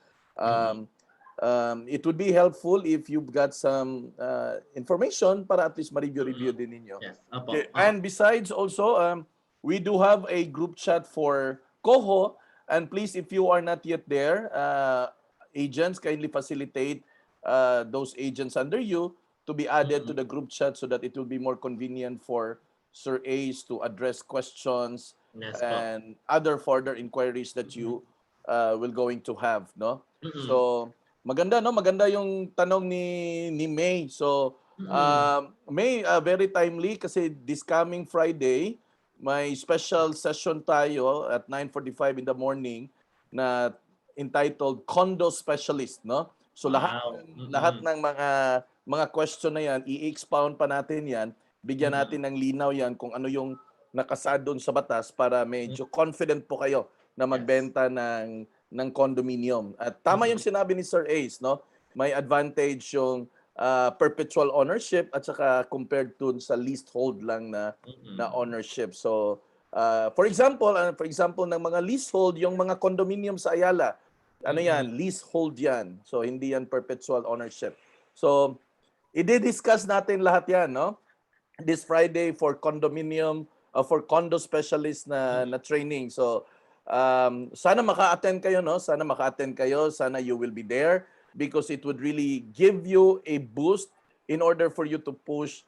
It would be helpful if you've got some information para at least ma-review din ninyo. Yes. Okay. And besides also, we do have a group chat for COHO, and please, if you are not yet there, agents, kindly facilitate those agents under you to be added to the group chat so that it will be more convenient for Sir Ace to address questions and other further inquiries that you will going to have, no? So maganda, no? Maganda yung tanong ni May. So May, very timely kasi this coming Friday may special session tayo at 9:45 in the morning na entitled Condo Specialist, no? So lahat ng mga question na yan, i-expound pa natin yan, bigyan natin ng linaw yan kung ano yung nakasaad doon sa batas para medyo confident po kayo na magbenta ng condominium. At tama yung sinabi ni Sir Ace, no? May advantage yung perpetual ownership at saka compared to sa leasehold lang na ownership. So for example ng mga leasehold, yung mga condominium sa Ayala, ano yan, leasehold yan. So hindi yan perpetual ownership. So i-discuss natin lahat yan, no? This Friday for condominium for condo specialist na training. So sana maka-attend kayo, no? Sana maka-attend kayo, sana you will be there because it would really give you a boost in order for you to push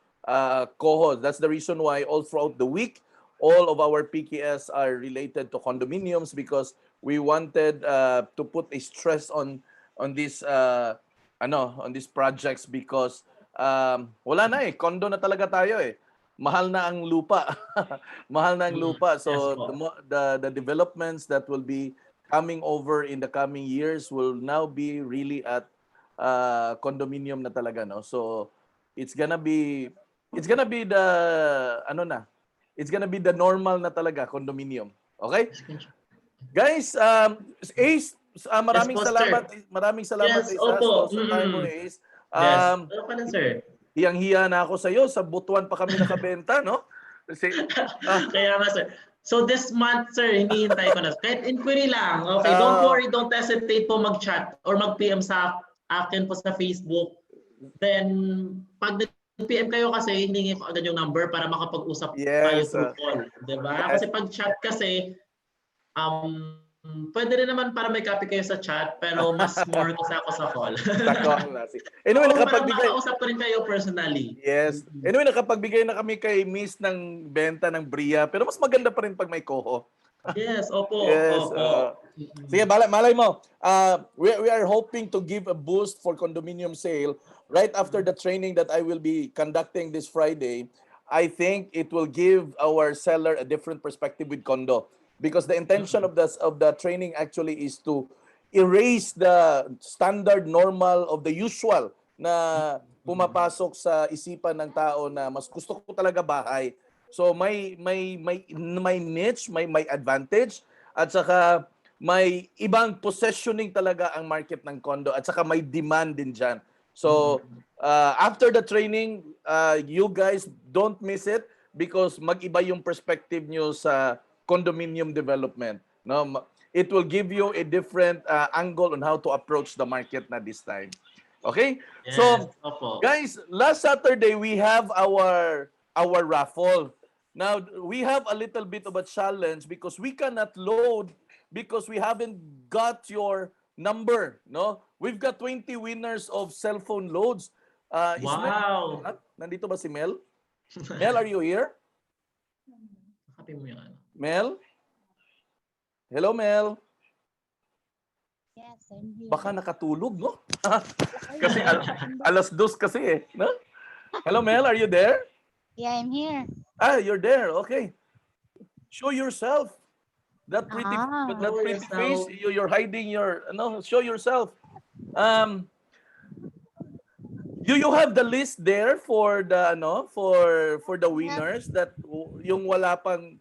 COHO. That's the reason why all throughout the week all of our PKS are related to condominiums because we wanted to put a stress on this on these projects because wala na condo na talaga tayo mahal na ang lupa. Mahal na ang lupa. So the developments that will be coming over in the coming years will now be really at condominium na talaga, no? So it's gonna be the it's gonna be the normal na talaga condominium. Okay? Guys, Ace, maraming salamat. Maraming salamat Yes, sa time mo, Ace. Sir. Hiyang-hiya na ako sa iyo, sa Butuan pa kami nakabenta, no? Kasi kaya nga, sir. So this month, sir, hinihintay ko na. Kahit inquiry lang. Okay, don't worry, don't hesitate po mag-chat or mag-PM sa akin po sa Facebook. Then, pag PM kayo kasi, hiningi ko agad yung number para makapag-usap tayo through call. Diba? Kasi pag chat kasi, pwede rin naman para may copy kayo sa chat, pero mas more kasi ako sa call. Anyway, nakapagbigay. Makausap ko rin kayo personally. Yes. Anyway, nakapagbigay na kami kay Miss ng benta ng Bria, pero mas maganda pa rin pag may COHO. Yes, opo. Yes, opo. Sige, malay mo. We are hoping to give a boost for condominium sale right after the training that I will be conducting this Friday. I think it will give our seller a different perspective with condo. Because the intention of the training actually is to erase the standard normal of the usual na pumapasok sa isipan ng tao na mas gusto ko talaga bahay. So may niche, may advantage at saka may ibang positioning talaga ang market ng condo at saka may demand din diyan. So after the training, you guys don't miss it because mag-iba yung perspective nyo sa condominium development. No, it will give you a different angle on how to approach the market na this time. Okay? Yes, so, opo. guys, last Saturday we have our raffle. Now, we have a little bit of a challenge because we cannot load because we haven't got your number, no? We've got 20 winners of cell phone loads. Is Mel Wow. nandito ba si Mel? Mel, are you here? Copy mo yung ano. Mel? Hello, Mel. Yes, I'm here. Baka nakatulog, no? Kasi alas 2 kasi eh. No? Hello, Mel, are you there? Yeah, I'm here. You're there. Okay. Show yourself. That pretty Ah. that Show pretty face, yourself. you're hiding your no, show yourself. Do you have the list there for the for the winners that yung wala pang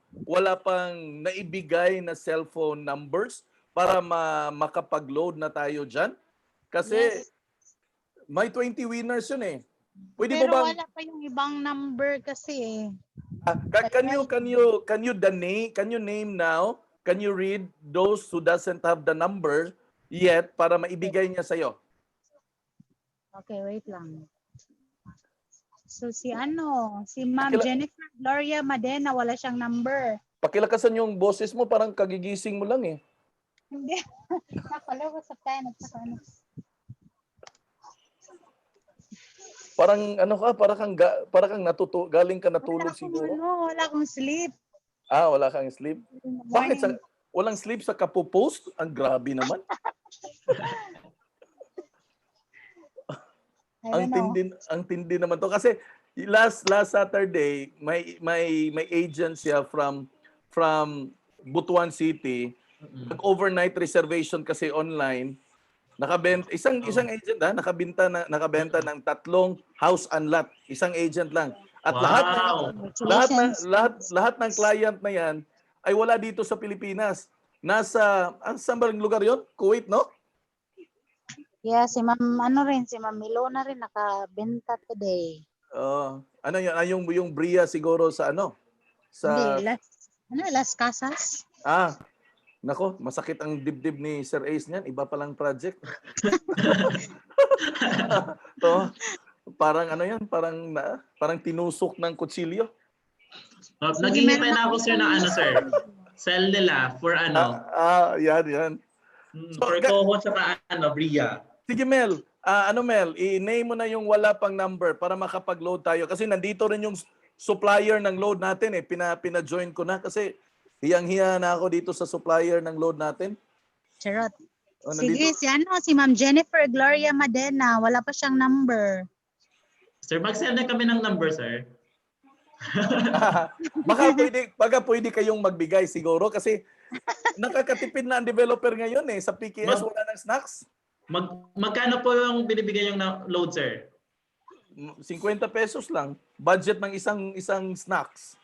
naibigay na cellphone numbers para makapag-load na tayo diyan? Kasi Yes. may 20 winners yun eh. Pwede mo Pero bang wala pa yung ibang number kasi eh. can you name now? Can you read those who doesn't have the number yet para maibigay niya sa'yo? Okay, wait lang. So si Ma'am Pakila- Jennifer Gloria Madena, wala siyang number. Pakilakasan yung boses mo, parang kagigising mo lang eh. Hindi. Nakalaw ko sa pen at saka ano. Parang parang galing ka natulog siguro. Wala akong sleep. Wala kang sleep. Bakit Morning. walang sleep sa kapo-post? Ang grabe naman. I don't know. Ang tindi naman to kasi last Saturday may agent siya from Butuan City. Nag-overnight reservation kasi online. Isang agent nakabenta ng 3 house and lot. Isang agent lang. At Wow. lahat ng client na yan ay wala dito sa Pilipinas. Saan ba ang lugar yon? Kuwait, no? Yeah, si Ma'am Milona rin nakabenta today. Ano yun? Yung Bria siguro sa sa Hindi, Las Casas. nako, masakit ang dibdib ni Sir Ace niyan. Iba palang project. To, parang parang tinusok ng kutsilyo. Naghihintay na ako, sir, ng sir. Cell nila for Yan. for Coho tsaka Bria. Sige, Mel. Mel, i-name mo na yung wala pang number para makapag-load tayo. Kasi nandito rin yung supplier ng load natin eh. Pina-join ko na kasi hiyang-hiya na ako dito sa supplier ng load natin. Charot. Nandito. Sige, si Ma'am Jennifer Gloria Madena, wala pa siyang number. Sir, mag-send na kami ng number, sir. baka pwede kayong magbigay siguro kasi nakakatipid na ang developer ngayon eh. Sa PKS wala nang snacks. Magkano po yung binibigay yung load, sir? 50 pesos lang. Budget ng isang snacks.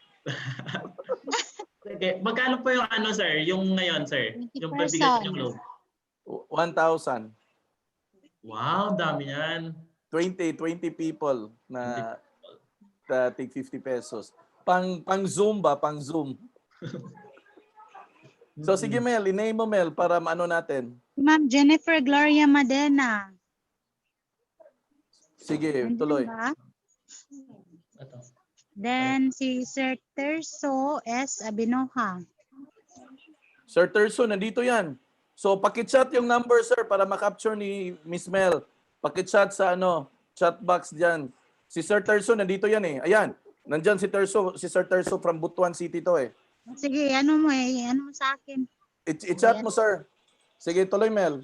Okay. Magkano po yung sir? Yung ngayon, sir? Yung 20%. bibigay yung load? 1,000. Wow, dami yan. 20 people na take 50 pesos. Pang Zoom ba? Pang Zoom. So sige, Mel, i-name mo, Mel, para maano natin. Ma'am Jennifer Gloria Madena. Sige, tuloy. Ba? Ito. Then si Sir Terso S. Abinoha. Sir Terso, nandito yan. So pakichat yung number, sir, para makapture ni Miss Mel. Pakichat sa chat box diyan. Si Sir Terso, nandito yan eh. Ayan, nandyan si Sir Terso from Butuan City to eh. Sige, ano mo sa akin. I-chat mo, sir. Sige, tuloy, Mel.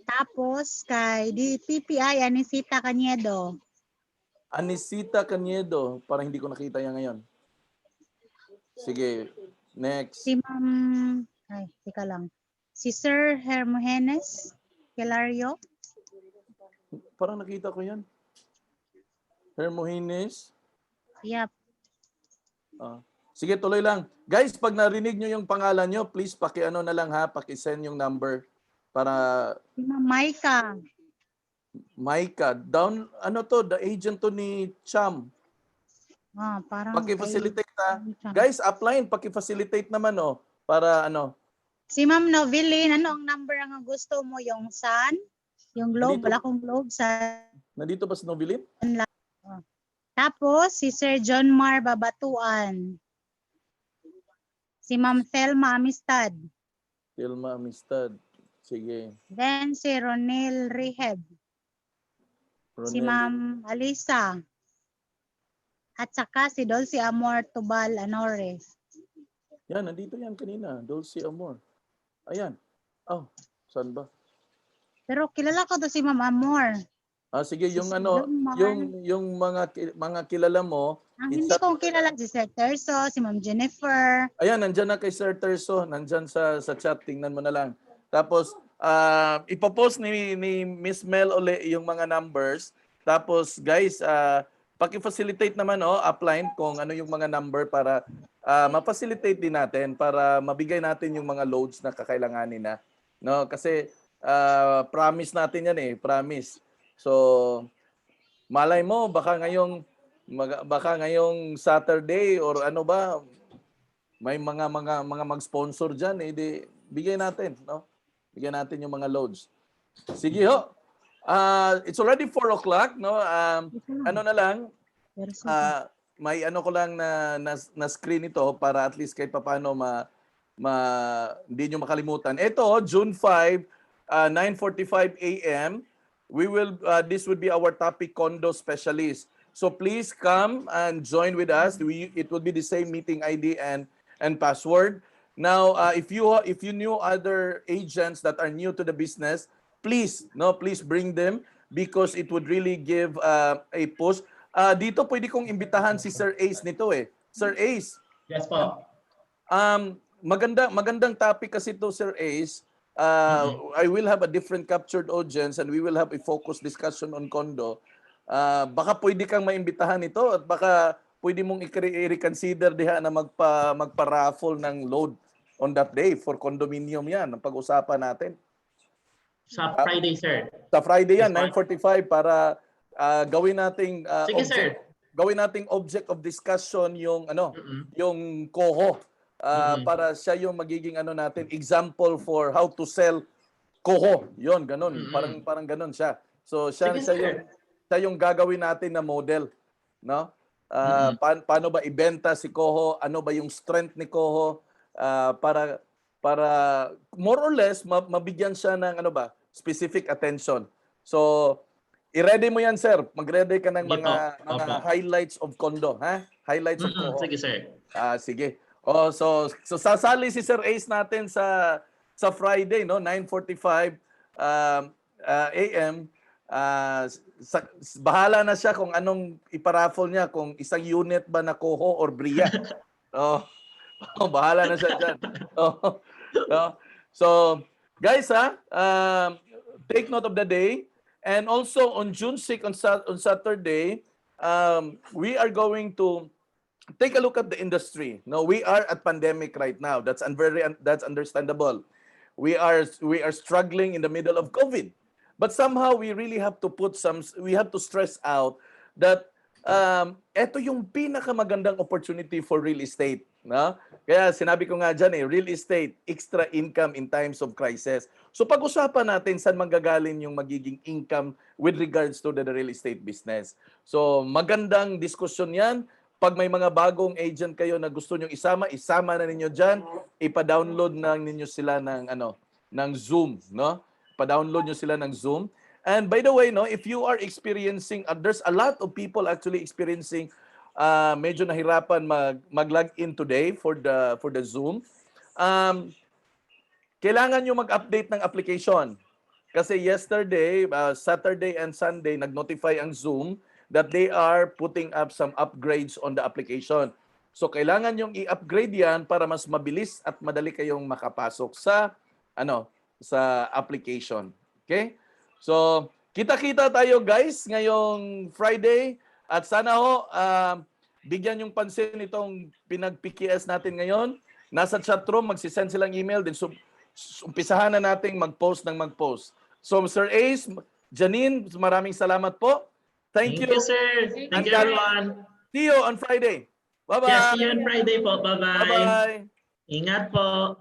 Tapos kay DPPI Anisita Caniedo. Anisita Caniedo. Parang hindi ko nakita yan ngayon. Sige, next. Si Ma'am, teka lang. Si Sir Hermogenes Hilario. Parang nakita ko yan. Hermogenes. Yep. Sige, tuloy lang. Guys, pag narinig nyo yung pangalan nyo, please paki-ano na lang ha, paki-send yung number para Si Ma'am Maika. Maika. Down, the agent to ni Cham. Parang Paki-facilitate ha. Cham. Guys, upline, paki-facilitate naman para Si Ma'am Noveline, ano ang number ang gusto mo? Yung sun? Yung globe? Nandito. Wala akong globe. Sun. Nandito ba si Nobilin? Tapos, si Sir John Mar Babatuan. Si Ma'am Thelma Amistad. Tilma Amistad. Sige. Then, si Ronel Reheb. Si Ronel. Ma'am Alisa. At saka si Dulce Amor Tubal Anores. Yan, nandito yan kanina. Dulce Amor. Ayan. Oh, saan ba? Pero kilala ko to si Ma'am Amor. Sige, yung Si ano, Silmar. yung mga kilala mo, Ang hindi ko kilala si Sir Terso, si Ma'am Jennifer. ayan, nandyan na kay Sir Terso, nandyan sa chat, tingnan mo na lang. Tapos, ipopost ni Miss Mel uli yung mga numbers. Tapos, guys, paki-facilitate naman, upline kung ano yung mga number para ma-facilitate din natin para mabigay natin yung mga loads na kakailanganin na. No? Kasi, promise natin yan promise. So, malay mo, baka ngayong Saturday or ano ba, may mga mag-sponsor diyan di bigay natin, no? Bigyan natin yung mga loads. Sige ho. It's already 4 o'clock, no? Ano na lang, may ano ko lang na screen ito para at least kahit papaano hindi nyo makalimutan. Ito, June 5, 9:45 a.m. This would be our topic, condo specialist. So please come and join with us. It will be the same meeting ID and password. Now, if you knew other agents that are new to the business, please bring them because it would really give a push. Dito pwede kong imbitahan si Sir Ace nito Sir Ace. Yes po. Magandang topic kasi to, Sir Ace. I will have a different captured audience and we will have a focused discussion on condo. Baka pwede kang maimbitahan nito at baka pwede mong i-reconsider diha na magpa-raffle ng load on that day for condominium yan. Ang pag-usapan natin. Sa Friday, sir. Sa Friday yan, Yes, 9:45 para gawin nating Sige, sir. gawin nating object of discussion yung yung COHO para siya yung magiging natin example for how to sell COHO. Yon, ganun. Parang ganun siya. So siya yung gagawin natin na model, no? Paano ba ibenta si COHO? Ano ba yung strength ni COHO para more or less mabigyan siya ng specific attention. So i-ready mo yan, sir. Mag-ready ka ng mga highlights of condo, ha? Highlights of COHO. Sige, sir. Sige. So sasali si Sir Ace natin sa Friday, no? 9:45 AM. Bahala na siya kung anong iparaffle niya, kung isang unit ba na COHO or BRIA. Bahala na siya dyan. So, guys, take note of the day. And also on June 6 on Saturday, we are going to take a look at the industry. No, we are at pandemic right now. That's understandable. We are struggling in the middle of COVID. But somehow we really have to stress out that ito yung pinakamagandang opportunity for real estate, no? Kaya sinabi ko nga diyan real estate, extra income in times of crisis. So pag-usapan natin saan manggagaling yung magiging income with regards to the real estate business. So magandang diskusyon 'yan. Pag may mga bagong agent kayo na gusto nyong isama na ninyo diyan, ipa-download na ninyo sila ng Zoom, no? Pa-download nyo sila ng Zoom. And by the way, no, if you are experiencing, there's a lot of people actually experiencing medyo nahirapan mag-log in today for the Zoom. Kailangan nyo mag-update ng application. Kasi yesterday, Saturday and Sunday, nag-notify ang Zoom that they are putting up some upgrades on the application. So kailangan yung i-upgrade yan para mas mabilis at madali kayong makapasok sa application. Okay? So, kita-kita tayo guys ngayong Friday at sana bigyan yung pansin itong pinag-PKS natin ngayon. Nasa chatroom, magsisend silang email din. So, umpisahan na nating mag-post. So, Sir Ace, Janine, maraming salamat po. Thank you. Thank you, sir. Thank you, everyone. See you on Friday. Bye-bye. Yes, see you on Friday po. Bye-bye. Bye-bye. Ingat po.